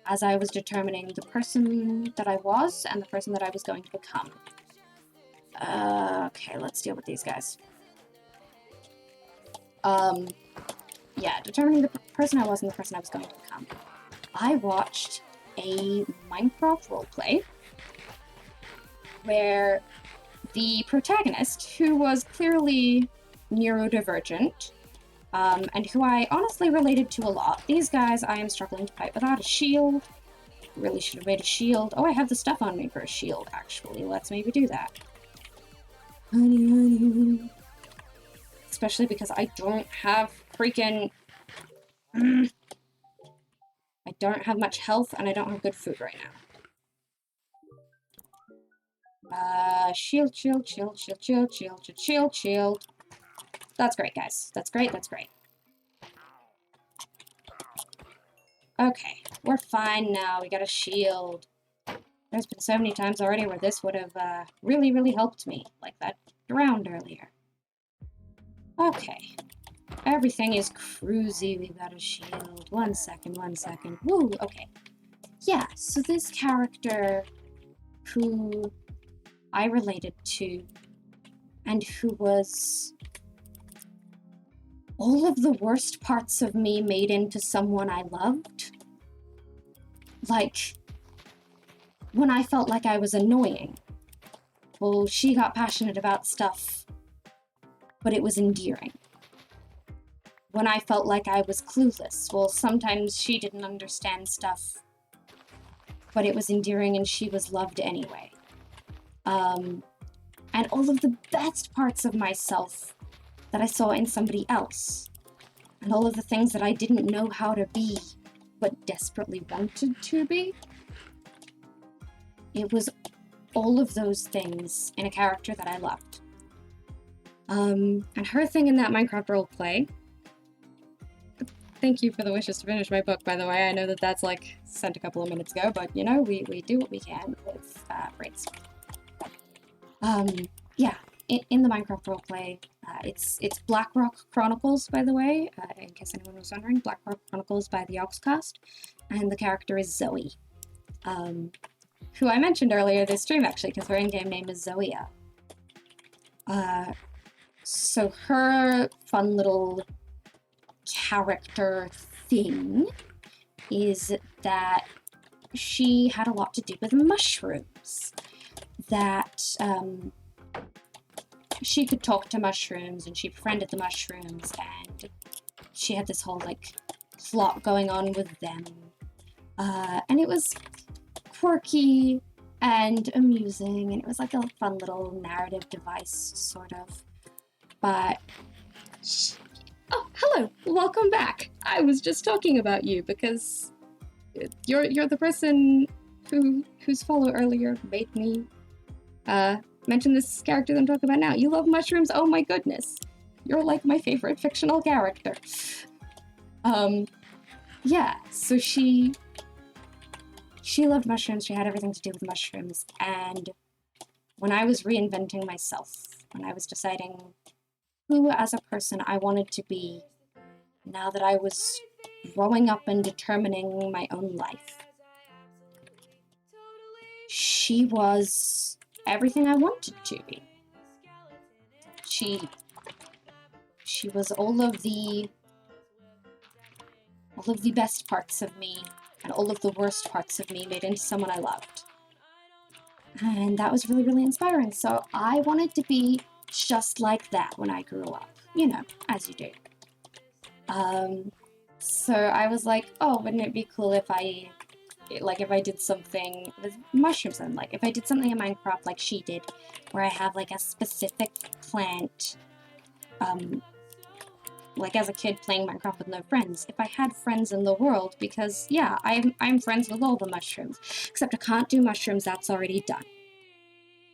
as I was determining the person that I was and the person that I was going to become. Okay, let's deal with these guys. Yeah, determining the person I was and the person I was going to become. I watched a Minecraft roleplay where the protagonist, who was clearly neurodivergent, and who I honestly related to a lot. These guys I am struggling to fight without a shield. Really should have made a shield. Oh, I have the stuff on me for a shield, actually. Let's maybe do that. Honey, honey. Especially because I don't have freaking... I don't have much health, and I don't have good food right now. Shield. That's great, guys. That's great. Okay, we're fine now. We got a shield. There's been so many times already where this would have really helped me, like that round earlier. Okay, everything is cruisy. We've got a shield. One second. Woo, okay. Yeah, so this character who I related to and who was all of the worst parts of me made into someone I loved. Like, when I felt like I was annoying, well, she got passionate about stuff, but it was endearing. When I felt like I was clueless, well, sometimes she didn't understand stuff, but it was endearing and she was loved anyway. And all of the best parts of myself that I saw in somebody else, and all of the things that I didn't know how to be, but desperately wanted to be. It was all of those things in a character that I loved. And her thing in that Minecraft roleplay... Thank you for the wishes to finish my book, by the way. I know that that's, like, sent a couple of minutes ago, but, you know, we do what we can with brains. Yeah, in the Minecraft roleplay, it's Blackrock Chronicles, by the way, in case anyone was wondering. Blackrock Chronicles by the Oxcast, and the character is Zoe, who I mentioned earlier this stream, actually, because her in-game name is Zoea. So her fun little character thing is that she had a lot to do with mushrooms. That, she could talk to mushrooms, and she befriended the mushrooms, and she had this whole, like, plot going on with them. And it was quirky and amusing, and it was like a fun little narrative device, sort of. But... Oh, hello! Welcome back! I was just talking about you, because you're the person whose follow earlier made me mention this character that I'm talking about now. You love mushrooms? Oh my goodness. You're like my favorite fictional character. Yeah, so she loved mushrooms, she had everything to do with mushrooms, and when I was reinventing myself, when I was deciding who as a person I wanted to be, now that I was growing up and determining my own life, she was everything I wanted to be. She was all of the best parts of me and all of the worst parts of me made into someone I loved. And that was really, really inspiring. So I wanted to be just like that when I grew up, you know, as you do. So I was like, oh, wouldn't it be cool if I did something with mushrooms, and like if I did something in Minecraft like she did, where I have like a specific plant, like as a kid playing Minecraft with no friends, if I had friends in the world, because yeah, I'm friends with all the mushrooms, except I can't do mushrooms, that's already done.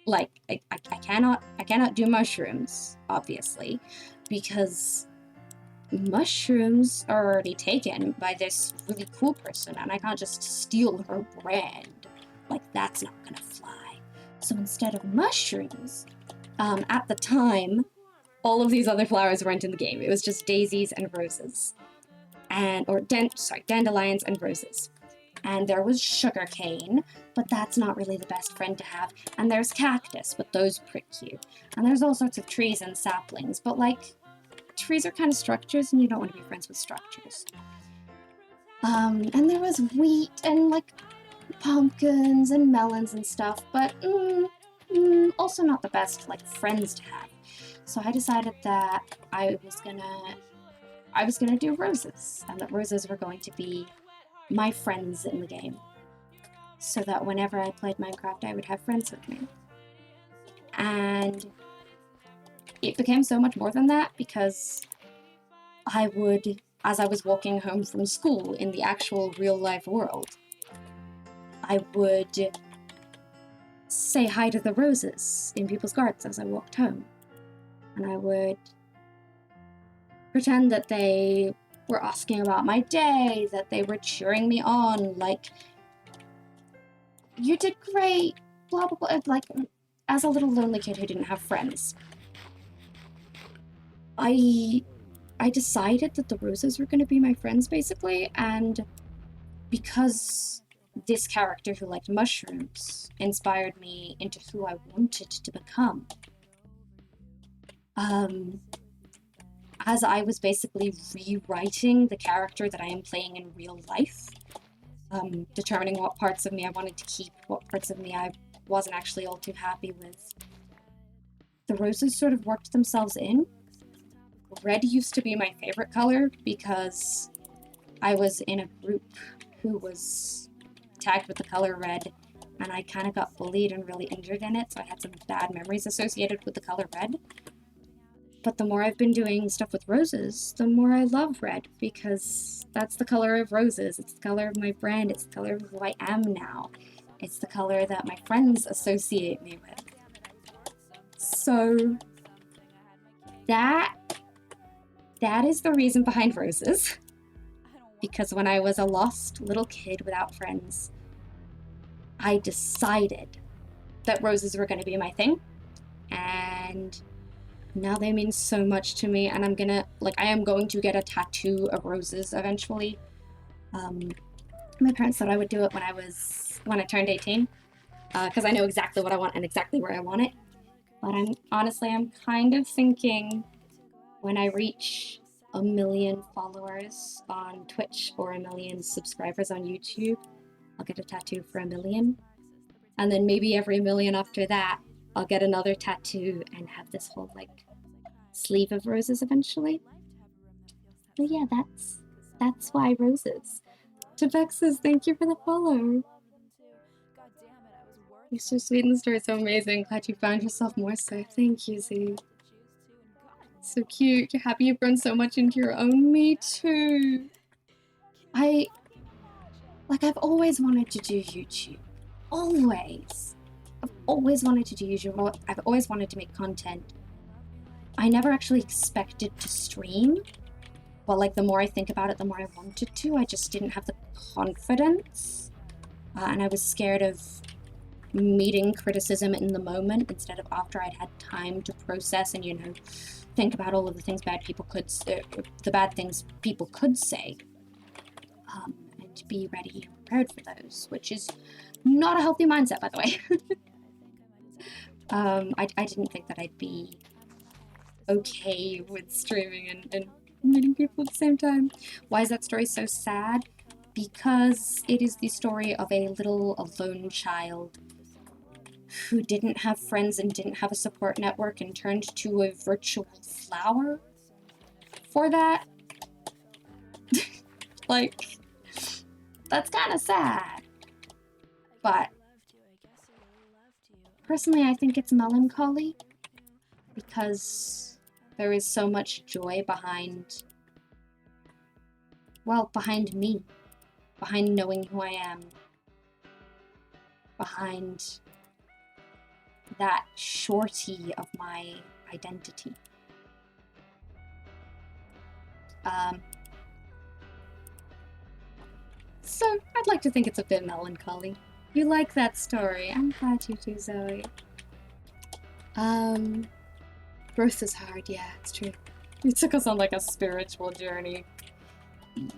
Like, I cannot do mushrooms, obviously, because mushrooms are already taken by this really cool person, and I can't just steal her brand. Like, that's not gonna fly. So instead of mushrooms, at the time, all of these other flowers weren't in the game. It was just daisies and roses. Dandelions and roses. And there was sugarcane, but that's not really the best friend to have. And there's cactus, but those prick you. And there's all sorts of trees and saplings, but like, trees are kind of structures, and you don't want to be friends with structures. And there was wheat and like pumpkins and melons and stuff, but also not the best like friends to have. So I decided that I was gonna do roses, and that roses were going to be my friends in the game, so that whenever I played Minecraft, I would have friends with me. And it became so much more than that, because I would, as I was walking home from school in the actual real-life world, I would say hi to the roses in people's gardens as I walked home. And I would pretend that they were asking about my day, that they were cheering me on, like, you did great, blah, blah, blah, like, as a little lonely kid who didn't have friends. I decided that the roses were going to be my friends, basically, and because this character who liked mushrooms inspired me into who I wanted to become, as I was basically rewriting the character that I am playing in real life, determining what parts of me I wanted to keep, what parts of me I wasn't actually all too happy with, the roses sort of worked themselves in. Red used to be my favorite color because I was in a group who was tagged with the color red, and I kind of got bullied and really injured in it, so I had some bad memories associated with the color red. But the more I've been doing stuff with roses, the more I love red, because that's the color of roses. It's the color of my brand. It's the color of who I am now. It's the color that my friends associate me with. So that is the reason behind roses. Because when I was a lost little kid without friends, I decided that roses were going to be my thing. And now they mean so much to me, and I am going to get a tattoo of roses eventually. My parents said I would do it when I turned 18, because I know exactly what I want and exactly where I want it. But I'm kind of thinking when I reach 1 million followers on Twitch or 1 million subscribers on YouTube, I'll get a tattoo for 1 million. And then maybe every million after that, I'll get another tattoo and have this whole, like, sleeve of roses eventually. But yeah, that's why roses. Tebek says, thank you for the follow. You're so sweet and the story's so amazing. Glad you found yourself more so. Thank you, Z. So cute. You're happy you've grown so much into your own. Me too. I've always wanted to do YouTube. I've always wanted to do usual. I've always wanted to make content. I never actually expected to stream, but like the more I think about it, the more I wanted to. I just didn't have the confidence, and I was scared of meeting criticism in the moment instead of after I'd had time to process and, you know, think about all of the things the bad things people could say, and to be ready and prepared for those, which is not a healthy mindset, by the way. I didn't think that I'd be okay with streaming and meeting people at the same time. Why is that story so sad? Because it is the story of a little alone child who didn't have friends and didn't have a support network and turned to a virtual flower for that. Like, that's kind of sad. But personally, I think it's melancholy because there is so much joy behind, well, behind me, behind knowing who I am, behind that surety of my identity. So I'd like to think it's a bit melancholy. You like that story? I'm glad you do, Zoe. Growth is hard, yeah, it's true. You took us on like a spiritual journey.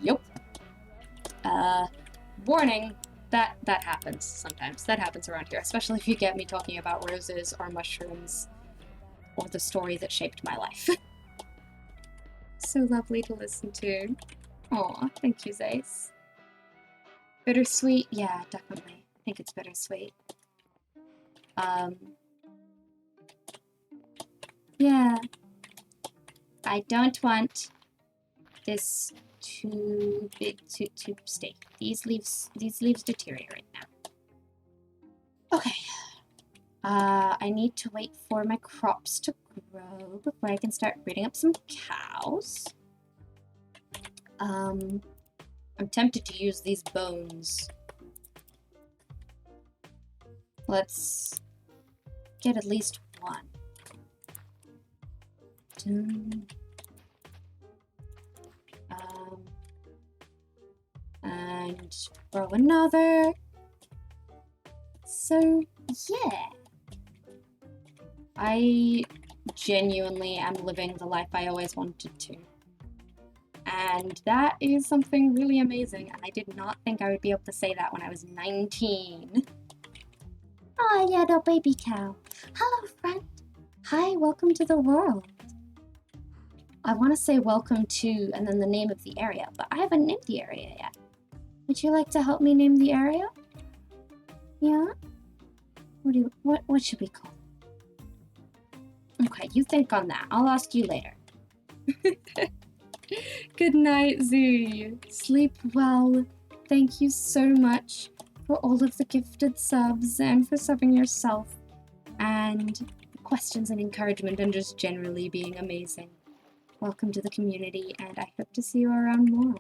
Yup. Warning, that happens sometimes. That happens around here, especially if you get me talking about roses or mushrooms or the story that shaped my life. So lovely to listen to. Aw, thank you, Zace. Bittersweet? Yeah, definitely. I think it's bittersweet. Yeah. I don't want this to stay. These leaves deteriorate now. Okay. I need to wait for my crops to grow before I can start breeding up some cows. I'm tempted to use these bones. Let's get at least one. And grow another. So, yeah. I genuinely am living the life I always wanted to. And that is something really amazing, and I did not think I would be able to say that when I was 19. Oh, yeah, no baby cow. Hello, friend. Hi, welcome to the world. I want to say welcome to, and then the name of the area, but I haven't named the area yet. Would you like to help me name the area? Yeah? What should we call it? Okay, you think on that. I'll ask you later. Good night, Zee. Sleep well. Thank you so much for all of the gifted subs and for subbing yourself and questions and encouragement and just generally being amazing. Welcome to the community, and I hope to see you around more.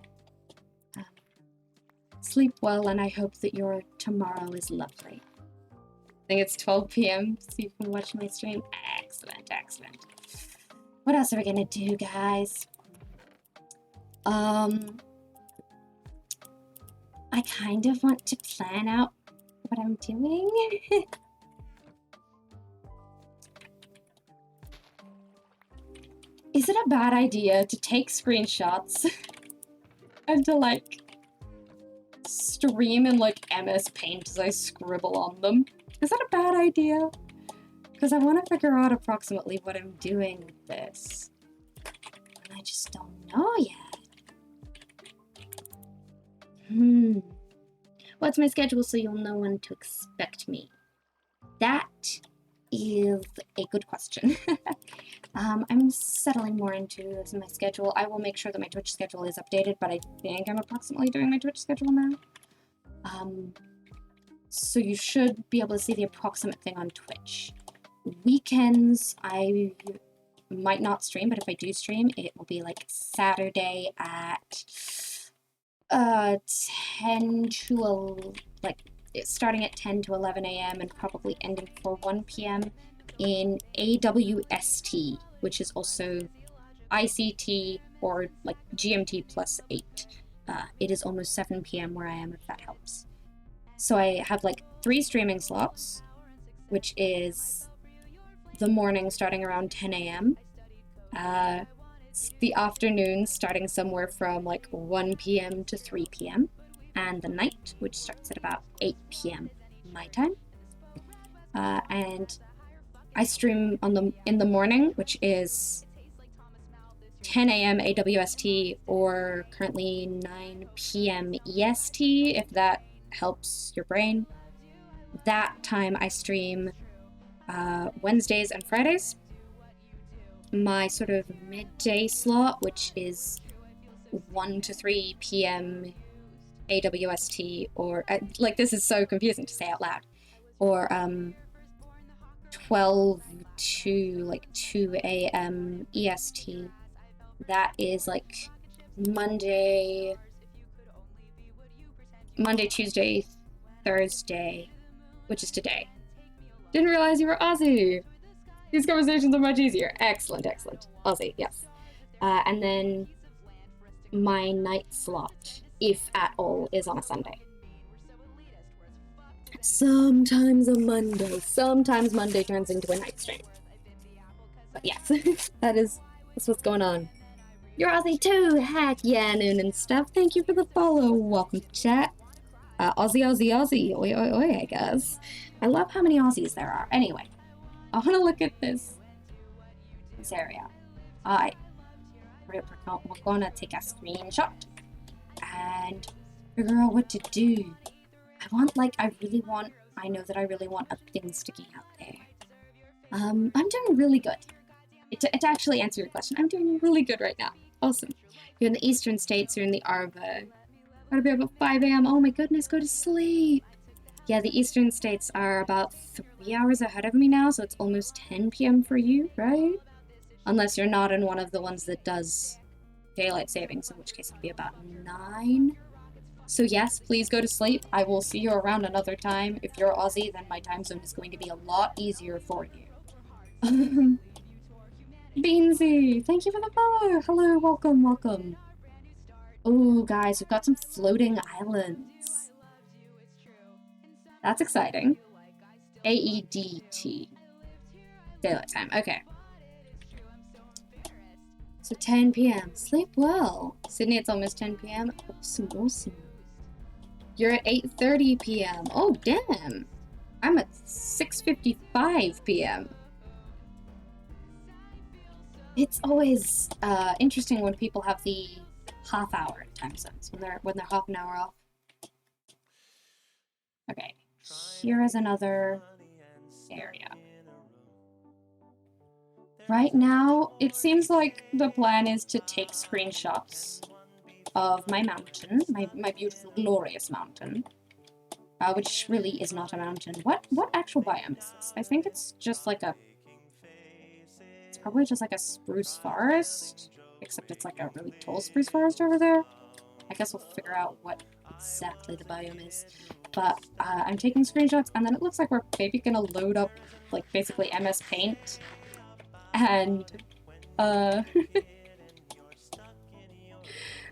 Sleep well, and I hope that your tomorrow is lovely. I think it's 12 p.m. so you can watch my stream. Excellent, excellent. What else are we gonna do, guys? I kind of want to plan out what I'm doing. Is it a bad idea to take screenshots and to, like, stream in, like, MS Paint as I scribble on them? Is that a bad idea? Because I want to figure out approximately what I'm doing with this. And I just don't know yet. What's my schedule so you'll know when to expect me? That is a good question. I'm settling more into my schedule. I will make sure that my Twitch schedule is updated, but I think I'm approximately doing my Twitch schedule now. So you should be able to see the approximate thing on Twitch. Weekends, I might not stream, but if I do stream, it will be like Saturday at 10 to it's starting at 10 to 11 a.m. and probably ending for 1 p.m. in AWST, which is also ICT or like GMT plus 8. It is almost 7 p.m. where I am, if that helps. So I have like 3 streaming slots, which is the morning starting around 10 a.m. The afternoon starting somewhere from like 1 p.m. to 3 p.m. and the night, which starts at about 8 p.m. my time. And I stream in the morning, which is 10 a.m. AWST or currently 9 p.m. EST, if that helps your brain. That time I stream Wednesdays and Fridays. My sort of midday slot, which is 1 to 3 p.m. AWST, or like this is so confusing to say out loud, or 12 to like 2 a.m. EST. That is like Monday, Tuesday, Thursday, which is today. Didn't realize you were Aussie. These conversations are much easier. Excellent, excellent. Aussie, yes. And then my night slot, if at all, is on a Sunday. Sometimes a Monday. Sometimes Monday turns into a night stream. But yes, that's what's going on. You're Aussie too! Heck yeah, Noon and stuff. Thank you for the follow. Welcome to chat. Aussie, Aussie, Aussie. Oi, oi, oi, I guess. I love how many Aussies there are. Anyway, I want to look at this area. We're gonna take a screenshot and figure out what to do. I know that I really want a thing sticking out there. I'm doing really good. To actually answer your question, I'm doing really good right now. Awesome. You're in the eastern states, you're in the Arva. Gotta be up at 5 a.m. Oh my goodness, go to sleep. Yeah, the eastern states are about 3 hours ahead of me now, so it's almost 10 p.m. for you, right? Unless you're not in one of the ones that does daylight savings, in which case it'd be about 9. So yes, please go to sleep. I will see you around another time. If you're Aussie, then my time zone is going to be a lot easier for you. Beansy, thank you for the follow. Hello, welcome, welcome. Oh, guys, we've got some floating islands. That's exciting. AEDT. Daylight time, okay. So 10 p.m. Sleep well. Sydney, it's almost 10 p.m. Awesome, awesome. You're at 8:30 p.m. Oh, damn. I'm at 6:55 p.m. It's always interesting when people have the half-hour time zones, when they're half an hour off. Okay, here is another area. Right now, it seems like the plan is to take screenshots of my mountain, my beautiful, glorious mountain, which really is not a mountain. What actual biome is this? I think it's just like it's probably just like a spruce forest, except it's like a really tall spruce forest over there. I guess we'll figure out what exactly the biome is. But I'm taking screenshots, and then it looks like we're maybe gonna load up, like, basically MS Paint, and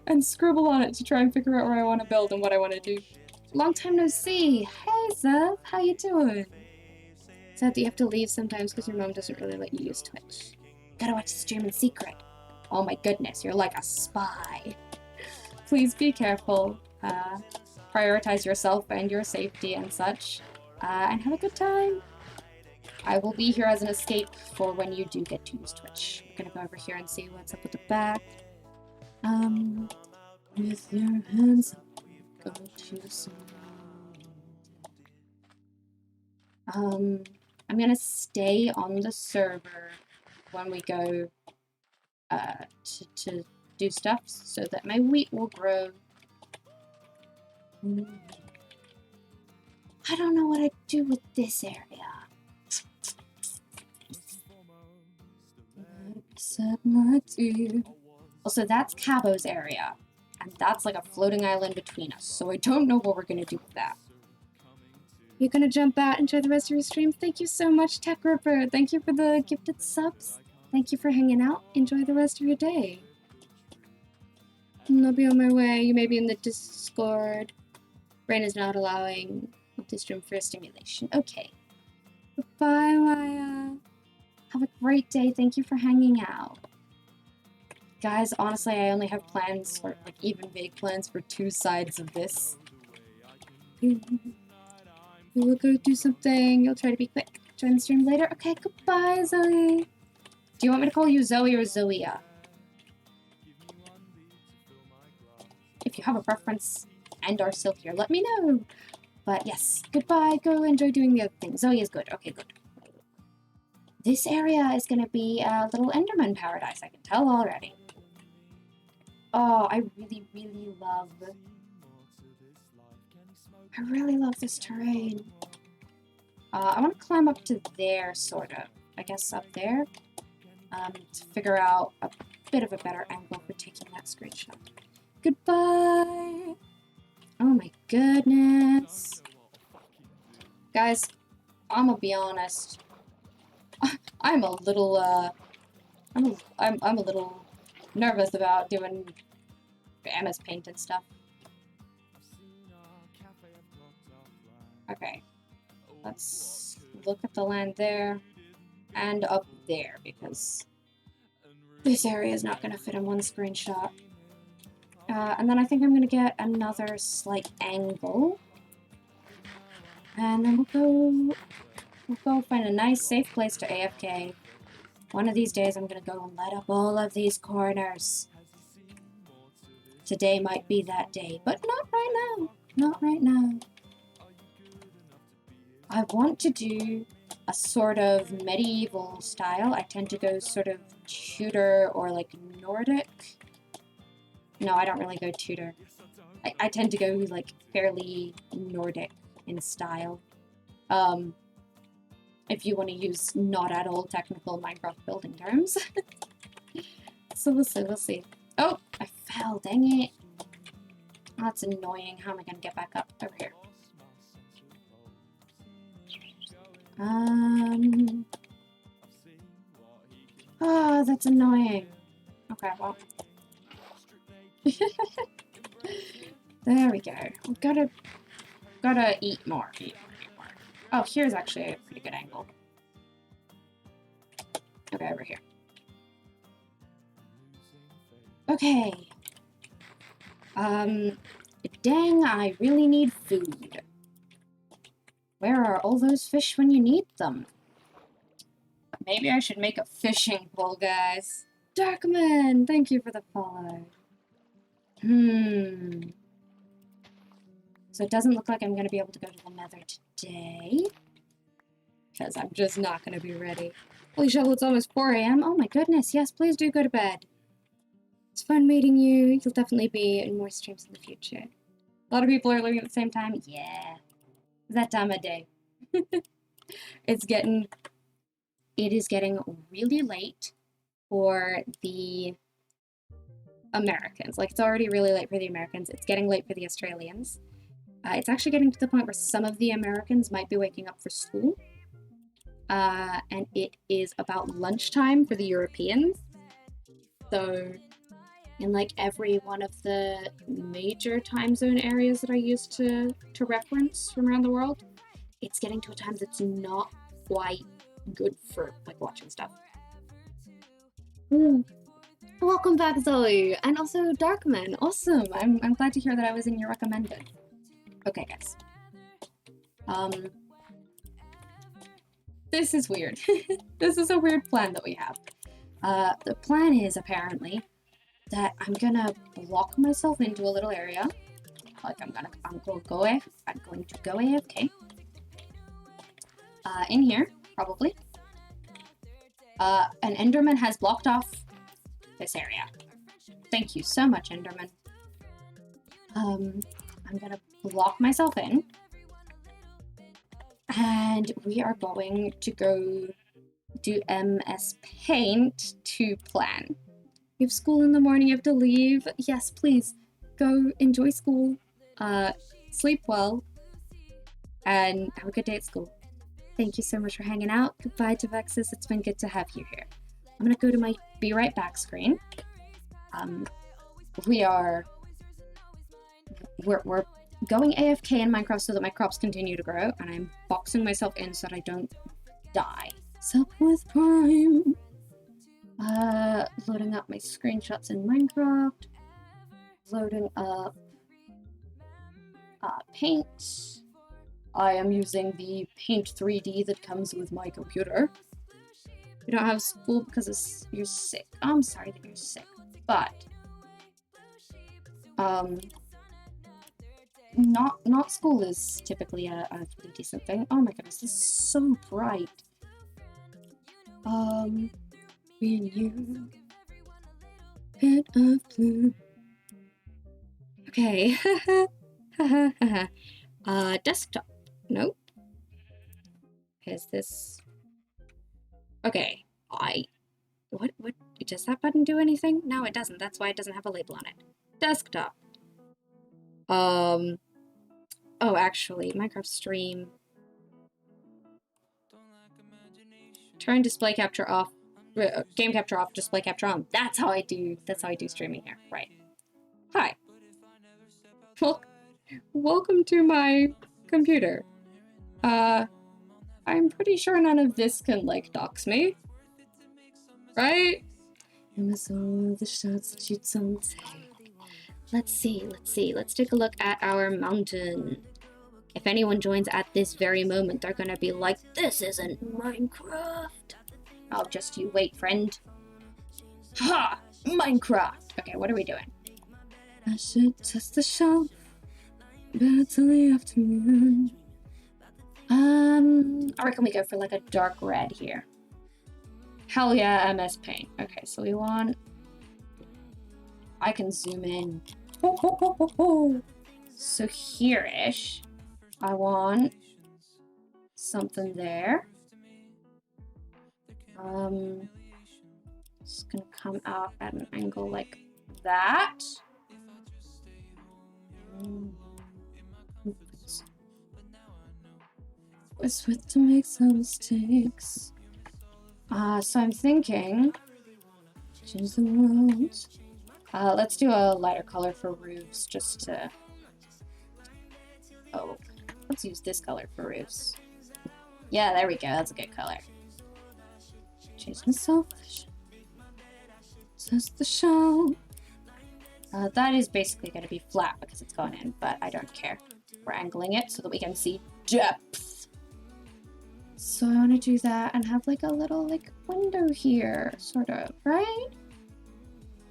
and scribble on it to try and figure out where I want to build and what I want to do. Long time no see. Hey, Zev, how you doing? Sad that you have to leave sometimes because your mom doesn't really let you use Twitch. Gotta watch the stream in secret. Oh my goodness, you're like a spy. Please be careful. Prioritize yourself and your safety and such. And have a good time. I will be here as an escape for when you do get to use Twitch. We're gonna go over here and see what's up with the back. With your hands up, go to some. I'm gonna stay on the server when we go to do stuff so that my wheat will grow. I don't know what I'd do with this area. Set my teeth. Also, that's Cabo's area, and that's like a floating island between us, so I don't know what we're gonna do with that. You're gonna jump out, enjoy the rest of your stream. Thank you so much, Tech Ripper. Thank you for the gifted subs. Thank you for hanging out. Enjoy the rest of your day. I'll be on my way. You may be in the Discord. Brain is not allowing to stream for stimulation. Okay. Bye, Maya. Have a great day. Thank you for hanging out. Guys, honestly, I only have plans, or like even vague plans, for 2 sides of this. You will go do something. You'll try to be quick. Join the stream later. Okay, goodbye, Zoe. Do you want me to call you Zoe or Zoea? If you have a preference and are still here, let me know. But yes, goodbye. Go enjoy doing the other thing. Zoe is good. Okay, good. This area is going to be a little Enderman paradise, I can tell already. Oh, I really love this terrain. I want to climb up to there, sort of. I guess up there. To figure out a bit of a better angle for taking that screenshot. Goodbye! Oh my goodness. Guys, I'm gonna be honest. I'm a little, I'm a little nervous about doing MS Paint and stuff. Okay. Let's look at the land there and up there, because this area is not going to fit in one screenshot. And then I think I'm going to get another slight angle. And then we'll go find a nice safe place to AFK. One of these days I'm going to go and light up all of these corners. Today might be that day, but not right now. Not right now. I want to do a sort of medieval style. I tend to go sort of Tudor or like Nordic. No, I don't really go Tudor. I tend to go like fairly Nordic in style. If you want to use not at all technical Minecraft building terms. So we'll see. Oh, I fell, dang it. That's annoying. How am I going to get back up over here? Oh, that's annoying. Okay, well. There we go. We've gotta eat more. Oh, here's actually a pretty good angle. Okay, over here. Okay. Dang, I really need food. Where are all those fish when you need them? Maybe I should make a fishing pole, guys. Darkman, thank you for the follow. So it doesn't look like I'm going to be able to go to the Nether today. Because I'm just not going to be ready. Holy shovel, it's almost 4 AM. Oh my goodness, yes, please do go to bed. It's fun meeting you. You'll definitely be in more streams in the future. A lot of people are looking at the same time. Yeah. That time of day. It is getting really late for the Americans. Like, it's already really late for the Americans. It's getting late for the Australians. It's actually getting to the point where some of the Americans might be waking up for school. And it is about lunchtime for the Europeans. So, in like every one of the major time zone areas that I used to reference from around the world, it's getting to a time that's not quite good for like watching stuff. Welcome back, Zoe, and also Darkman. Awesome. I'm glad to hear that I was in your recommended. Okay, guys. This is weird. This is a weird plan that we have. The plan is apparently that I'm gonna block myself into a little area. Like I'm going to go AFK. In here, probably. An Enderman has blocked off this area. Thank you so much, Enderman. I'm gonna block myself in. And we are going to go do MS Paint to plan. You have school in the morning, you have to leave. Yes, please, go enjoy school. Sleep well. And have a good day at school. Thank you so much for hanging out. Goodbye, Devexis. It's been good to have you here. I'm gonna go to my be right back screen. We're going AFK in Minecraft so that my crops continue to grow, and I'm boxing myself in so that I don't die. Sup with Prime. Loading up my screenshots in Minecraft. Loading up Paint. I am using the Paint 3D that comes with my computer. You don't have school because you're sick. I'm sorry that you're sick, but not school is typically a pretty decent thing. Oh my goodness, this is so bright. Me and you, bit of blue. Okay. Desktop. Nope. Is this? Okay. What? Does that button do anything? No, it doesn't. That's why it doesn't have a label on it. Desktop. Oh, actually, Minecraft stream. Turn display capture off. Game capture off. Display capture on. That's how I do streaming here. Right. Hi. Welcome to my computer. I'm pretty sure none of this can, like, dox me. Right? You miss all the shots that you don't take. Let's see. Let's take a look at our mountain. If anyone joins at this very moment, they're gonna be like, this isn't Minecraft. Oh, just you wait, friend. Ha! Minecraft! Okay, what are we doing? I should test the shelf. Better till the afternoon. I reckon we go for like a dark red here. Hell yeah, MS Paint. Okay, so we want... I can zoom in. So here-ish, I want something there. It's gonna come out at an angle like that. Was with to make some mistakes. So I'm thinking, change the world. Let's do a lighter color for roofs, just to. Oh, let's use this color for roofs. Yeah, there we go. That's a good color. Change the selfish. Test the show. That is basically going to be flat because it's gone in, but I don't care. We're angling it so that we can see depth. So I want to do that and have like a little like window here, sort of, right?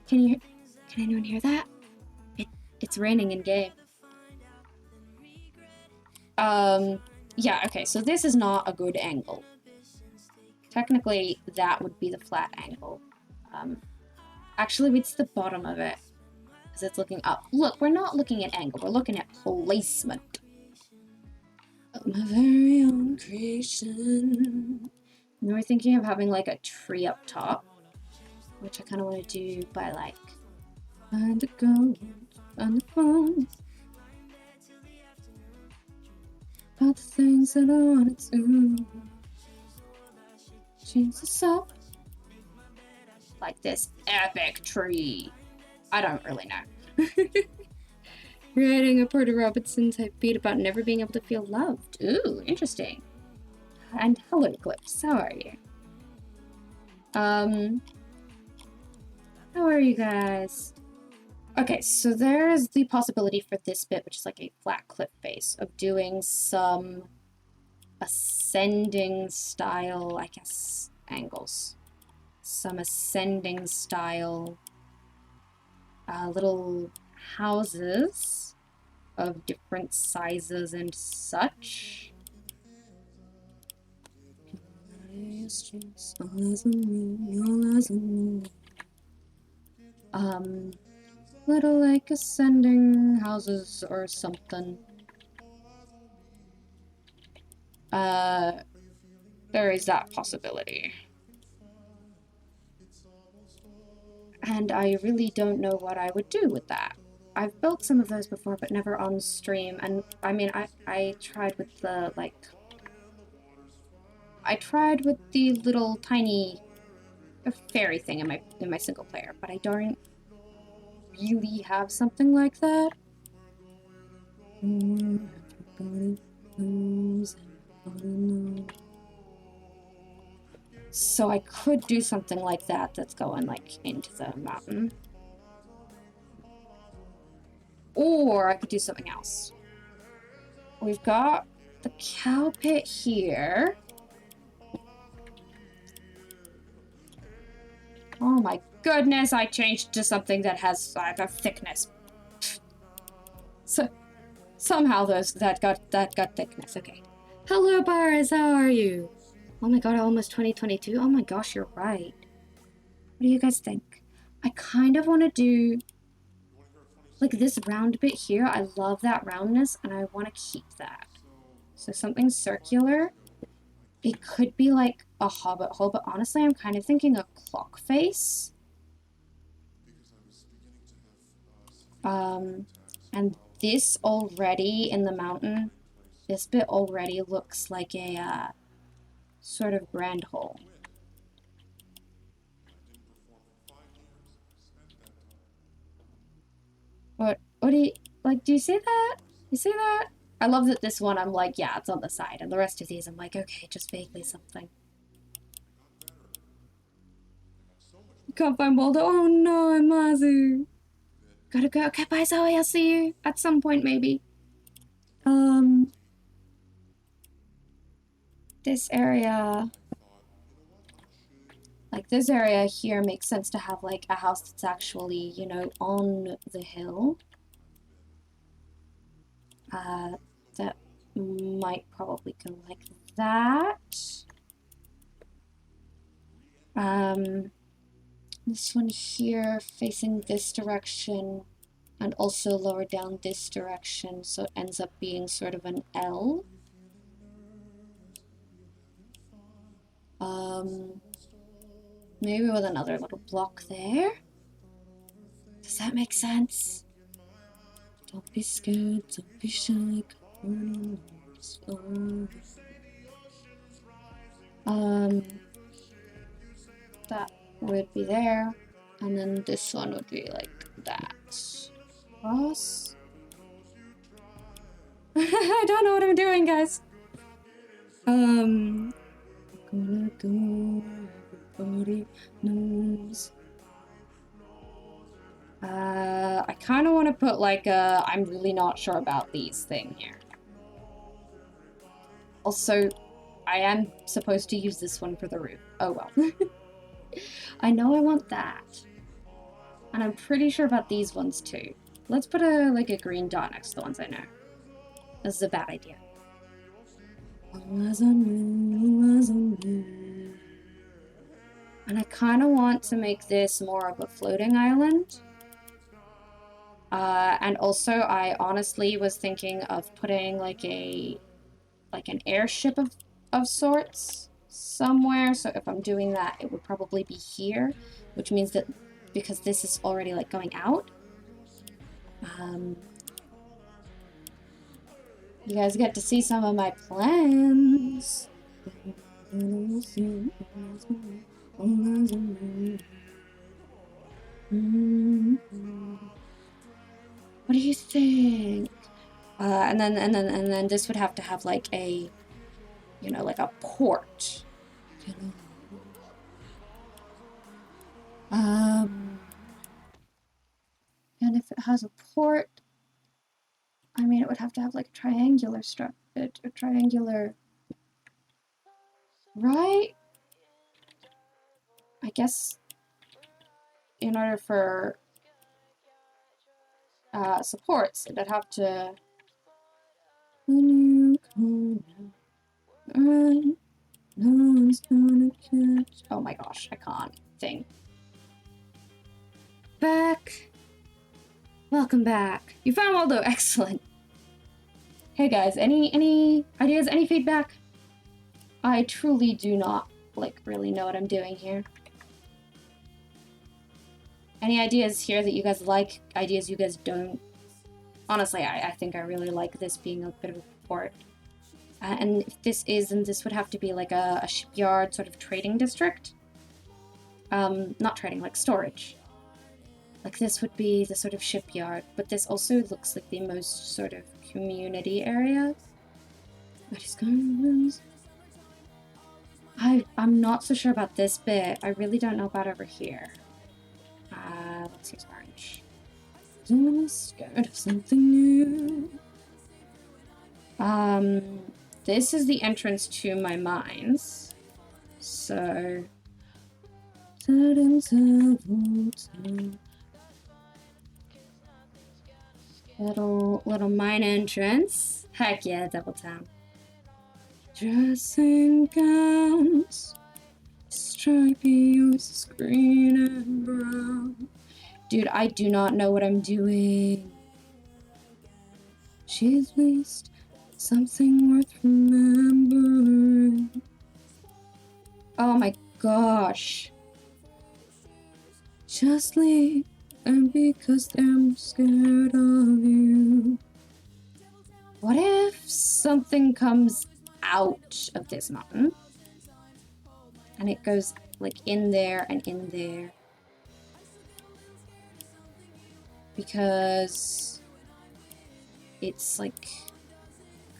Can anyone hear that? It's raining in game. Yeah, okay, so this is not a good angle. Technically, that would be the flat angle. Actually, it's the bottom of it, because it's looking up. Look, we're not looking at angle, we're looking at placement. My very own creation. And we're thinking of having like a tree up top, which I kind of want to do by like, find the gold on the phone. About the things that I wanted to. Change this up. Like this epic tree. I don't really know. Writing a Porter Robinson type beat about never being able to feel loved. Ooh, interesting. And hello, Clips. How are you? How are you guys? Okay, so there's the possibility for this bit, which is like a flat clip face, of doing some ascending style, I guess, angles. Some ascending style little houses of different sizes and such. Little like ascending houses or something. There is that possibility. And I really don't know what I would do with that. I've built some of those before, but never on stream. And I mean, I tried with the, like... I tried with the little tiny fairy thing in my single player, but I don't really have something like that. Everybody knows, everybody knows. So I could do something like that that's going, like, into the mountain. Or I could do something else. We've got the cow pit here. Oh my goodness, I changed to something that has a thickness. So somehow that got thickness. Okay. Hello, Boris, how are you? Oh my god, almost 2022. Oh my gosh, you're right. What do you guys think? I kind of want to do like this round bit here. I love that roundness and I want to keep that. So something circular. It could be like a hobbit hole, but honestly, I'm kind of thinking a clock face. And this already in the mountain, this bit already looks like a sort of grand hole. What do you, like, do you see that? You see that? I love that this one I'm like, yeah, it's on the side, and the rest of these I'm like, okay, just vaguely something. You can't find Waldo? Oh no, I'm Mazu. Gotta go. Okay, bye Zoe, I'll see you at some point maybe. This area, like this area here makes sense to have like a house that's actually, you know, on the hill. That might probably go like that. This one here facing this direction and also lower down this direction, so it ends up being sort of an L. Maybe with another little block there. Does that make sense? Don't be scared, don't be shy. That would be there, and then this one would be like that. Cross. I don't know what I'm doing, guys. Gonna go, everybody knows. I kind of want to put like a I'm really not sure about these thing here. Also, I am supposed to use this one for the roof. Oh well. I know I want that. And I'm pretty sure about these ones too. Let's put a like a green dot next to the ones I know. This is a bad idea. And I kind of want to make this more of a floating island. And also, I honestly was thinking of putting like an airship of sorts somewhere. So if I'm doing that, it would probably be here, which means that because this is already like going out, you guys get to see some of my plans. What do you think? And then this would have to have like a, you know, like a port. And if it has a port, I mean, it would have to have like a triangular structure, a triangular, right? I guess in order for supports, it'd have to. Oh my gosh, I can't think. Back. Welcome back. You found Waldo. Excellent. Hey guys, any ideas, any feedback? I truly do not, like, really know what I'm doing here. Any ideas here that you guys like? Ideas you guys don't Honestly, I think I really like this being a bit of a port. And if this is, then this would have to be like a shipyard sort of trading district. Not trading, like storage. Like this would be the sort of shipyard, but this also looks like the most sort of community area. What is going on? I'm not so sure about this bit. I really don't know about over here. Let's use orange. I'm scared of something new. This is the entrance to my mines. So little mine entrance. Heck yeah, double town. Dressing gowns, stripy roses, green and brown. Dude, I do not know what I'm doing. She's least something worth remembering. Oh my gosh. Just leave, and because I'm scared of you. What if something comes out of this mountain? And it goes like in there and in there. Because it's like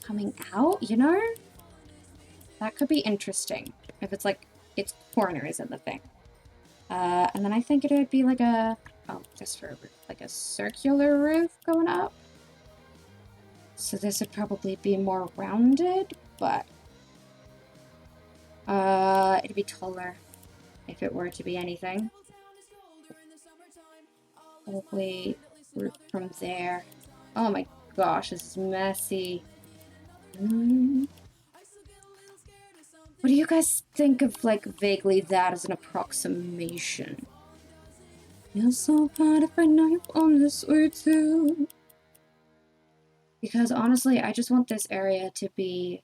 coming out, you know? That could be interesting. If it's like its corners in the thing. And then I think it would be like a, oh, just for a roof, like a circular roof going up. So this would probably be more rounded, but it'd be taller if it were to be anything. Probably roof from there. Oh my gosh, this is messy. What do you guys think of, like, vaguely that as an approximation? Feel so bad if I know you're on this way too. Because honestly, I just want this area to be...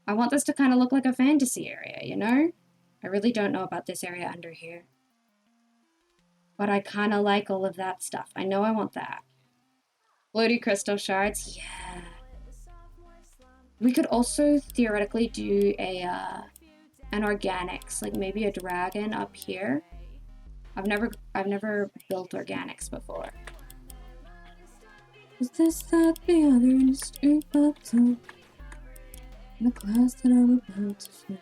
I want this to kind of look like a fantasy area, you know? I really don't know about this area under here. But I kind of like all of that stuff. I know I want that. Floaty crystal shards, yeah. We could also theoretically do a an organics, like maybe a dragon up here. I've never built organics before. Is this that the other in the street popped up in the class that I'm about to fill?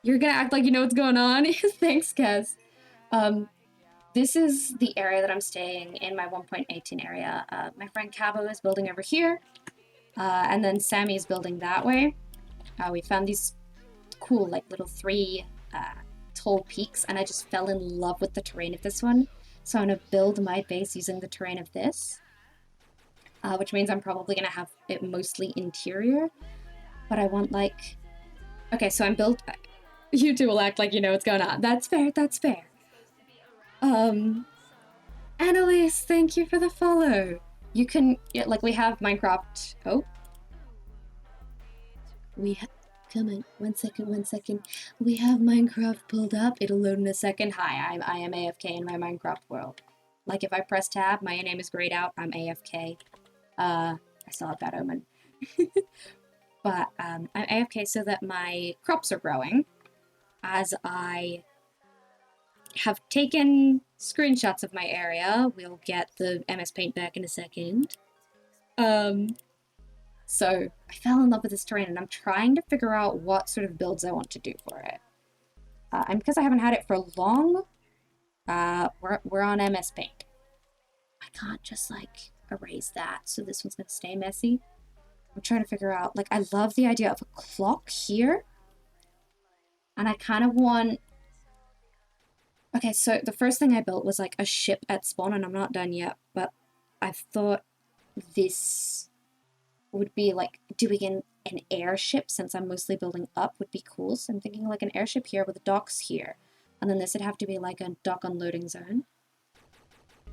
You're gonna act like you know what's going on? Thanks, Kaz. This is the area that I'm staying in, my 1.18 area. My friend Cabo is building over here, and then Sammy is building that way. We found these cool, like, little 3 tall peaks, and I just fell in love with the terrain of this one. So I'm gonna build my base using the terrain of this, which means I'm probably gonna have it mostly interior, but I want, like... Okay, so I'm built... You two will act like you know what's going on. That's fair, that's fair. Annalise, thank you for the follow. You can, like, we have Minecraft... Oh. Come on, one second. We have Minecraft pulled up. It'll load in a second. Hi, I am AFK in my Minecraft world. Like, if I press tab, my name is grayed out, I'm AFK. I still have Bad Omen. But, I'm AFK so that my crops are growing, as I have taken screenshots of my area. We'll get the MS Paint back in a second. So I fell in love with this terrain, and I'm trying to figure out what sort of builds I want to do for it. And because I haven't had it for long, we're on MS Paint. I can't just, like, erase that, so this one's gonna stay messy. I'm trying to figure out, like, I love the idea of a clock here. And I kind of want... Okay, so the first thing I built was, like, a ship at spawn, and I'm not done yet, but I thought this would be, like, doing an airship, since I'm mostly building up, would be cool. So I'm thinking, like, an airship here with docks here. And then this would have to be, like, a dock unloading zone.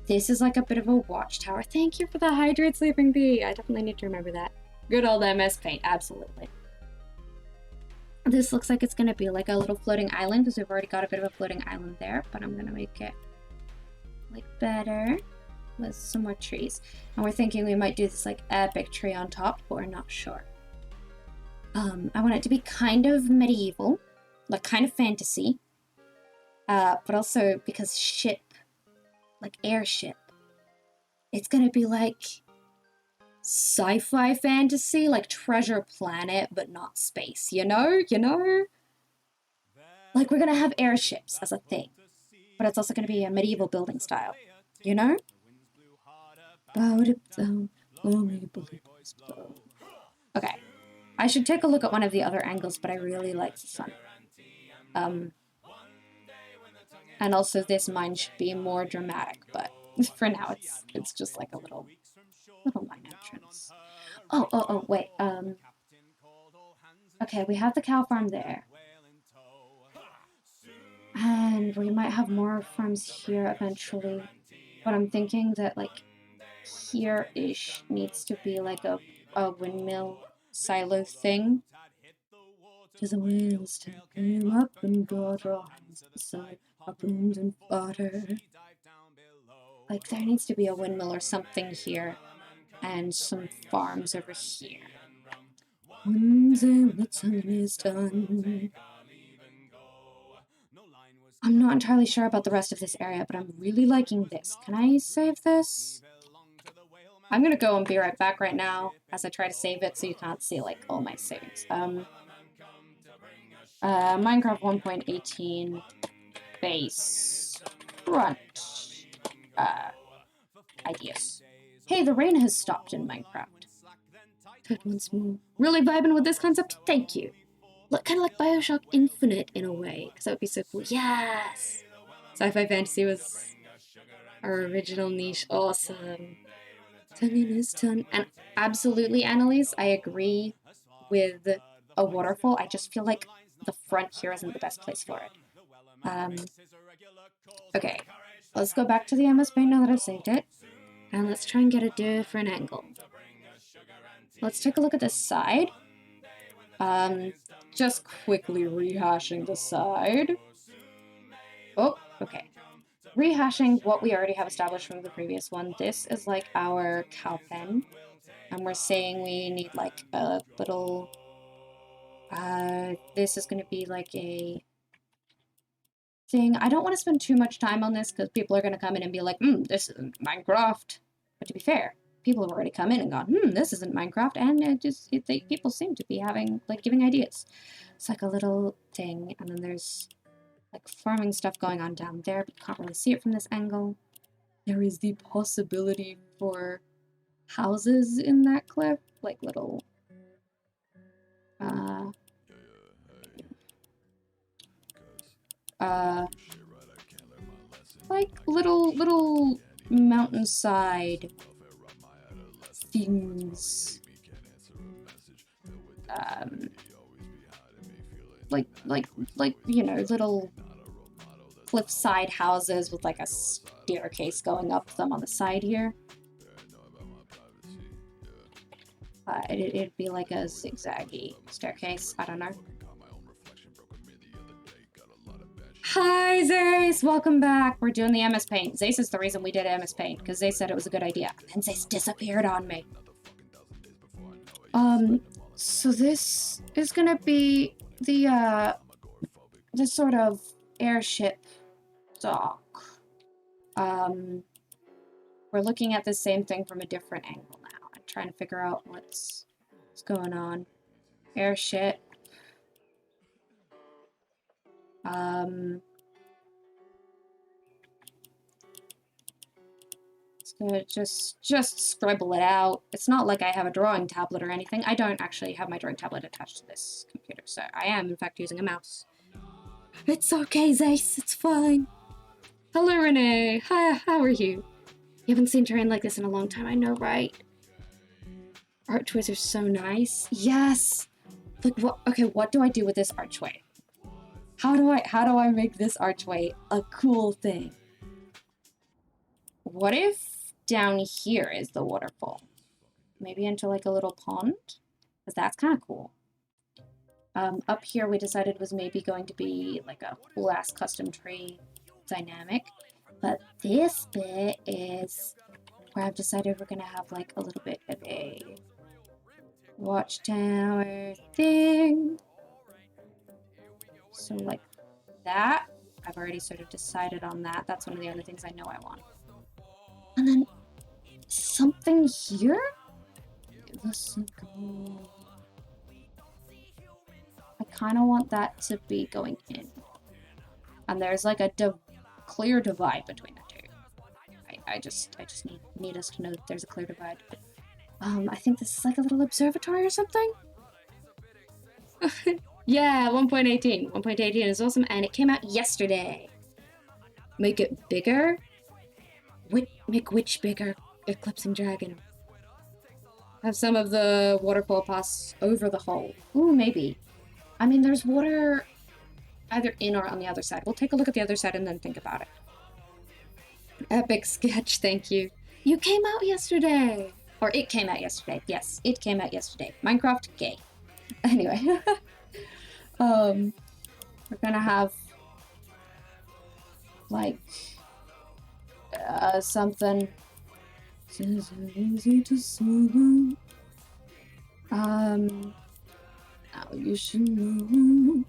This is, like, a bit of a watchtower. Thank you for the hydrate, Sleeping Bee. I definitely need to remember that. Good old MS Paint, absolutely. This looks like it's going to be like a little floating island, because we've already got a bit of a floating island there, but I'm going to make it like better with some more trees. And we're thinking we might do this like epic tree on top, but we're not sure. I want it to be kind of medieval, like kind of fantasy, but also because ship, like airship, it's gonna be like sci-fi fantasy, like Treasure Planet, but not space, you know? Like we're gonna have airships as a thing, but it's also gonna be a medieval building style, you know? Okay, I should take a look at one of the other angles, but I really like the sun. And also this mine should be more dramatic, but for now it's just like a little mine entrance. Oh, wait, okay, we have the cow farm there. And we might have more farms here eventually, but I'm thinking that like here-ish needs to be like a windmill silo thing. To the wheels take him up and God rise beside our booms and fodder. Like there needs to be a windmill or something here, and some farms over here. One day when the time is done. I'm not entirely sure about the rest of this area, but I'm really liking this. Can I save this? I'm gonna go and be right back right now as I try to save it so you can't see like all my savings. Minecraft 1.18 base front ideas. Hey, the rain has stopped in Minecraft. Good once more. Really vibing with this concept? Thank you. Look, kind of like Bioshock Infinite in a way, because that would be so cool. Yes! Sci-fi fantasy was our original niche. Awesome. 10 minutes, 10. And absolutely, Annalise, I agree with a waterfall. I just feel like the front here isn't the best place for it. Okay, let's go back to the MS Paint now that I've saved it. And let's try and get a different angle. Let's take a look at this side. Just quickly rehashing the side. Oh, okay. Rehashing what we already have established from the previous one. This is like our cow pen. And we're saying we need like a little... this is going to be like a thing. I don't want to spend too much time on this because people are going to come in and be like, this isn't Minecraft. But to be fair, people have already come in and gone, this isn't Minecraft, and people seem to be having, like, giving ideas. It's like a little thing, and then there's, like, farming stuff going on down there, but you can't really see it from this angle. There is the possibility for houses in that cliff, like little, like little mountainside things. Like, you know, little cliffside houses with like a staircase going up them on the side here. It'd be like a zigzaggy staircase, I don't know. Hi, Zace! Welcome back! We're doing the MS Paint. Zace is the reason we did MS Paint, because Zace said it was a good idea. And Zace disappeared on me. So this is gonna be the sort of airship dock. We're looking at the same thing from a different angle now. I'm trying to figure out what's going on. Airship. It's gonna just scribble it out. It's not like I have a drawing tablet or anything. I don't actually have my drawing tablet attached to this computer, so I am in fact using a mouse. It's okay, Zace, it's fine. Hello, Renee. Hi, how are you? You haven't seen terrain like this in a long time, I know, right? Archways are so nice. Yes! Like, what? Okay, what do I do with this archway? How do I make this archway a cool thing? What if down here is the waterfall? Maybe into like a little pond? Because that's kind of cool. Up here we decided was maybe going to be like a cool-ass custom tree dynamic. But this bit is where I've decided we're gonna have like a little bit of a watchtower thing. So like that, I've already sort of decided on that. That's one of the other things I know I want. And then something here? Give us a go. I kind of want that to be going in. And there's like a clear divide between the two. I just need us to know that there's a clear divide. I think this is like a little observatory or something? Yeah, 1.18. 1.18 is awesome, and it came out yesterday. Make it bigger? Make which bigger? Eclipsing Dragon. Have some of the waterfall pass over the hole. Ooh, maybe. I mean, there's water either in or on the other side. We'll take a look at the other side and then think about it. Epic sketch, thank you. You came out yesterday! Or it came out yesterday. Yes, it came out yesterday. Minecraft gay. Anyway. We're gonna have like something. Easy to swallow. Now you should know.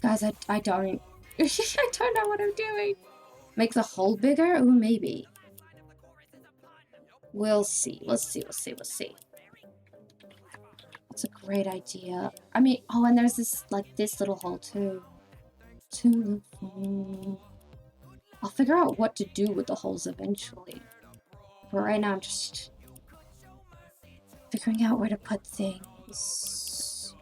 Guys, I don't I don't know what I'm doing. Make the hole bigger? Ooh, maybe. We'll see. We'll see. That's a great idea. I mean, oh, and there's this, like, this little hole, too. I'll figure out what to do with the holes eventually. But right now, I'm just figuring out where to put things.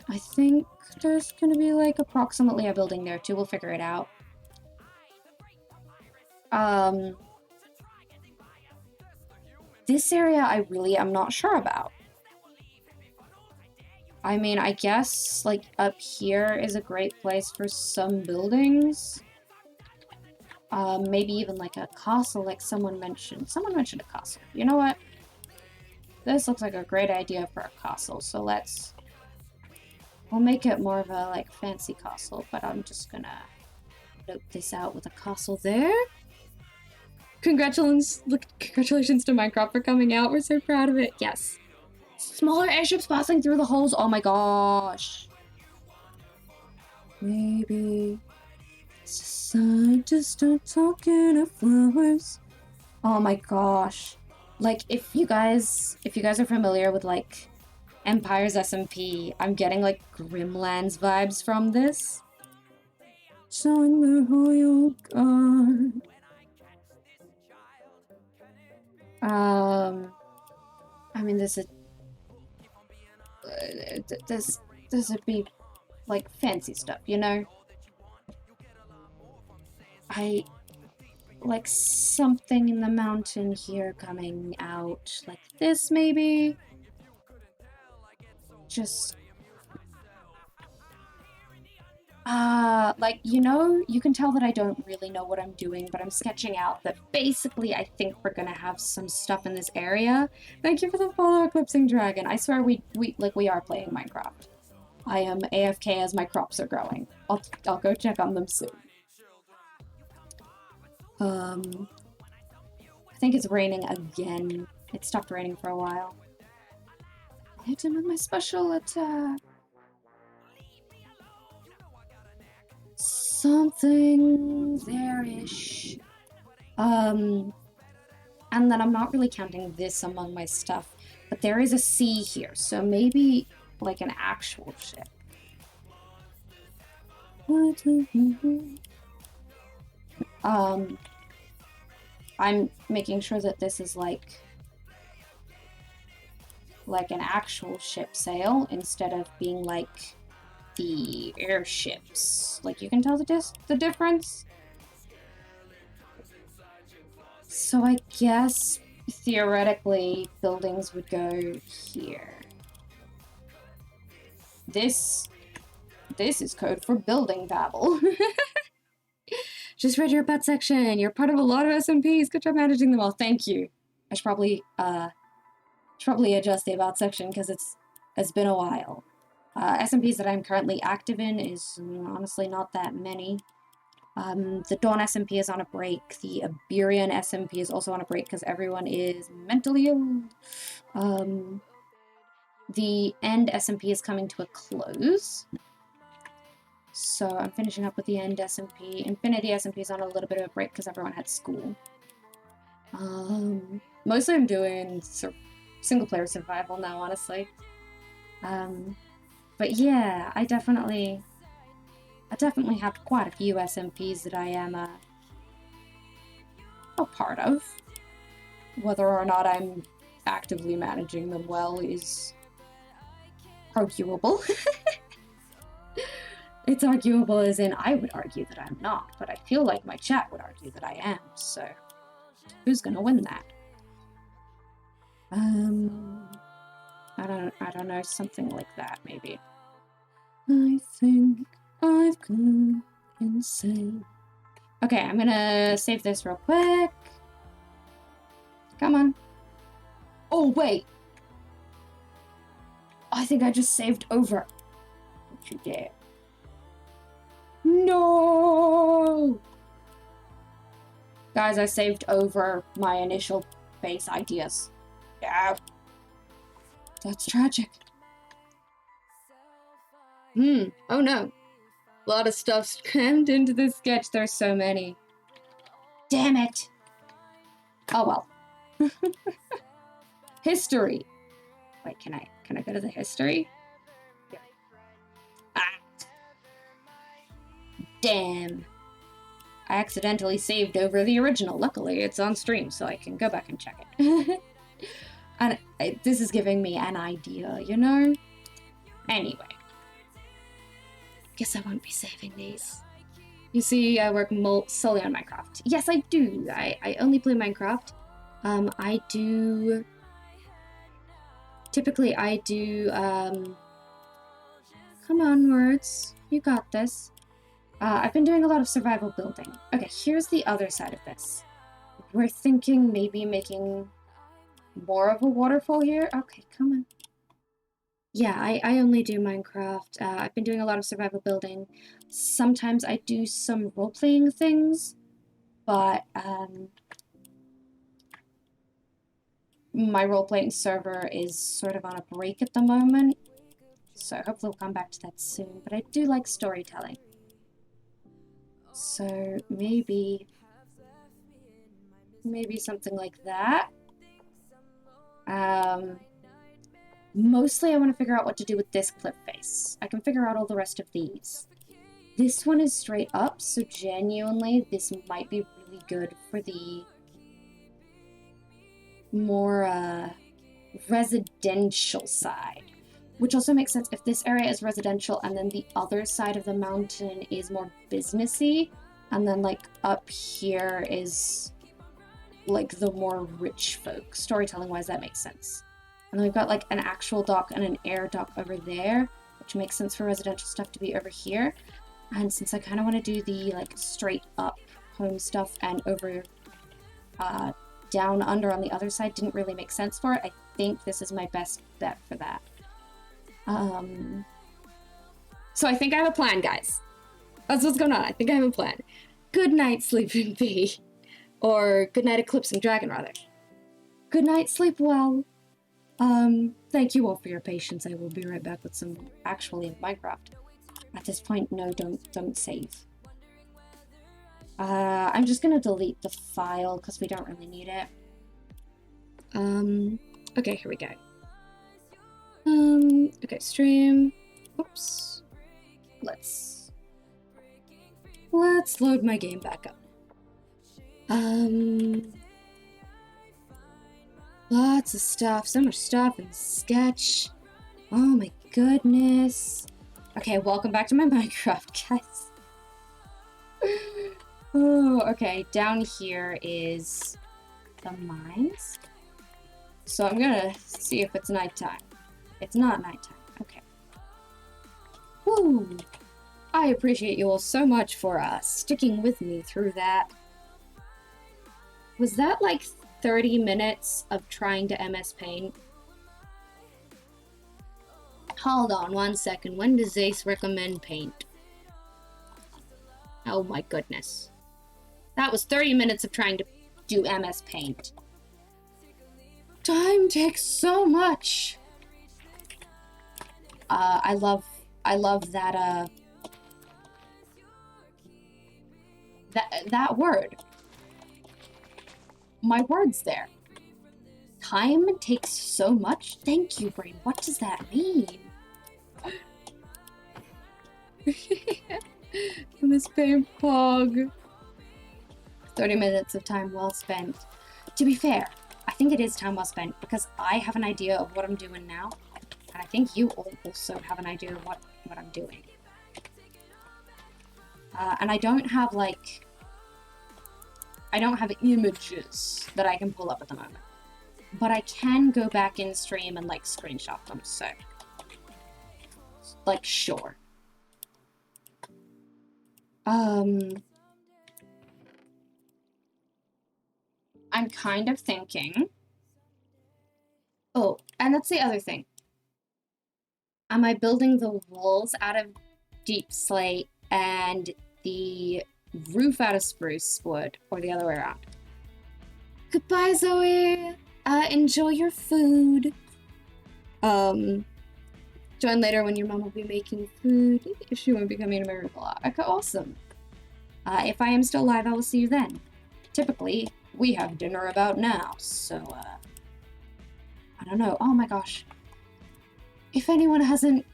I think there's gonna be, like, approximately a building there, too. We'll figure it out. This area I really am not sure about. I mean, I guess, like, up here is a great place for some buildings. Maybe even, like, a castle, like someone mentioned. Someone mentioned a castle. You know what? This looks like a great idea for a castle, so we'll make it more of a, like, fancy castle, but I'm just gonna note this out with a castle there. Congratulations to Minecraft for coming out. We're so proud of it. Yes. Smaller airships passing through the holes. Oh my gosh. Maybe scientists don't talk in flowers. Oh my gosh. Like, if you guys are familiar with, like, Empire's SMP, I'm getting, like, Grimlands vibes from this. Showing the royal guard. I mean, this would be, like, fancy stuff, you know? I like something in the mountain here coming out, like this, maybe? Just... like, you know, you can tell that I don't really know what I'm doing, but I'm sketching out that basically I think we're gonna have some stuff in this area. Thank you for the follow, Eclipsing Dragon. I swear we are playing Minecraft. I am AFK as my crops are growing. I'll go check on them soon. I think it's raining again. It stopped raining for a while. I hit him with my special attack. Something there-ish. And then I'm not really counting this among my stuff, but there is a sea here, so maybe like an actual ship. I'm making sure that this is like an actual ship sail instead of being like the airships. Like, you can tell the difference? So I guess theoretically buildings would go here. This is code for building babble. Just read your butt section. You're part of a lot of SMPs. Good job managing them all. Thank you. I should probably adjust the about section because it's been a while. SMPs that I'm currently active in is honestly not that many. The Dawn SMP is on a break. The Iberian SMP is also on a break because everyone is mentally ill. The End SMP is coming to a close. So I'm finishing up with the End SMP. Infinity SMP is on a little bit of a break because everyone had school. Mostly I'm doing single-player survival now, honestly. But yeah, I definitely have quite a few SMPs that I am a part of. Whether or not I'm actively managing them well is arguable. It's arguable as in I would argue that I'm not, but I feel like my chat would argue that I am, so who's gonna win that? I don't know, something like that, maybe. I think I've gone insane. Okay, I'm gonna save this real quick. Come on. Oh, wait. I think I just saved over. Don't you dare. No! Guys, I saved over my initial base ideas. Yeah. That's tragic. Oh no. A lot of stuff's crammed into this sketch. There's so many. Damn it. Oh well. History. Wait, can I go to the history? Yeah. Ah. Damn. I accidentally saved over the original. Luckily, it's on stream, so I can go back and check it. And this is giving me an idea, you know? Anyway. Guess I won't be saving these. You see, I work solely on Minecraft. Yes, I do. I only play Minecraft. I do... Typically, I do... Come on, words. You got this. I've been doing a lot of survival building. Okay, here's the other side of this. We're thinking maybe making more of a waterfall here. Okay, come on. Yeah, I only do Minecraft. I've been doing a lot of survival building. Sometimes I do some role-playing things, but my role-playing server is sort of on a break at the moment, so hopefully we'll come back to that soon. But I do like storytelling. So maybe something like that. Mostly I want to figure out what to do with this cliff face. I can figure out all the rest of these. This one is straight up, so genuinely this might be really good for the more residential side. Which also makes sense if this area is residential and then the other side of the mountain is more businessy, and then like up here is like the more rich folk. Storytelling wise, that makes sense. And then we've got like an actual dock and an air dock over there, which makes sense for residential stuff to be over here. And since I kind of want to do the like straight up home stuff and over down under on the other side didn't really make sense for it, I think this is my best bet for that. So I think I have a plan, guys. That's what's going on. I think I have a plan. Good night, Sleeping Bee. Or good night, Eclipsing Dragon, rather. Good night, sleep well. Thank you all for your patience. I will be right back with some actually Minecraft. At this point, no, don't save. I'm just gonna delete the file because we don't really need it. Okay, here we go. Okay, stream. Oops. Let's load my game back up. Lots of stuff, so much stuff in sketch. Oh my goodness. Okay, welcome back to my Minecraft, guys. Oh, okay, down here is the mines. So I'm gonna see if it's nighttime. It's not nighttime, okay. Woo! I appreciate you all so much for sticking with me through that. Was that like 30 minutes of trying to MS Paint? Hold on one second. When does Ace recommend Paint? Oh my goodness. That was 30 minutes of trying to do MS Paint. Time takes so much. I love that, that word. My word's there. Time takes so much? Thank you, brain. What does that mean? Miss Paint Pog. 30 minutes of time well spent. To be fair, I think it is time well spent because I have an idea of what I'm doing now. And I think you all also have an idea of what I'm doing. And I don't have, like... I don't have images that I can pull up at the moment. But I can go back in stream and, like, screenshot them, so... Like, sure. I'm kind of thinking... Oh, and that's the other thing. Am I building the walls out of deep slate and the roof out of spruce wood, or the other way around? Goodbye, Zoe! Enjoy your food. Join later when your mom will be making food. If she won't be coming to my room a lot. Okay, awesome. If I am still alive, I will see you then. Typically, we have dinner about now, so, I don't know. Oh my gosh. If anyone hasn't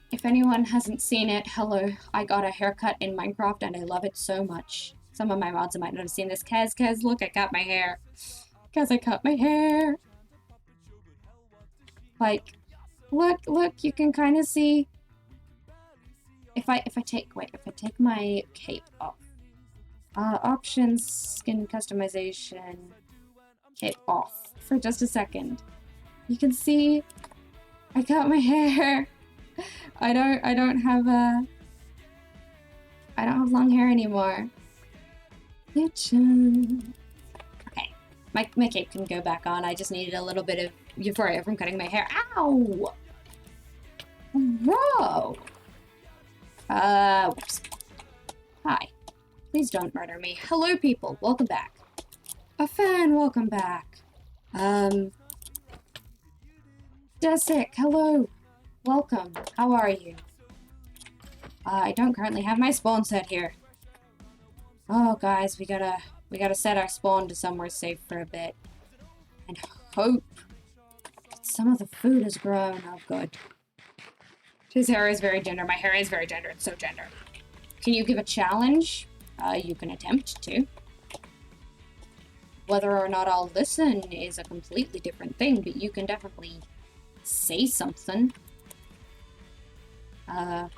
seen it, hello. I got a haircut in Minecraft and I love it so much. Some of my mods might not have seen this. Kez, look, I cut my hair. Kez, I cut my hair. Like, look, you can kind of see. If I take my cape off. Options, skin customization, cape off for just a second. You can see I cut my hair. I don't have long hair anymore. Okay, my cape can go back on. I just needed a little bit of euphoria from cutting my hair. Ow! Whoa! Whoops. Hi. Please don't murder me. Hello, people. Welcome back. A fan, welcome back. Desic, hello. Welcome. How are you? I don't currently have my spawn set here. Oh, guys, we gotta set our spawn to somewhere safe for a bit. And hope that some of the food has grown. Oh, good. His hair is very gender. My hair is very gender. It's so gender. Can you give a challenge? You can attempt to. Whether or not I'll listen is a completely different thing, but you can definitely say something. I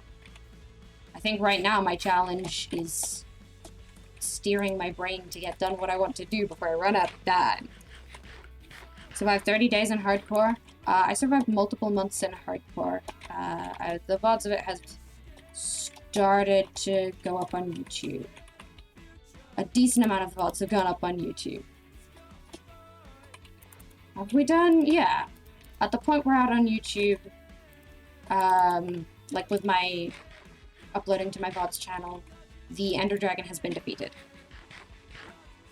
think right now my challenge is steering my brain to get done what I want to do before I run out of time. Survived 30 days in hardcore. I survived multiple months in hardcore. The VODs of it has started to go up on YouTube. A decent amount of VODs have gone up on YouTube. Have we done? Yeah. At the point we're out on YouTube, like with my uploading to my VODs channel, the Ender Dragon has been defeated.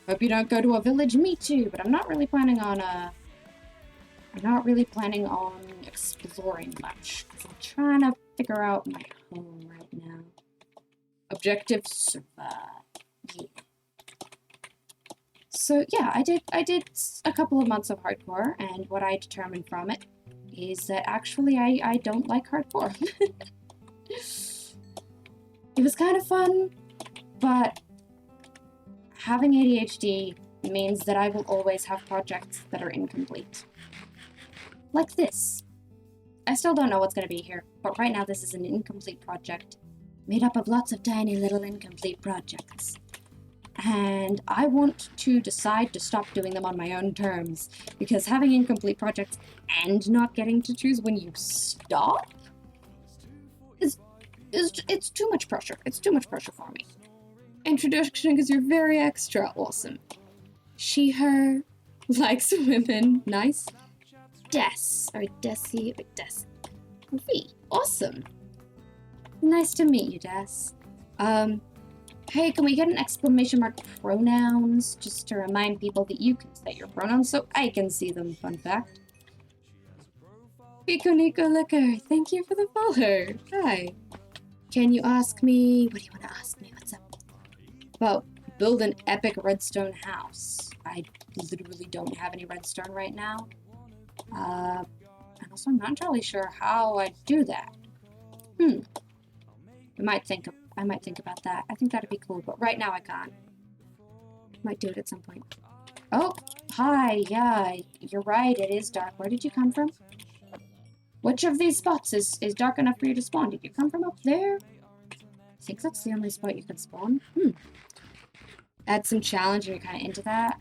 Hope you don't go to a village, me too, but I'm not really planning on exploring much, because I'm trying to figure out my home right now. Objective survive. Yeah. So yeah, I did a couple of months of hardcore, and what I determined from it is that actually I don't like hardcore. It was kind of fun, but having ADHD means that I will always have projects that are incomplete. Like this. I still don't know what's going to be here, but right now this is an incomplete project made up of lots of tiny little incomplete projects. And I want to decide to stop doing them on my own terms, because having incomplete projects and not getting to choose when you stop it's too much pressure. It's too much pressure for me. Introduction, because you're very extra awesome. She, her, likes women. Nice. Des, or Desi, or Des. V. Awesome. Nice to meet you, Des. Hey, can we get an exclamation mark pronouns just to remind people that you can set your pronouns so I can see them? Fun fact. Pico Nico Liquor, thank you for the follow. Hi. Can you ask me, what do you want to ask me? What's up? About build an epic redstone house. I literally don't have any redstone right now. And also I'm not entirely sure how I do that. I might think about that. I think that'd be cool, but right now I can't. Might do it at some point. Oh, hi, yeah, you're right, it is dark. Where did you come from? Which of these spots is dark enough for you to spawn? Did you come from up there? I think that's the only spot you can spawn. Add some challenge and you're kind of into that.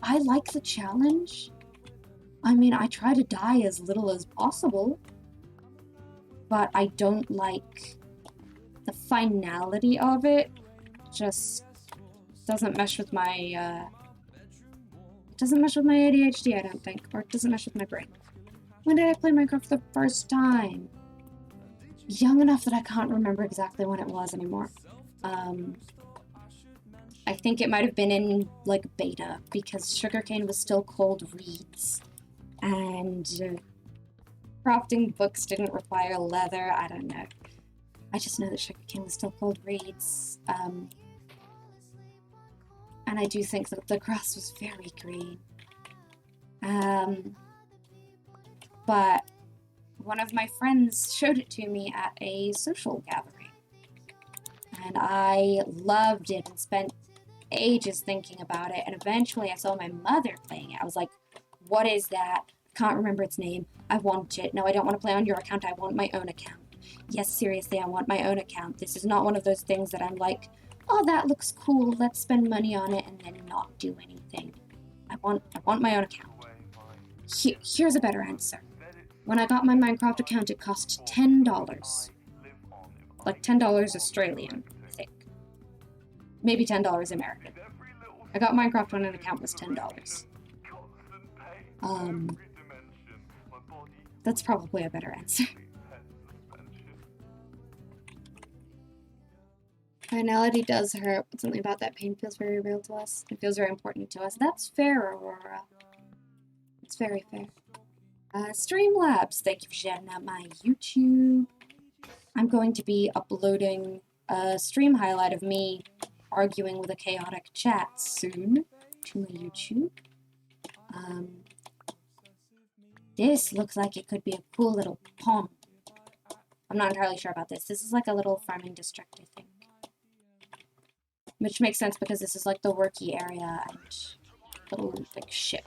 I like the challenge. I mean, I try to die as little as possible. But I don't like the finality of it. Just doesn't mesh with my, it doesn't mesh with my ADHD, I don't think. Or it doesn't mesh with my brain. When did I play Minecraft for the first time? Young enough that I can't remember exactly when it was anymore. I think it might have been in, like, beta, because sugarcane was still called reeds. And crafting books didn't require leather, I don't know. I just know that sugarcane was still called reeds. And I do think that the grass was very green. But one of my friends showed it to me at a social gathering. And I loved it and spent ages thinking about it. And eventually I saw my mother playing it. I was like, what is that? Can't remember its name. I want it. No, I don't want to play on your account. I want my own account. Yes, seriously, I want my own account. This is not one of those things that I'm like, oh, that looks cool. Let's spend money on it and then not do anything. I want my own account. Here's a better answer. When I got my Minecraft account, it cost $10. Like $10 Australian, I think. Maybe $10 American. I got Minecraft when an account was $10. That's probably a better answer. Finality does hurt, but something about that pain feels very real to us. It feels very important to us. That's fair, Aurora. It's very fair. Streamlabs, thank you for shouting out my YouTube. I'm going to be uploading a stream highlight of me arguing with a chaotic chat soon to my YouTube. This looks like it could be a cool little pond. I'm not entirely sure about this. This is like a little farming district, I think. Which makes sense because this is like the worky area and little like ship.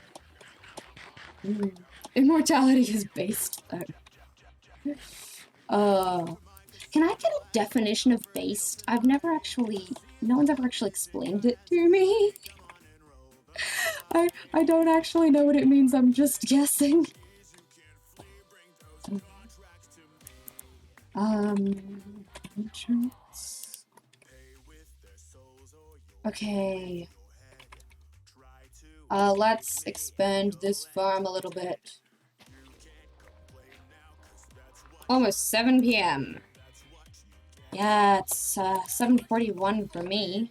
Immortality is based though. Can I get a definition of based? No one's ever actually explained it to me. I don't actually know what it means, I'm just guessing. Entrance. Okay. Let's expand this farm a little bit. Almost 7 p.m. Yeah, it's 7:41 for me.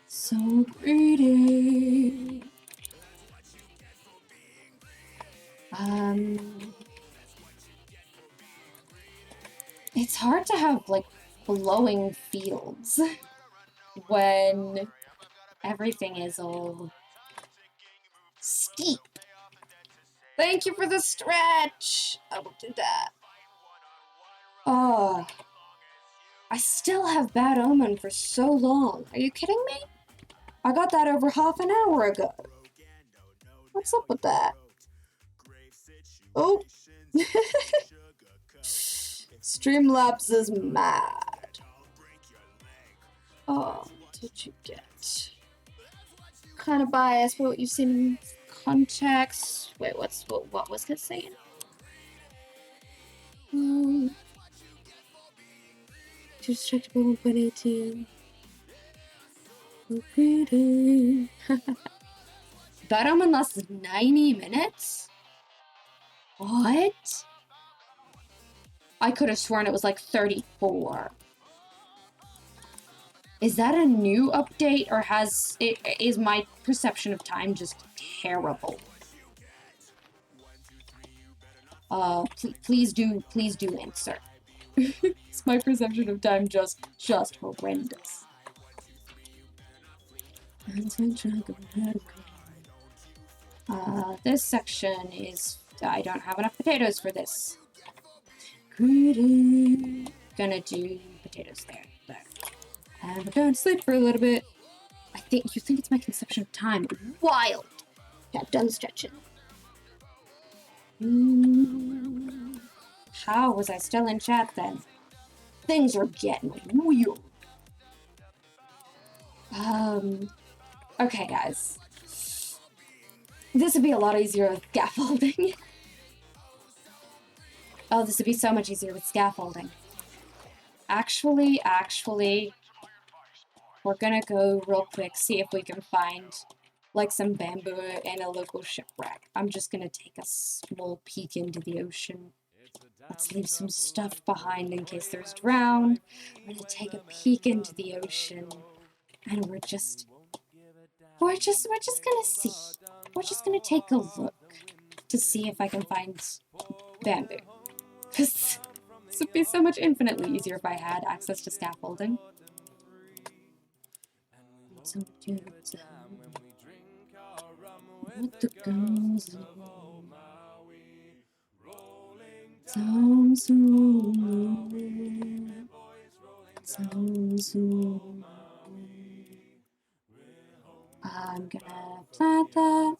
So pretty. It's hard to have, like, flowing fields when everything is all steep. Thank you for the stretch! I will do that. Oh, I still have Bad Omen for so long. Are you kidding me? I got that over half an hour ago. What's up with that? Oh. Streamlabs is mad. Oh, what did you get? Kind of biased by what you've seen in context. Wait, what was it saying? Just checked by 1.18. So pretty. Bad Omen lasts 90 minutes? What? I could have sworn it was like 34. Is that a new update, or is my perception of time just terrible? Please do answer. Is my perception of time just horrendous? This section is... I don't have enough potatoes for this. Gonna do potatoes there. And we're going to sleep for a little bit. You think it's my conception of time. Wild! Yeah, done stretching. How was I still in chat then? Things are getting weird. Okay, guys. This would be a lot easier with scaffolding. Oh, this would be so much easier with scaffolding. Actually, we're gonna go real quick, see if we can find, like, some bamboo in a local shipwreck. I'm just gonna take a small peek into the ocean. Let's leave some stuff behind in case there's drowned. I'm gonna take a peek into the ocean, and we're just gonna see. We're just gonna take a look to see if I can find bamboo. Because this would be so much infinitely easier if I had access to scaffolding. What the guns I'm gonna plant that.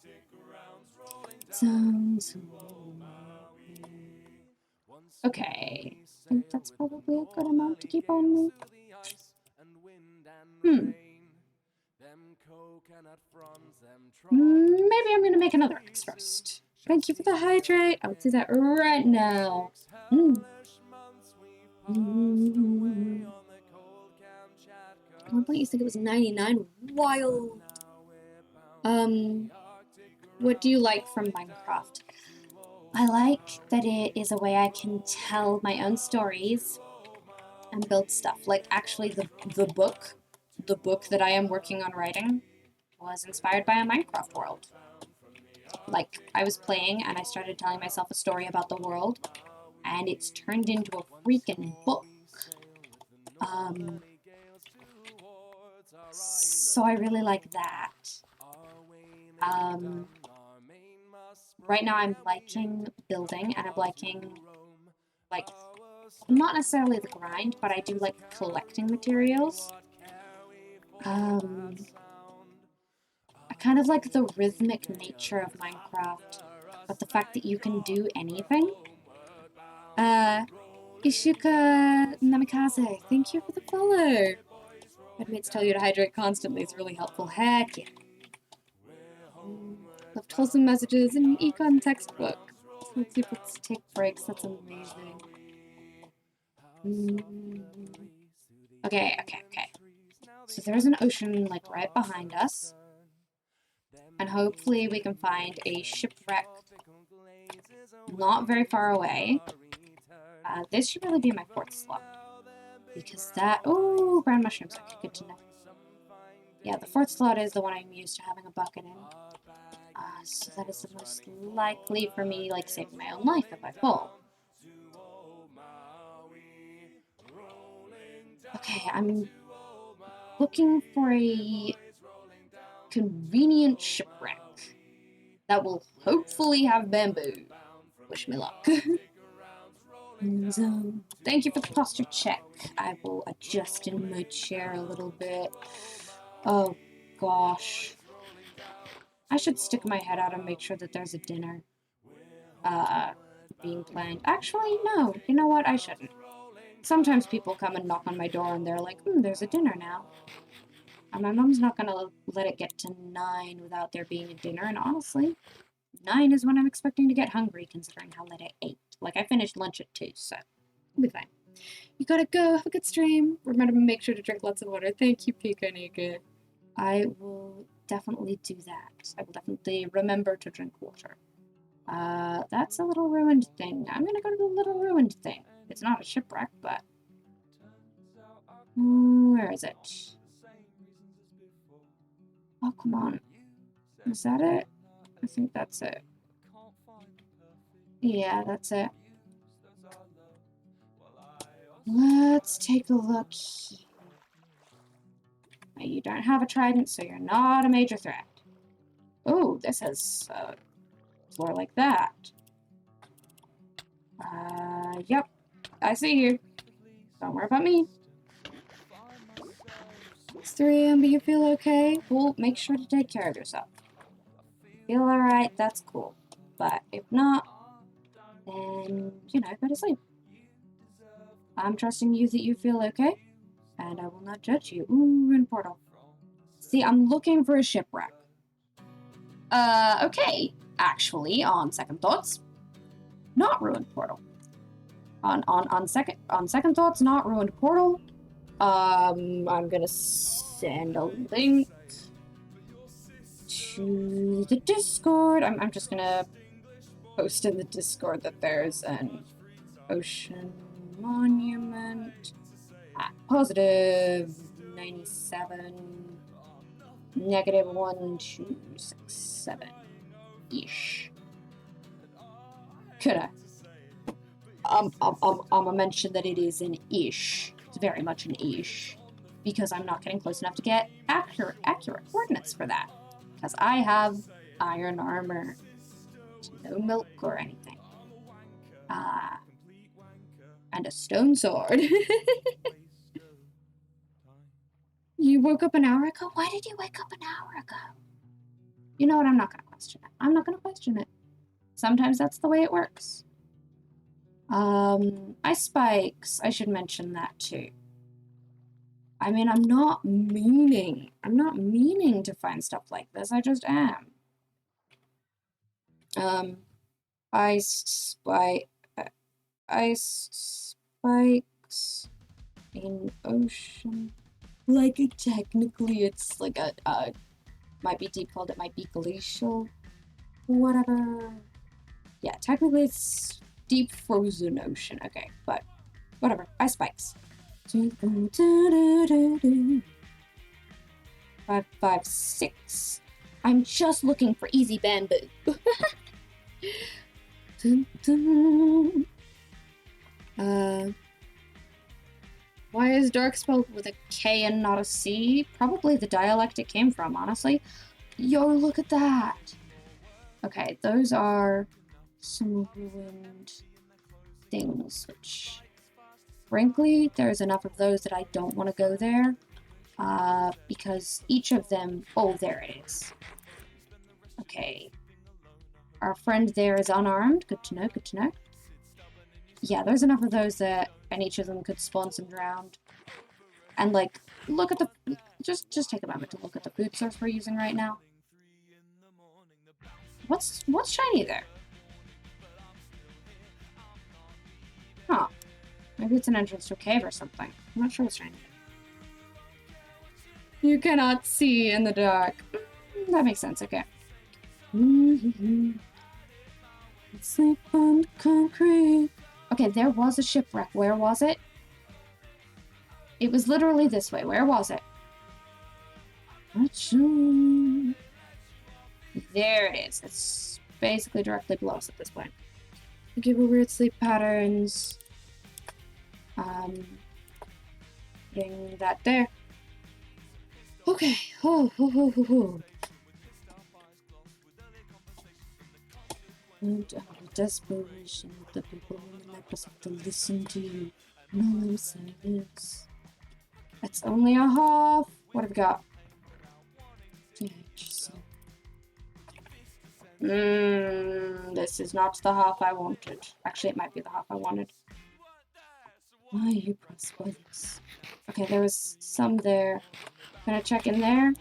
Okay, I think that's probably a good amount to keep on me. Maybe I'm gonna make another X first. Thank you for the hydrate. I'll do that right now. At one point you think it was 99. Wild. What do you like from Minecraft? I like that it is a way I can tell my own stories and build stuff. Like, actually, the book that I am working on writing was inspired by a Minecraft world. Like, I was playing and I started telling myself a story about the world, and it's turned into a freaking book. So I really like that. Right now I'm liking building, and I'm liking, like, not necessarily the grind, but I do like collecting materials. I kind of like the rhythmic nature of Minecraft, but the fact that you can do anything. Ishuka Namikaze, thank you for the follow. My mates tell you to hydrate constantly, it's really helpful. Heck yeah. Left wholesome messages in an econ textbook. So people take breaks, that's amazing. Okay. So there's an ocean, like, right behind us. And hopefully we can find a shipwreck not very far away. This should really be my 4th slot. Because that... Oh, brown mushrooms. Okay, good to know. Yeah, the 4th slot is the one I'm used to having a bucket in. So that is the most likely for me, like, saving my own life if I fall. Okay, I'm looking for a convenient shipwreck that will hopefully have bamboo. Wish me luck. Thank you for the posture check. I will adjust in my chair a little bit. Oh, gosh. I should stick my head out and make sure that there's a dinner being planned. Actually, no. You know what? I shouldn't. Sometimes people come and knock on my door and they're like, there's a dinner now. And my mom's not gonna let it get to 9 without there being a dinner, and honestly, 9 is when I'm expecting to get hungry, considering how late I ate. Like, I finished lunch at 2, so we'll be fine. You gotta go. Have a good stream. Remember to make sure to drink lots of water. Thank you, Pika Nika. I will definitely do that. I will definitely remember to drink water. That's a little ruined thing. I'm gonna go to the little ruined thing. It's not a shipwreck, but... Where is it? Oh, come on. Is that it? I think that's it. Yeah, that's it. Let's take a look here. Now, you don't have a trident, so you're not a major threat. Oh, this has a floor like that. Yep. I see you. Don't worry about me. It's 3 a.m., but you feel okay? Well, make sure to take care of yourself. Feel alright, that's cool. But if not, then, go to sleep. I'm trusting you that you feel okay, and I will not judge you. Ooh, ruined portal. See, I'm looking for a shipwreck. Okay. Actually, on second thoughts, not ruined portal. On second thoughts, not ruined portal. I'm gonna send a link to the Discord. I'm just gonna post in the Discord that there's an ocean monument at positive 97 negative 1267 ish. Could I? I'm gonna mention that it is an ish. It's very much an ish. Because I'm not getting close enough to get accurate coordinates for that. Because I have iron armor. No milk or anything. And a stone sword. You woke up an hour ago? Why did you wake up an hour ago? You know what? I'm not gonna question it. I'm not gonna question it. Sometimes that's the way it works. Ice spikes. I should mention that too. I mean, I'm not meaning to find stuff like this. I just am. Ice spikes in ocean. Like, technically, it's like might be deep cold, it might be glacial. Whatever. Yeah, technically it's deep frozen ocean. Okay, but whatever. Ice spikes. 556. I'm just looking for easy bamboo. Why is dark spelled with a K and not a C? Probably the dialect it came from, honestly. Yo, look at that! Okay, those are some ruined things, which... Frankly, there's enough of those that I don't want to go there. Because each of them... Oh, there it is. Okay. Our friend there is unarmed. Good to know, good to know. Yeah, there's enough of those that... And each of them could spawn some drowned. And, like, look at the... Just take a moment to look at the food source we're using right now. What's shiny there? Huh. Maybe it's an entrance to a cave or something. I'm not sure what's shiny. You cannot see in the dark. That makes sense, okay. Sleep on concrete. Okay, there was a shipwreck. Where was it? It was literally this way. Where was it? Not sure. There it is. It's basically directly below us at this point. Give her weird sleep patterns. Putting that there. Okay. And out of desperation, the people in the necklace have to listen to you. And all I'm saying is, that's only a half. What have we got? This is not the half I wanted. Actually, it might be the half I wanted. Why are you pressed by this? Okay, there was some there. Gonna check in there.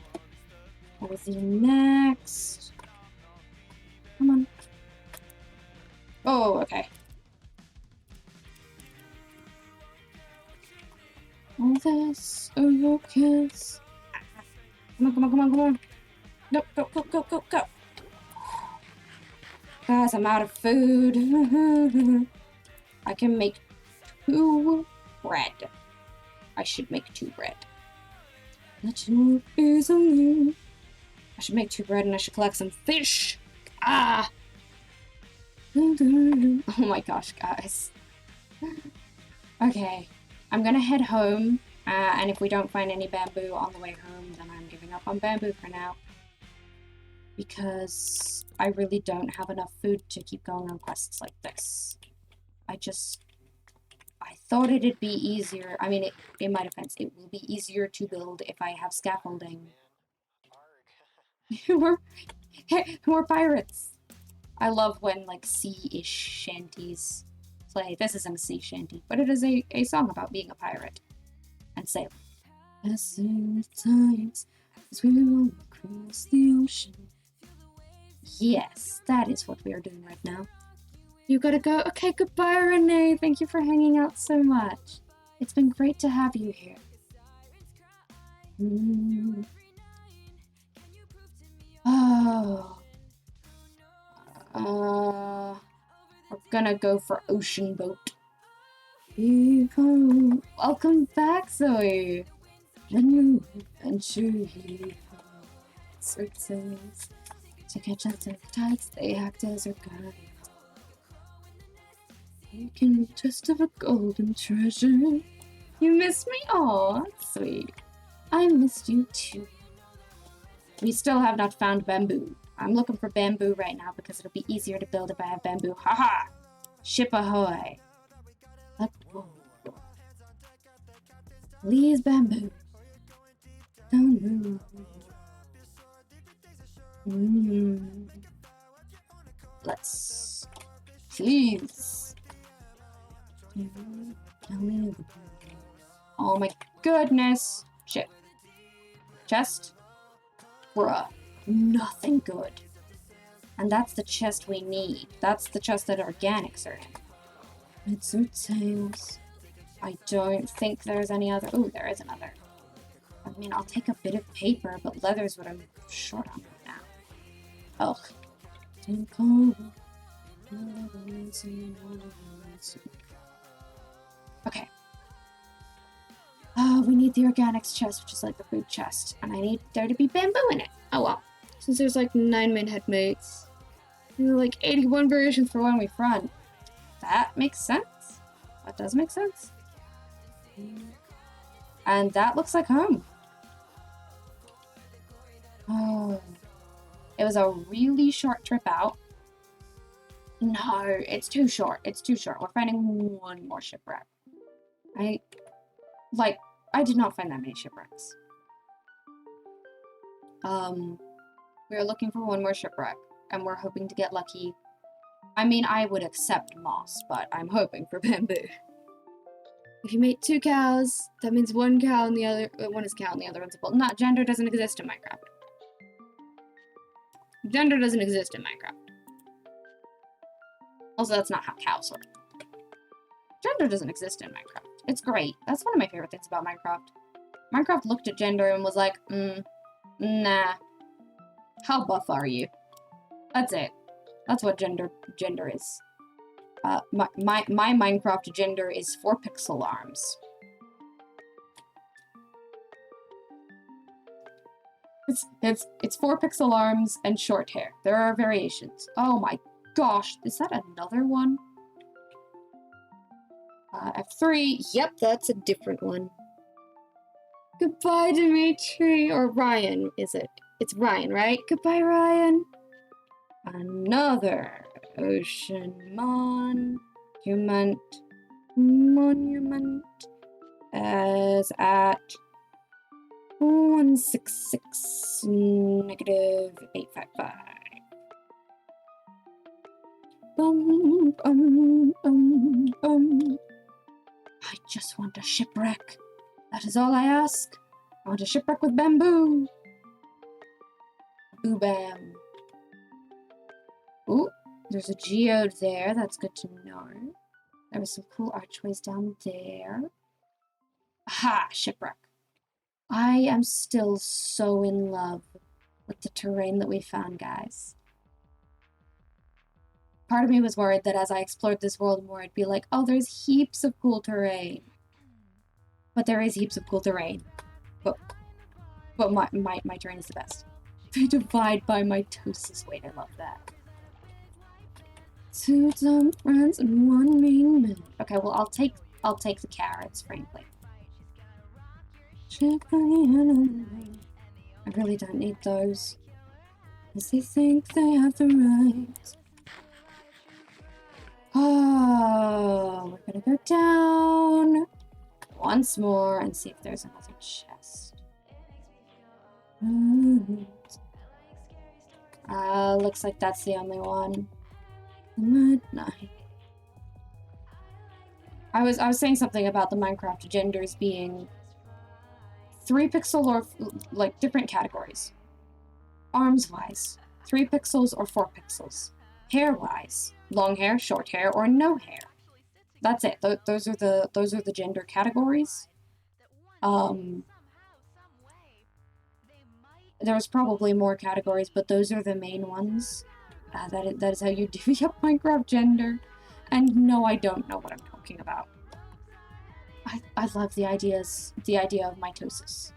What was the next? Come on. Oh, okay. All this, oh, your kids. Come on. No, go. Guys, I'm out of food. I can make 2 bread. I should make 2 bread. The truth is on you. I should make 2 bread and I should collect some fish. Ah! Oh my gosh, guys. Okay, I'm gonna head home, and if we don't find any bamboo on the way home, then I'm giving up on bamboo for now. Because I really don't have enough food to keep going on quests like this. I thought it'd be easier. I mean, in my defense, it will be easier to build if I have scaffolding. We're pirates. I love when, like, sea-ish shanties play. This isn't a sea shanty, but it is a song about being a pirate and sailing. Passing times as we roll across the ocean. Yes, that is what we are doing right now. You gotta go. Okay, goodbye, Renee. Thank you for hanging out so much. It's been great to have you here. Oh. We're gonna go for ocean boat. Welcome back, Zoe. New adventure searches to catch up to the tides. They act as our guide. Making just of a golden treasure. You missed me? Aw, sweet. I missed you too. We still have not found bamboo. I'm looking for bamboo right now because it'll be easier to build if I have bamboo. Haha! Ship ahoy! Please, bamboo. Don't move. Let's... Please. Oh my goodness. Shit. Chest? Bruh. Nothing good. And that's the chest we need. That's the chest that organics are in. It's our tails. I don't think there's any other... Oh, there is another. I mean, I'll take a bit of paper, but leather's what I'm short on right now. Ugh. Okay. We need the organics chest, which is like the food chest. And I need there to be bamboo in it. Oh well. Since there's like 9 main headmates, there are like 81 variations for when we front. That makes sense. That does make sense. And that looks like home. Oh. It was a really short trip out. No, it's too short. It's too short. We're finding one more shipwreck. I did not find that many shipwrecks. We are looking for one more shipwreck, and we're hoping to get lucky. I mean, I would accept moss, but I'm hoping for bamboo. If you mate 2 cows, that means one cow and the other one is cow and the other one's a bull. Not gender doesn't exist in Minecraft. Gender doesn't exist in Minecraft. Also, that's not how cows work. Gender doesn't exist in Minecraft. It's great. That's one of my favorite things about Minecraft. Minecraft looked at gender and was like, nah. How buff are you? That's it. That's what gender is. My Minecraft gender is 4 pixel arms. It's 4 pixel arms and short hair. There are variations. Oh my gosh, is that another one? F3. Yep, that's a different one. Goodbye, Dimitri. Or Ryan, is it? It's Ryan, right? Goodbye, Ryan. Another ocean monument as at 166 negative 855. I just want a shipwreck. That is all I ask. I want a shipwreck with bamboo. Boo bam. Ooh, there's a geode there. That's good to know. There were some cool archways down there. Aha, shipwreck. I am still so in love with the terrain that we found, guys. Part of me was worried that as I explored this world more, I'd be like, oh, there's heaps of cool terrain. But there is heaps of cool terrain. But my terrain is the best. They divide by mitosis. Wait, I love that. 2 dumb friends and 1 mean man. Okay, well, I'll take the carrots, frankly. I really don't need those. Because they think they have the right. Oh, we're gonna go down once more and see if there's another chest. Looks like that's the only one. Midnight. I was saying something about the Minecraft genders being 3 pixel or like different categories. Arms wise, 3 pixels or 4 pixels. Hair wise, long hair, short hair, or no hair. That's it. Those are the gender categories. There's probably more categories, but those are the main ones. That is how you divvy up Minecraft gender. And no, I don't know what I'm talking about. I love the idea of mitosis.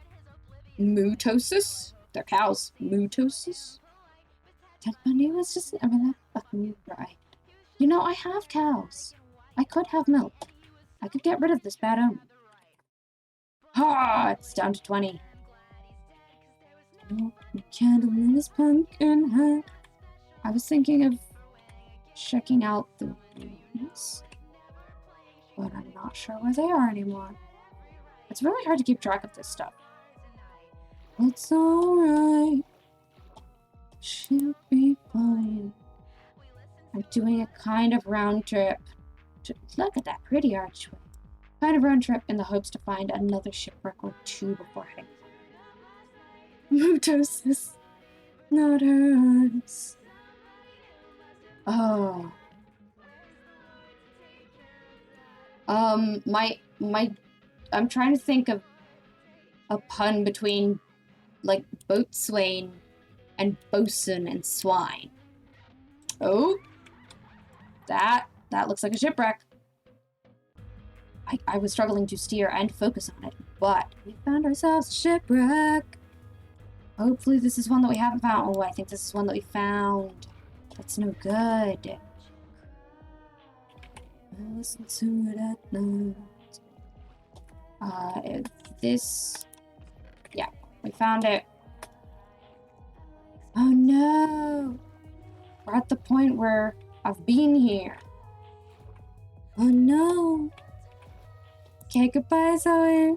Mutosis? They're cows. Mutosis? Bunny was just, I mean, that fucking right. You know, I have cows. I could have milk. I could get rid of this bad omen. Ha! It's down to 20. Candle in this pumpkin hat. I was thinking of checking out the rooms, but I'm not sure where they are anymore. It's really hard to keep track of this stuff. It's alright. She'll be fine. I'm doing a kind of round trip. Look at that pretty archway. Kind of round trip in the hopes to find another shipwreck or 2 before heading home. Mutosis. Not hers. Oh. I'm trying to think of a pun between, like, boatswain and bosun and swine. Oh. That looks like a shipwreck. I was struggling to steer and focus on it, but we found ourselves a shipwreck. Hopefully this is one that we haven't found. Oh, I think this is one that we found. That's no good. I listen to it at night. This... Yeah, we found it. Oh no! We're at the point where I've been here. Oh no! Okay, goodbye, Zoe.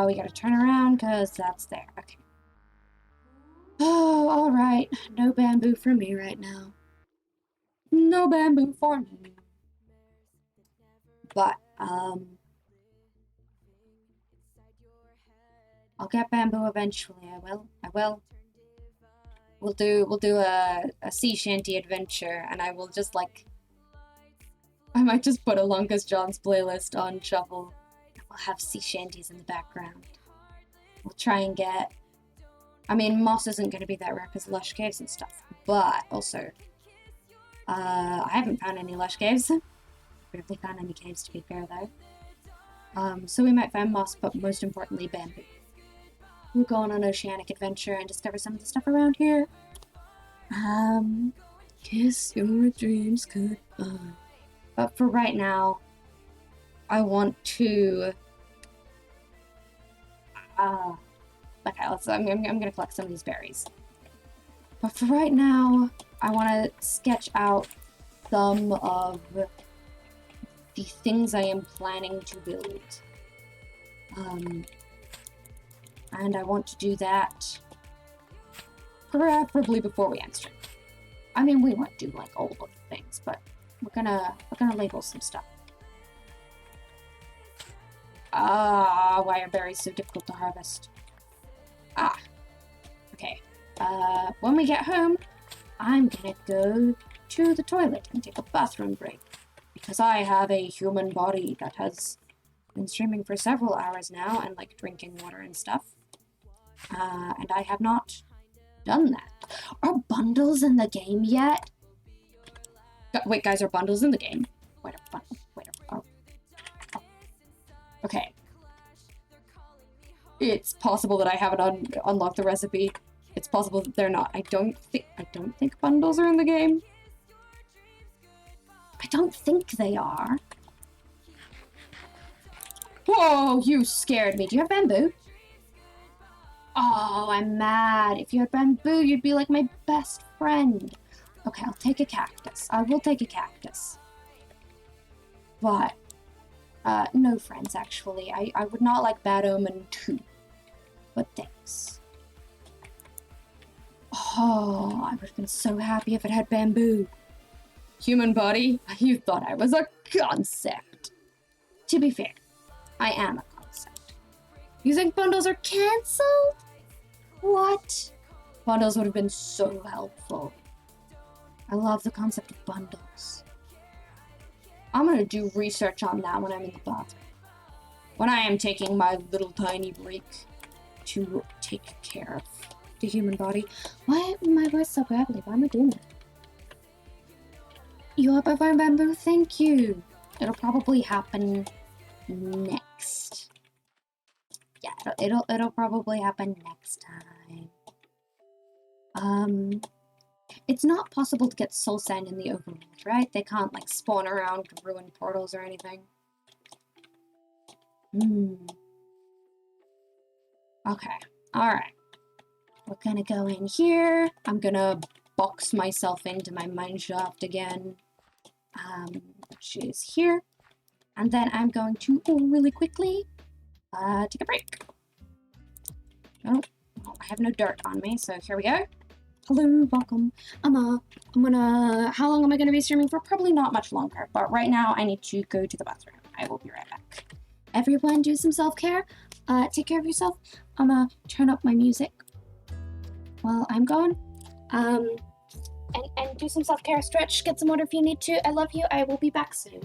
We gotta turn around because that's there. Okay. Oh, alright. No bamboo for me right now. No bamboo for me. But, I'll get bamboo eventually. I will. We'll do a sea shanty adventure, and I will just, like... I might just put a Longest John's playlist on shuffle. We'll have sea shanties in the background. We'll try and get... I mean, moss isn't going to be that rare because lush caves and stuff. But, also... I haven't found any lush caves. Barely found any caves, to be fair, though. So we might find moss, but most importantly, bamboo. We'll go on an oceanic adventure and discover some of the stuff around here. Kiss your dreams goodbye. But for right now, I want to... okay, I'm gonna collect some of these berries. But for right now, I want to sketch out some of the things I am planning to build. And I want to do that preferably before we end stream. I mean, we won't do like all of the things, but we're gonna label some stuff. Why are berries so difficult to harvest? Okay. When we get home, I'm gonna go to the toilet and take a bathroom break. Because I have a human body that has been streaming for several hours now and like drinking water and stuff. And I have not done that. Are bundles in the game yet? Wait, guys, are bundles in the game? Wait, oh. Okay. It's possible that I haven't unlocked the recipe. It's possible that they're not. I don't think bundles are in the game. I don't think they are. Whoa, you scared me. Do you have bamboo? Oh, I'm mad. If you had bamboo, you'd be like my best friend. Okay, I'll take a cactus. I will take a cactus. But, no friends, actually. I would not like Bad Omen 2. But thanks. Oh, I would have been so happy if it had bamboo. Human body, you thought I was a concept. To be fair, I am a concept. You think bundles are cancelled? What? Bundles would have been so helpful. I love the concept of bundles. I'm gonna do research on that when I'm in the bathroom. When I am taking my little tiny break to take care of the human body. Why is my voice so gravelly? Why am I doing that? You hope I find bamboo? Thank you. It'll probably happen next. Yeah, it'll probably happen next time. It's not possible to get soul sand in the overworld, right? They can't like spawn around ruined portals or anything. Okay, alright. We're gonna go in here. I'm gonna box myself into my mineshaft again. Which is here. And then I'm going to really quickly take a break. Oh, I have no dirt on me, so here we go. Hello, welcome. I'm gonna, how long am I gonna be streaming for? Probably not much longer, but right now I need to go to the bathroom. I will be right back. Everyone do some self-care. Take care of yourself. I'm gonna turn up my music while I'm gone. And do some self-care, stretch, get some water if you need to. I love you. I will be back soon.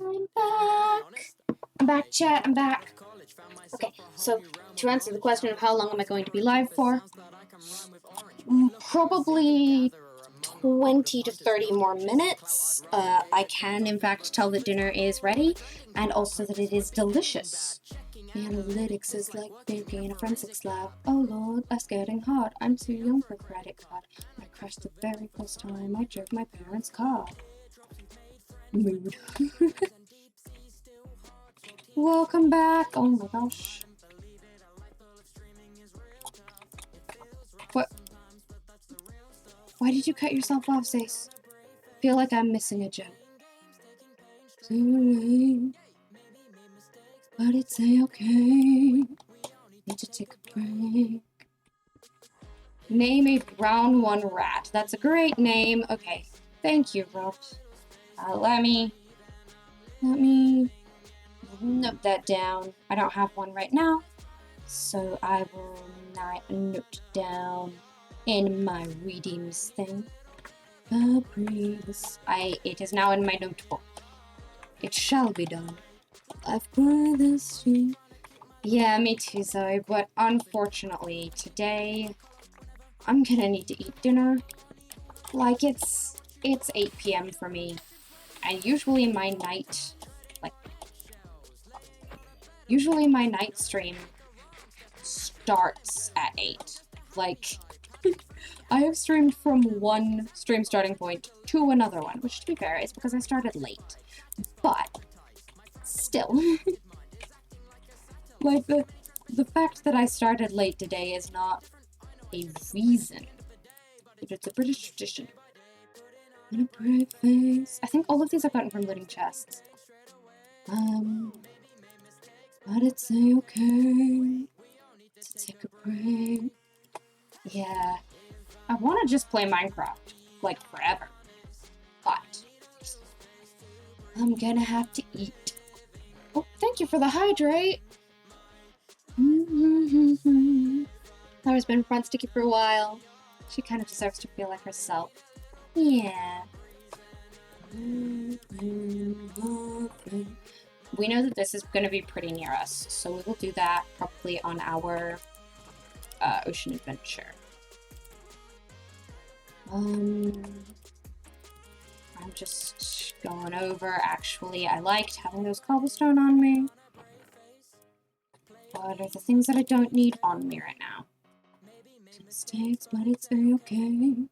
I'm back. I'm back, chat. I'm back. Okay, so to answer the question of how long am I going to be live for, probably 20 to 30 more minutes. I can, in fact, tell that dinner is ready, and also that it is delicious. The analytics is like baking in a forensics lab. Oh lord, that's getting hard. I'm too young for credit card. I crashed the very first time I drove my parents' car. Mood. Welcome back. Oh my gosh. What? Why did you cut yourself off, Zace? Feel like I'm missing a joke. Away, but it's a-okay. Need to take a break. Name a brown one rat. That's a great name. Okay, thank you, Rob. Let me note that down. I don't have one right now, so I will note down in my readings thing. Caprice. It is now in my notebook. It shall be done. I've brought this to you. Yeah, me too, Zoe, but unfortunately, today, I'm gonna need to eat dinner. Like, it's 8 p.m. for me, and usually my night stream starts at 8. Like, I have streamed from one stream starting point to another one, which, to be fair, is because I started late. But, still. Like, the fact that I started late today is not a reason. It's a British tradition. And a brave face. I think all of these I've gotten from looting chests. But it's okay to take a break. Yeah. I want to just play Minecraft, like, forever. But I'm gonna have to eat. Oh, thank you for the hydrate! Laura's been front sticky for a while. She kind of deserves to feel like herself. Yeah. We know that this is going to be pretty near us, so we will do that probably on our ocean adventure. I'm just going over. Actually, I liked having those cobblestone on me. What are the things that I don't need on me right now? Mistakes, but it's okay.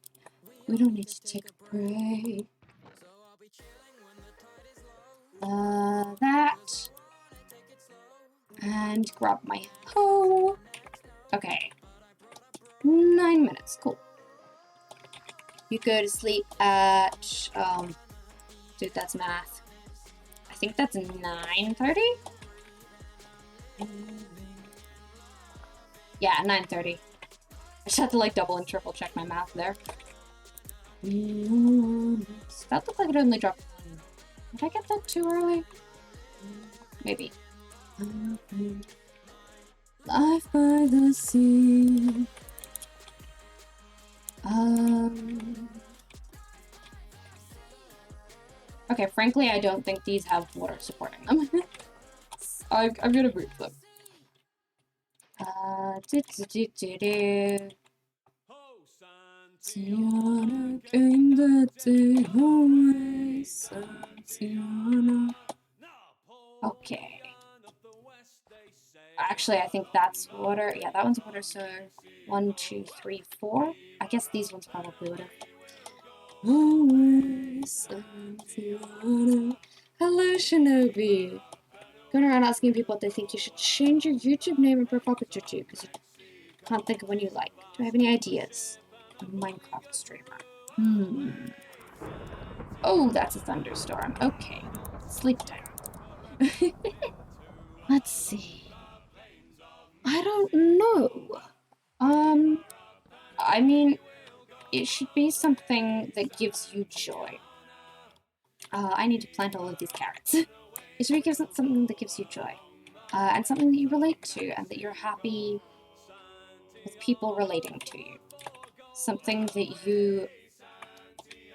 We don't need to take a break. That. And grab my hoe. Okay. 9 minutes, cool. You go to sleep at, dude, that's math. I think that's 9:30? Yeah, 9:30. I just had to, like, double and triple check my math there. That looked like it only dropped 1. Did I get that too early? Maybe. Life by the sea. Okay, frankly, I don't think these have water supporting them. I'm gonna root them. Tiana came the day away, Tiana. Okay. Actually, I think that's water. Yeah, that one's water, so 1, 2, 3, 4. I guess these ones probably would have. Hello, Shinobi. Going around asking people what they think you should change your YouTube name and profile picture to, because you can't think of one you like. Do I have any ideas? A Minecraft streamer. Oh, that's a thunderstorm. Okay. Sleep time. Let's see. I don't know. I mean, it should be something that gives you joy. I need to plant all of these carrots. It should be something that gives you joy. And something that you relate to and that you're happy with people relating to you. Something that you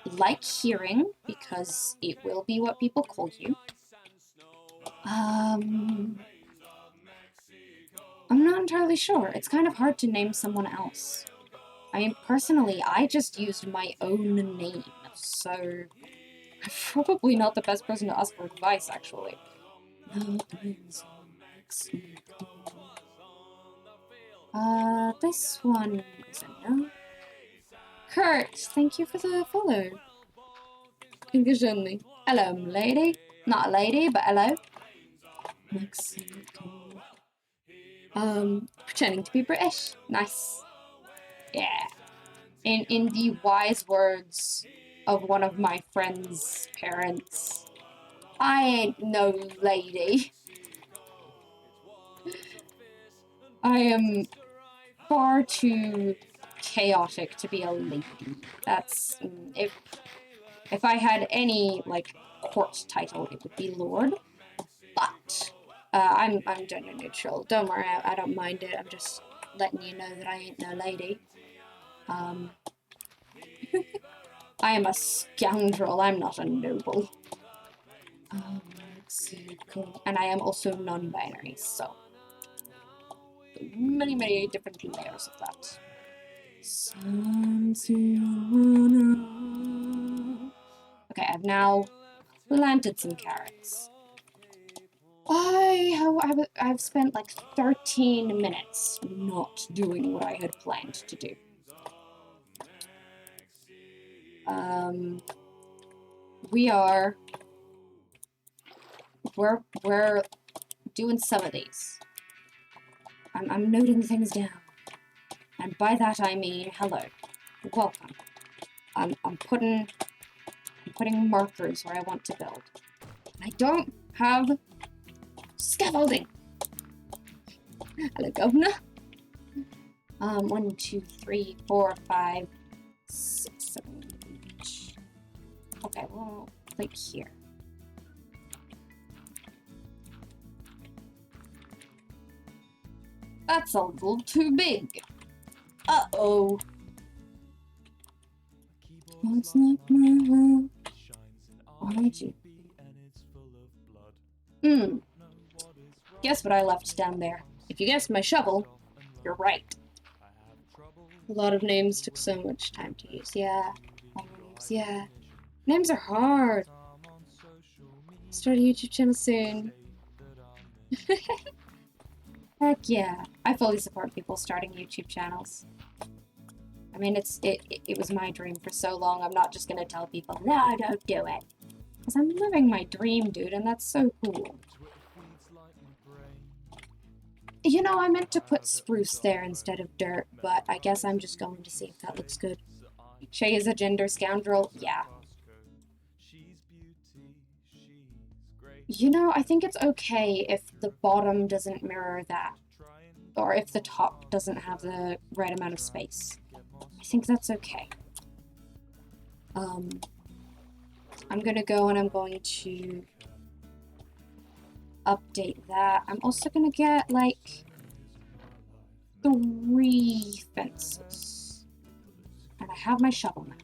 like hearing because it will be what people call you. I'm not entirely sure. It's kind of hard to name someone else. I mean, personally, I just used my own name, so I'm probably not the best person to ask for advice, actually. This one is a no. Kurt, thank you for the follow. English only. Hello, lady. Not a lady, but hello. Mexico. Pretending to be British. Nice. Yeah. In the wise words of one of my friend's parents. I ain't no lady. I am far too chaotic to be a lady. That's if I had any like court title, it would be Lord. But I'm gender neutral. Don't worry, I don't mind it. I'm just letting you know that I ain't no lady. I am a scoundrel. I'm not a noble. Let's see, cool. And I am also non-binary, so many different layers of that. Okay, I've now planted some carrots. I've spent like 13 minutes not doing what I had planned to do. We're doing some of these. I'm noting things down. And by that I mean hello. Welcome. I'm putting markers where I want to build. And I don't have scaffolding. Hello, governor. 1, 2, 3, 4, 5, 6, 7, 8. Okay, well, like here. That's a little too big. Uh-oh. What's like my home? Why'd you? Guess what I left down there? If you guessed my shovel, you're right. A lot of names took so much time to use. Yeah. Names, yeah. Names are hard. Start a YouTube channel soon. Heck yeah. I fully support people starting YouTube channels. I mean, it was my dream for so long. I'm not just gonna tell people, no, don't do it. Because I'm living my dream, dude, and that's so cool. You know, I meant to put spruce there instead of dirt, but I guess I'm just going to see if that looks good. Shay is a gender scoundrel? Yeah. You know, I think it's okay if the bottom doesn't mirror that. Or if the top doesn't have the right amount of space. I think that's okay. I'm gonna go and I'm going to update that. I'm also gonna get, like, 3 fences. And I have my shovel now.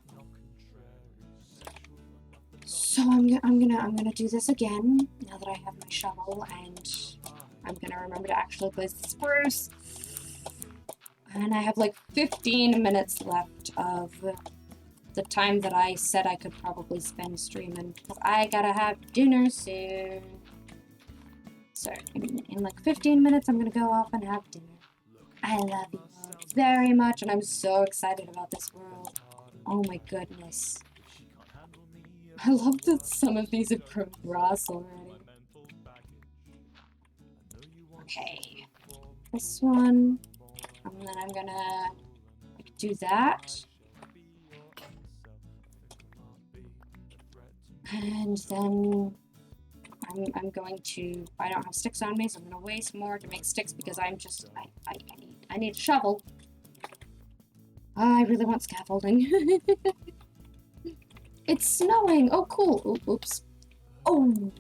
So I'm gonna do this again, now that I have my shovel, and I'm gonna remember to actually place the spruce. And I have, like, 15 minutes left of the time that I said I could probably spend streaming, because I gotta have dinner soon. So, in like 15 minutes, I'm gonna go off and have dinner. I love you all very much, and I'm so excited about this world. Oh my goodness. I love that some of these have grown grass already. Okay. This one. And then I'm gonna do that. And then I'm going to, I don't have sticks on me, so I'm gonna waste more to make sticks because I'm just, I need a shovel. I really want scaffolding. It's snowing! Oh, cool! Oops. Oh!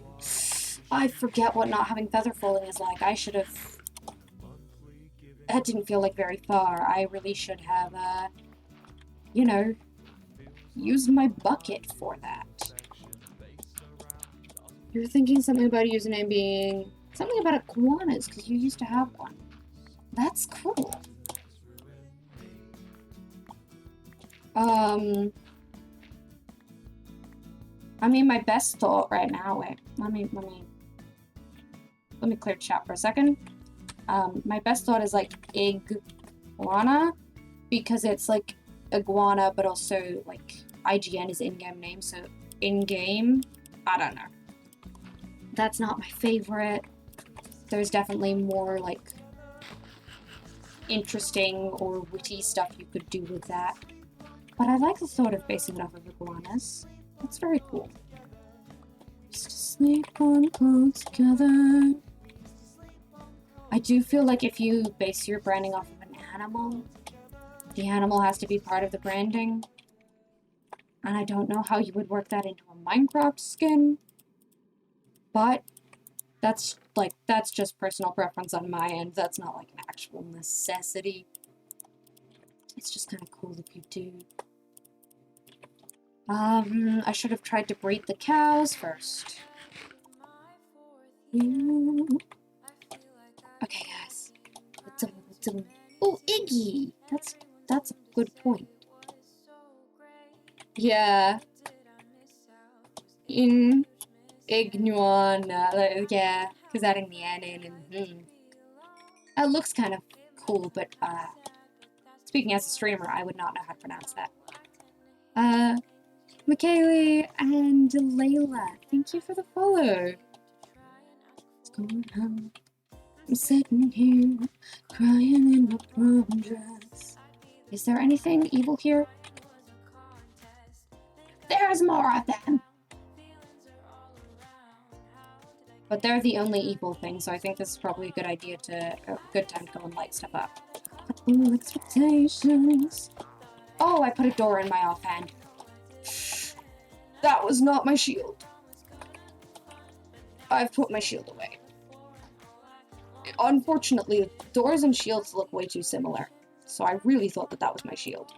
I forget what not having feather falling is like. I should have... That didn't feel like very far. I really should have, you know, used my bucket for that. You're thinking something about a username being... Something about iguanas, because you used to have one. That's cool. I mean, my best thought right now, wait, let me clear chat for a second. My best thought is like iguana, because it's like iguana, but also like IGN is in-game name, so in-game, I don't know. That's not my favorite. There's definitely more like interesting or witty stuff you could do with that. But I like the thought of basing it off of iguanas. That's very cool. Just to sleep on clothes together. I do feel like if you base your branding off of an animal, the animal has to be part of the branding. And I don't know how you would work that into a Minecraft skin. But that's just personal preference on my end. That's not like an actual necessity. It's just kind of cool if you do. I should have tried to breed the cows first. Okay, guys. Oh, Iggy! That's a good point. Yeah. In Ignuana, yeah, because adding the N in and that looks kind of cool, but speaking as a streamer, I would not know how to pronounce that. Michaeli and Layla, thank you for the follow. What's going on? I'm sitting here, crying in my prom dress. Is there anything evil here? There's more of them! But they're the only evil thing, so I think this is probably a good idea a good time to go and light stuff up. Expectations. Oh, I put a door in my offhand. That was not my shield. I've put my shield away. Unfortunately, doors and shields look way too similar, so I really thought that was my shield.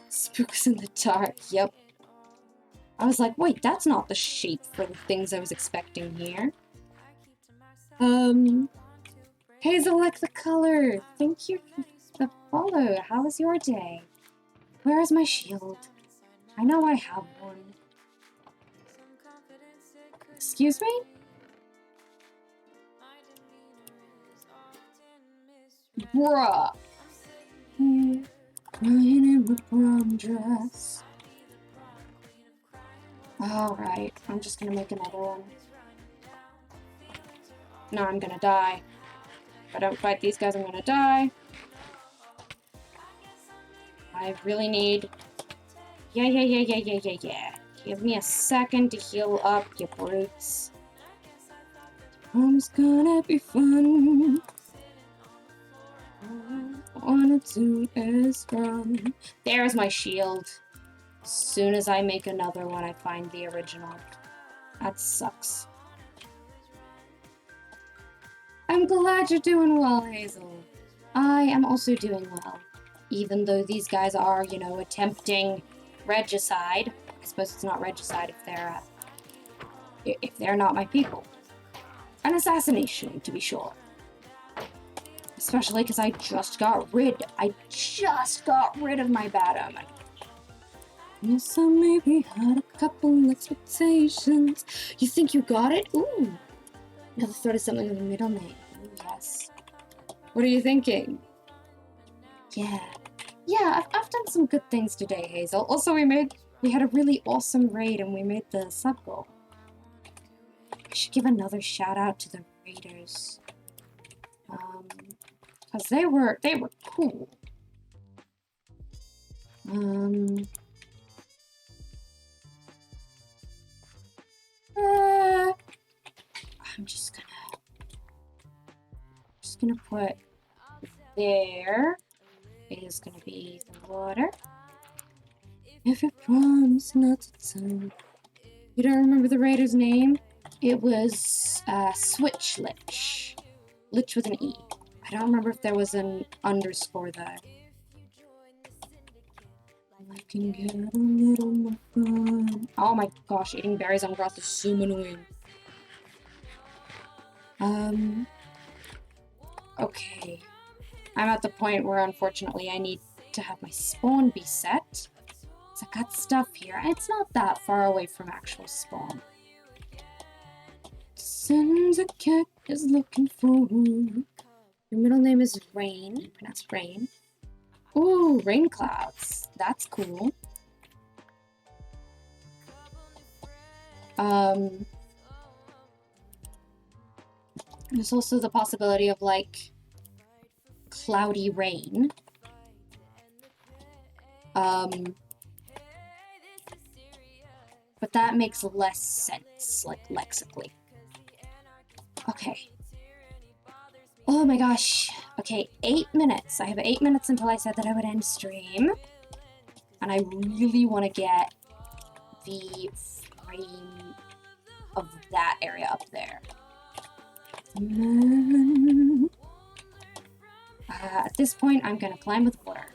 Spooks in the dark, yep. I was like, wait, that's not the shape for the things I was expecting here. Hazel, like the color. Thank you for the follow. How was your day? Where is my shield? I know I have one. Excuse me? Bruh. Crying in my prom dress. Alright, I'm just gonna make another one. No, I'm gonna die. If I don't fight these guys, I'm gonna die. I really need... Yeah. Give me a second to heal up, you brutes. Prom's gonna be fun. I wanna do is fun. There's my shield. As soon as I make another one, I find the original. That sucks. I'm glad you're doing well, Hazel. I am also doing well. Even though these guys are, you know, attempting regicide. I suppose it's not regicide if they're not my people. An assassination, to be sure. Especially because I just got rid of my bad omen. Yes, I maybe had a couple expectations. You think you got it? Ooh. Another thought of something with a middle name. Ooh, yes. What are you thinking? Yeah. Yeah, I've done some good things today, Hazel. Also, we had a really awesome raid and we made the sub goal. I should give another shout out to the raiders. Because they were cool. I'm just gonna put there is gonna be the water. If it promise not to tell. You don't remember the raider's name? It was Switch Lich. Lich with an E. I don't remember if there was an underscore there. I can get a little more fun. Oh my gosh, eating berries on grass is so annoying. Okay. I'm at the point where unfortunately I need to have my spawn be set. So I got stuff here. It's not that far away from actual spawn. Sends a cat is looking for. Your middle name is Rain. Pronounced Rain. Ooh, rain clouds. That's cool. There's also the possibility of, like, cloudy rain. But that makes less sense, like, lexically. Okay. Oh my gosh. Okay, 8 minutes. I have 8 minutes until I said that I would end stream. And I really want to get the frame of that area up there. At this point, I'm gonna climb with water.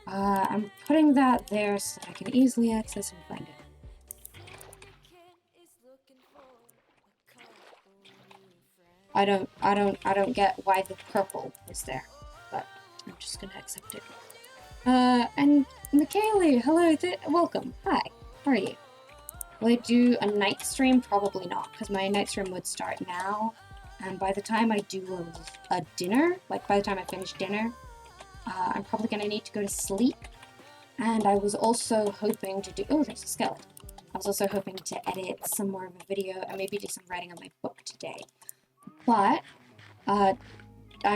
I'm putting that there so I can easily access and find it. I don't get why the purple is there, but I'm just gonna accept it. And Michaeli, hello, welcome. Hi, how are you? Will I do a night stream? Probably not, because my night stream would start now, and by the time I do a dinner, like by the time I finish dinner, I'm probably gonna need to go to sleep. And I was also hoping to do, oh, there's a skeleton. I was also hoping to edit some more of a video and maybe do some writing on my book today. But, I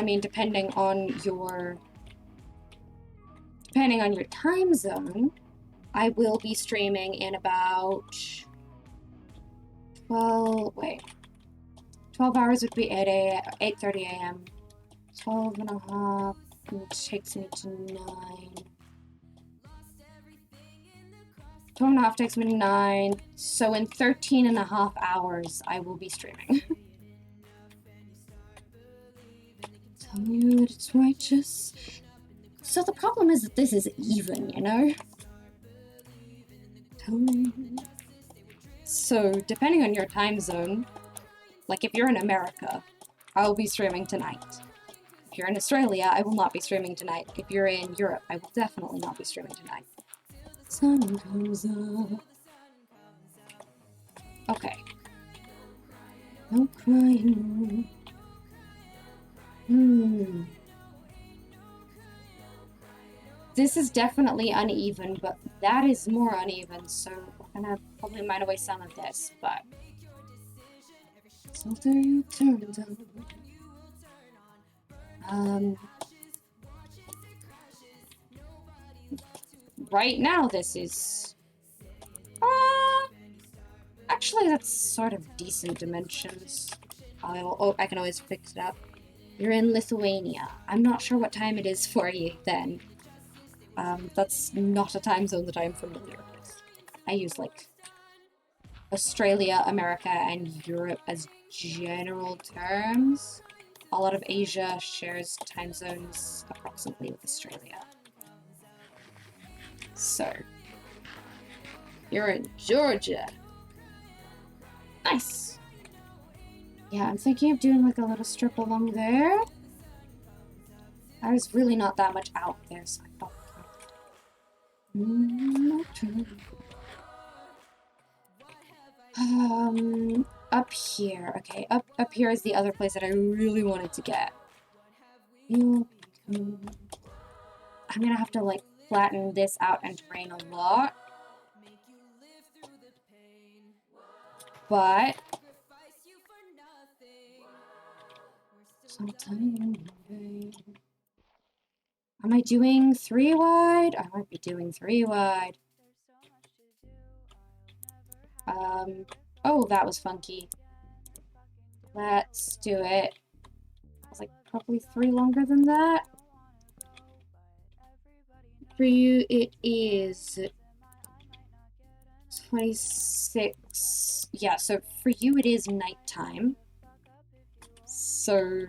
mean, depending on your time zone, I will be streaming in about 12 hours would be 8:30 a.m. 12 and a half, which takes me to 9. 12 and a half takes me to 9, so in 13 and a half hours, I will be streaming. Tell me that it's righteous. So the problem is that this is even, you know? Tell me. So, depending on your time zone, like if you're in America, I'll be streaming tonight. If you're in Australia, I will not be streaming tonight. If you're in Europe, I will definitely not be streaming tonight. Sun comes up. Okay. No crying. This is definitely uneven, but that is more uneven, so we're gonna probably mine away some of this, but... Something turns on. Right now this is... actually, that's sort of decent dimensions. I can always fix it up. You're in Lithuania. I'm not sure what time it is for you then. That's not a time zone that I'm familiar with. I use, like, Australia, America, and Europe as general terms. A lot of Asia shares time zones approximately with Australia. So, you're in Georgia. Nice! Yeah, I'm thinking of doing like a little strip along there. I was really not that much out there, so I thought... Up here. Okay, up here is the other place that I really wanted to get. I'm gonna have to, like, flatten this out and drain a lot. But... Am I doing 3 wide? I might be doing 3 wide. Oh, that was funky. Let's do it. I was like probably 3 longer than that. For you, it is 26. Yeah, so for you, it is nighttime. So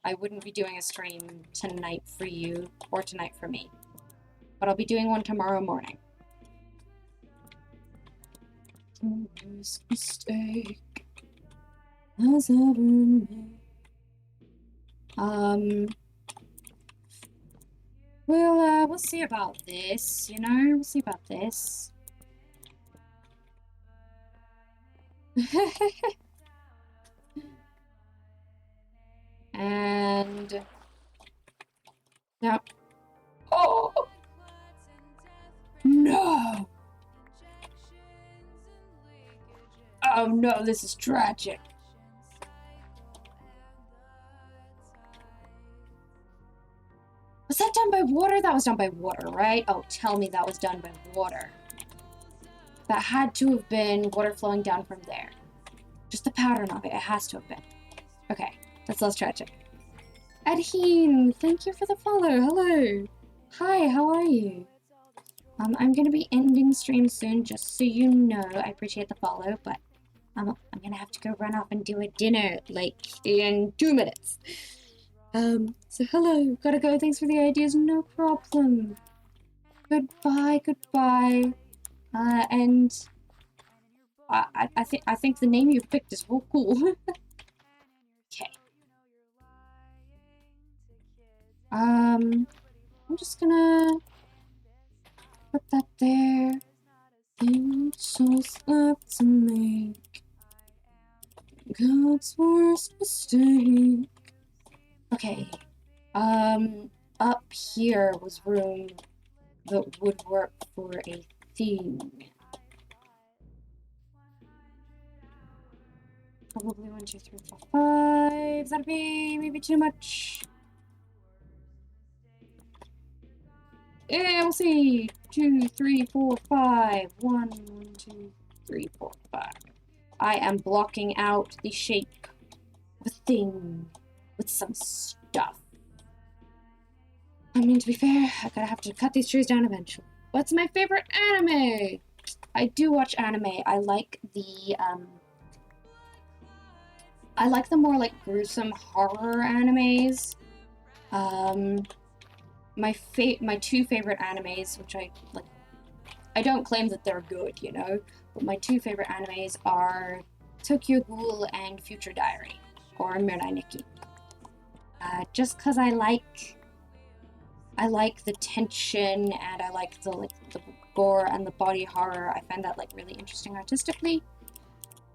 I wouldn't be doing a stream tonight for you or tonight for me. But I'll be doing one tomorrow morning. Mistake has ever made. We'll see about this, you know? We'll see about this. And... Now... Oh! No! Oh no, this is tragic. that done by water? That was done by water, right? Oh, tell me that was done by water. That had to have been water flowing down from there. Just the pattern of it. It has to have been. Okay, let's try to check. Adheen, thank you for the follow. Hello. Hi, how are you? I'm gonna be ending stream soon, just so you know. I appreciate the follow, but I'm gonna have to go run off and do a dinner, like, in 2 minutes. So hello, gotta go. Thanks for the ideas. No problem. Goodbye, goodbye. And I think the name you picked is real cool. Okay. I'm just gonna put that there. Choice left to make. God's worst mistake. Okay. Up here was room that would work for a thing. Probably 1, 2, 3, 4, 5. That'd be maybe too much. Yeah, we'll see. 2, 3, 4, 5. 1, 2, 3, 4, 5. I am blocking out the shape of a thing with some stuff. I mean, to be fair, I'm gonna have to cut these trees down eventually. What's my favorite anime? I do watch anime. I like the more like gruesome horror animes. My 2 favorite animes, which I like, I don't claim that they're good, you know, but my 2 favorite animes are Tokyo Ghoul and Future Diary, or Mirai Nikki. Just because I like the tension, and I like the gore and the body horror. I find that like really interesting artistically,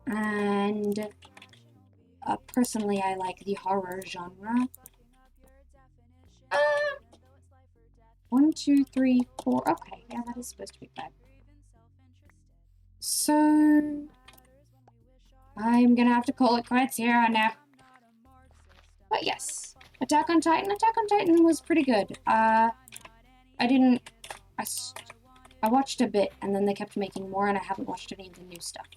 and personally I like the horror genre. 1, 2, 3, 4. Okay, yeah, that is supposed to be 5. So I'm gonna have to call it quits here now. But yes, Attack on Titan was pretty good. I watched a bit, and then they kept making more, and I haven't watched any of the new stuff.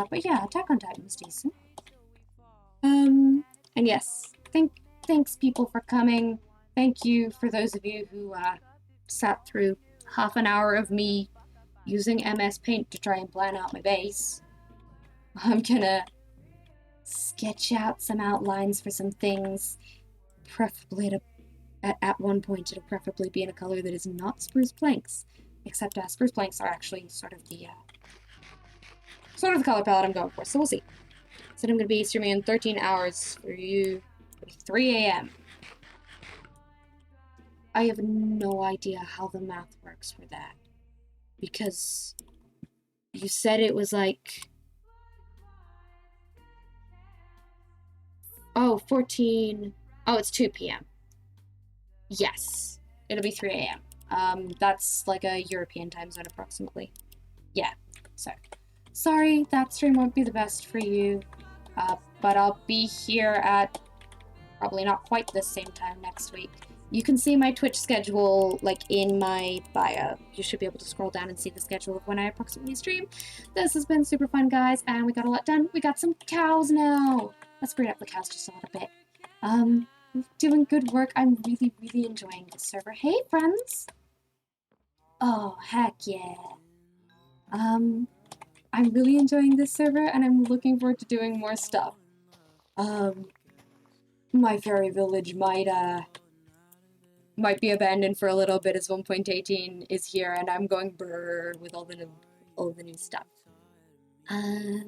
But yeah, Attack on Titan was decent. And yes, thanks people for coming. Thank you for those of you who sat through half an hour of me using MS Paint to try and plan out my base. I'm gonna sketch out some outlines for some things, preferably at one point it'll preferably be in a color that is not spruce planks, except spruce planks are actually sort of the color palette I'm going for, so we'll see. So I'm gonna be streaming in 13 hours for you, 3 a.m. I have no idea how the math works for that, because you said it was like, oh, 14, oh, it's 2 p.m. Yes, it'll be 3 a.m. That's like a European time zone approximately. Yeah, so sorry, that stream won't be the best for you, but I'll be here at probably not quite the same time next week. You can see my Twitch schedule, like, in my bio. You should be able to scroll down and see the schedule of when I approximately stream. This has been super fun, guys, and we got a lot done. We got some cows now. Let's bring up the cows just a little bit. Doing good work. I'm really, really enjoying this server. Hey, friends! Oh, heck yeah. I'm really enjoying this server, and I'm looking forward to doing more stuff. My fairy village might be abandoned for a little bit as 1.18 is here, and I'm going brrr with all the new stuff. I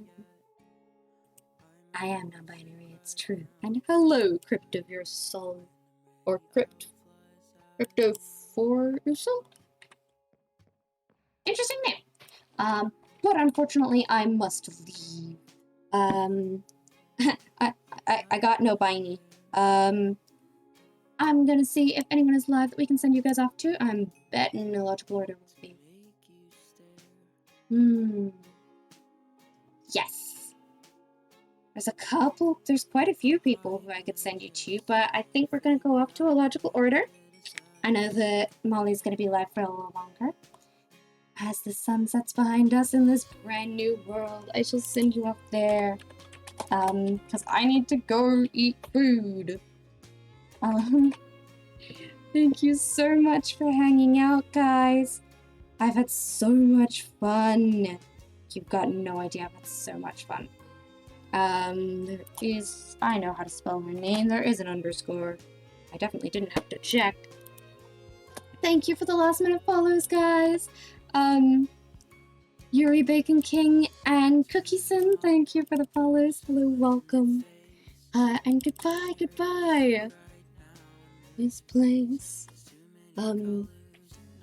am non-binary, it's true. And hello, Crypt of Your Soul. Or Crypto for Your Soul? Interesting name. But unfortunately, I must leave. I got no biney. I'm gonna see if anyone is live that we can send you guys off to. I'm betting Illogical Order will be. Yes. There's quite a few people who I could send you to, but I think we're gonna go up to Illogical Order. I know that Molly's going to be live for a little longer. As the sun sets behind us in this brand new world, I shall send you up there. Because I need to go eat food. Thank you so much for hanging out, guys. I've had so much fun. You've got no idea, I've had so much fun. There is, I know how to spell her name, there is an underscore. I definitely didn't have to check. Thank you for the last minute follows, guys. Yuri Bacon King and Cookieson, thank you for the follows. Hello, welcome. And goodbye, goodbye. This place.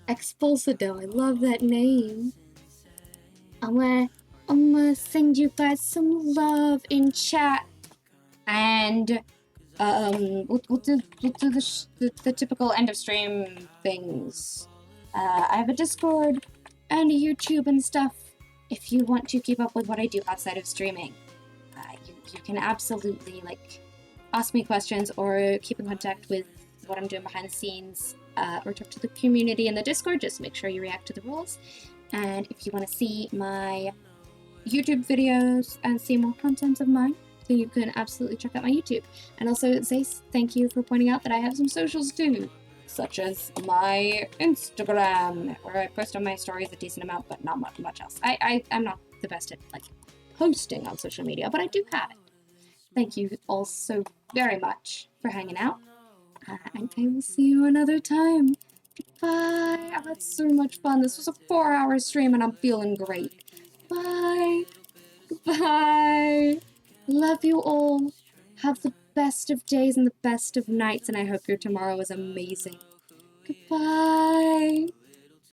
Expulsador, I love that name. I'm gonna send you guys some love in chat, and we'll do the typical end of stream things. I have a Discord and a YouTube and stuff. If you want to keep up with what I do outside of streaming, you can absolutely ask me questions or keep in contact with what I'm doing behind the scenes, or talk to the community in the Discord. Just make sure you react to the rules. And if you want to see my YouTube videos and see more content of mine, then you can absolutely check out my YouTube. And also, Zace, thank you for pointing out that I have some socials too, such as my Instagram, where I post on my stories a decent amount, but not much else. I'm not the best at posting on social media, but I do have it. Thank you all so very much for hanging out, and I will see you another time. Bye. I had so much fun. This was a 4-hour stream and I'm feeling great. Bye. Bye. Love you all. Have the best of days and the best of nights, and I hope your tomorrow is amazing. Goodbye.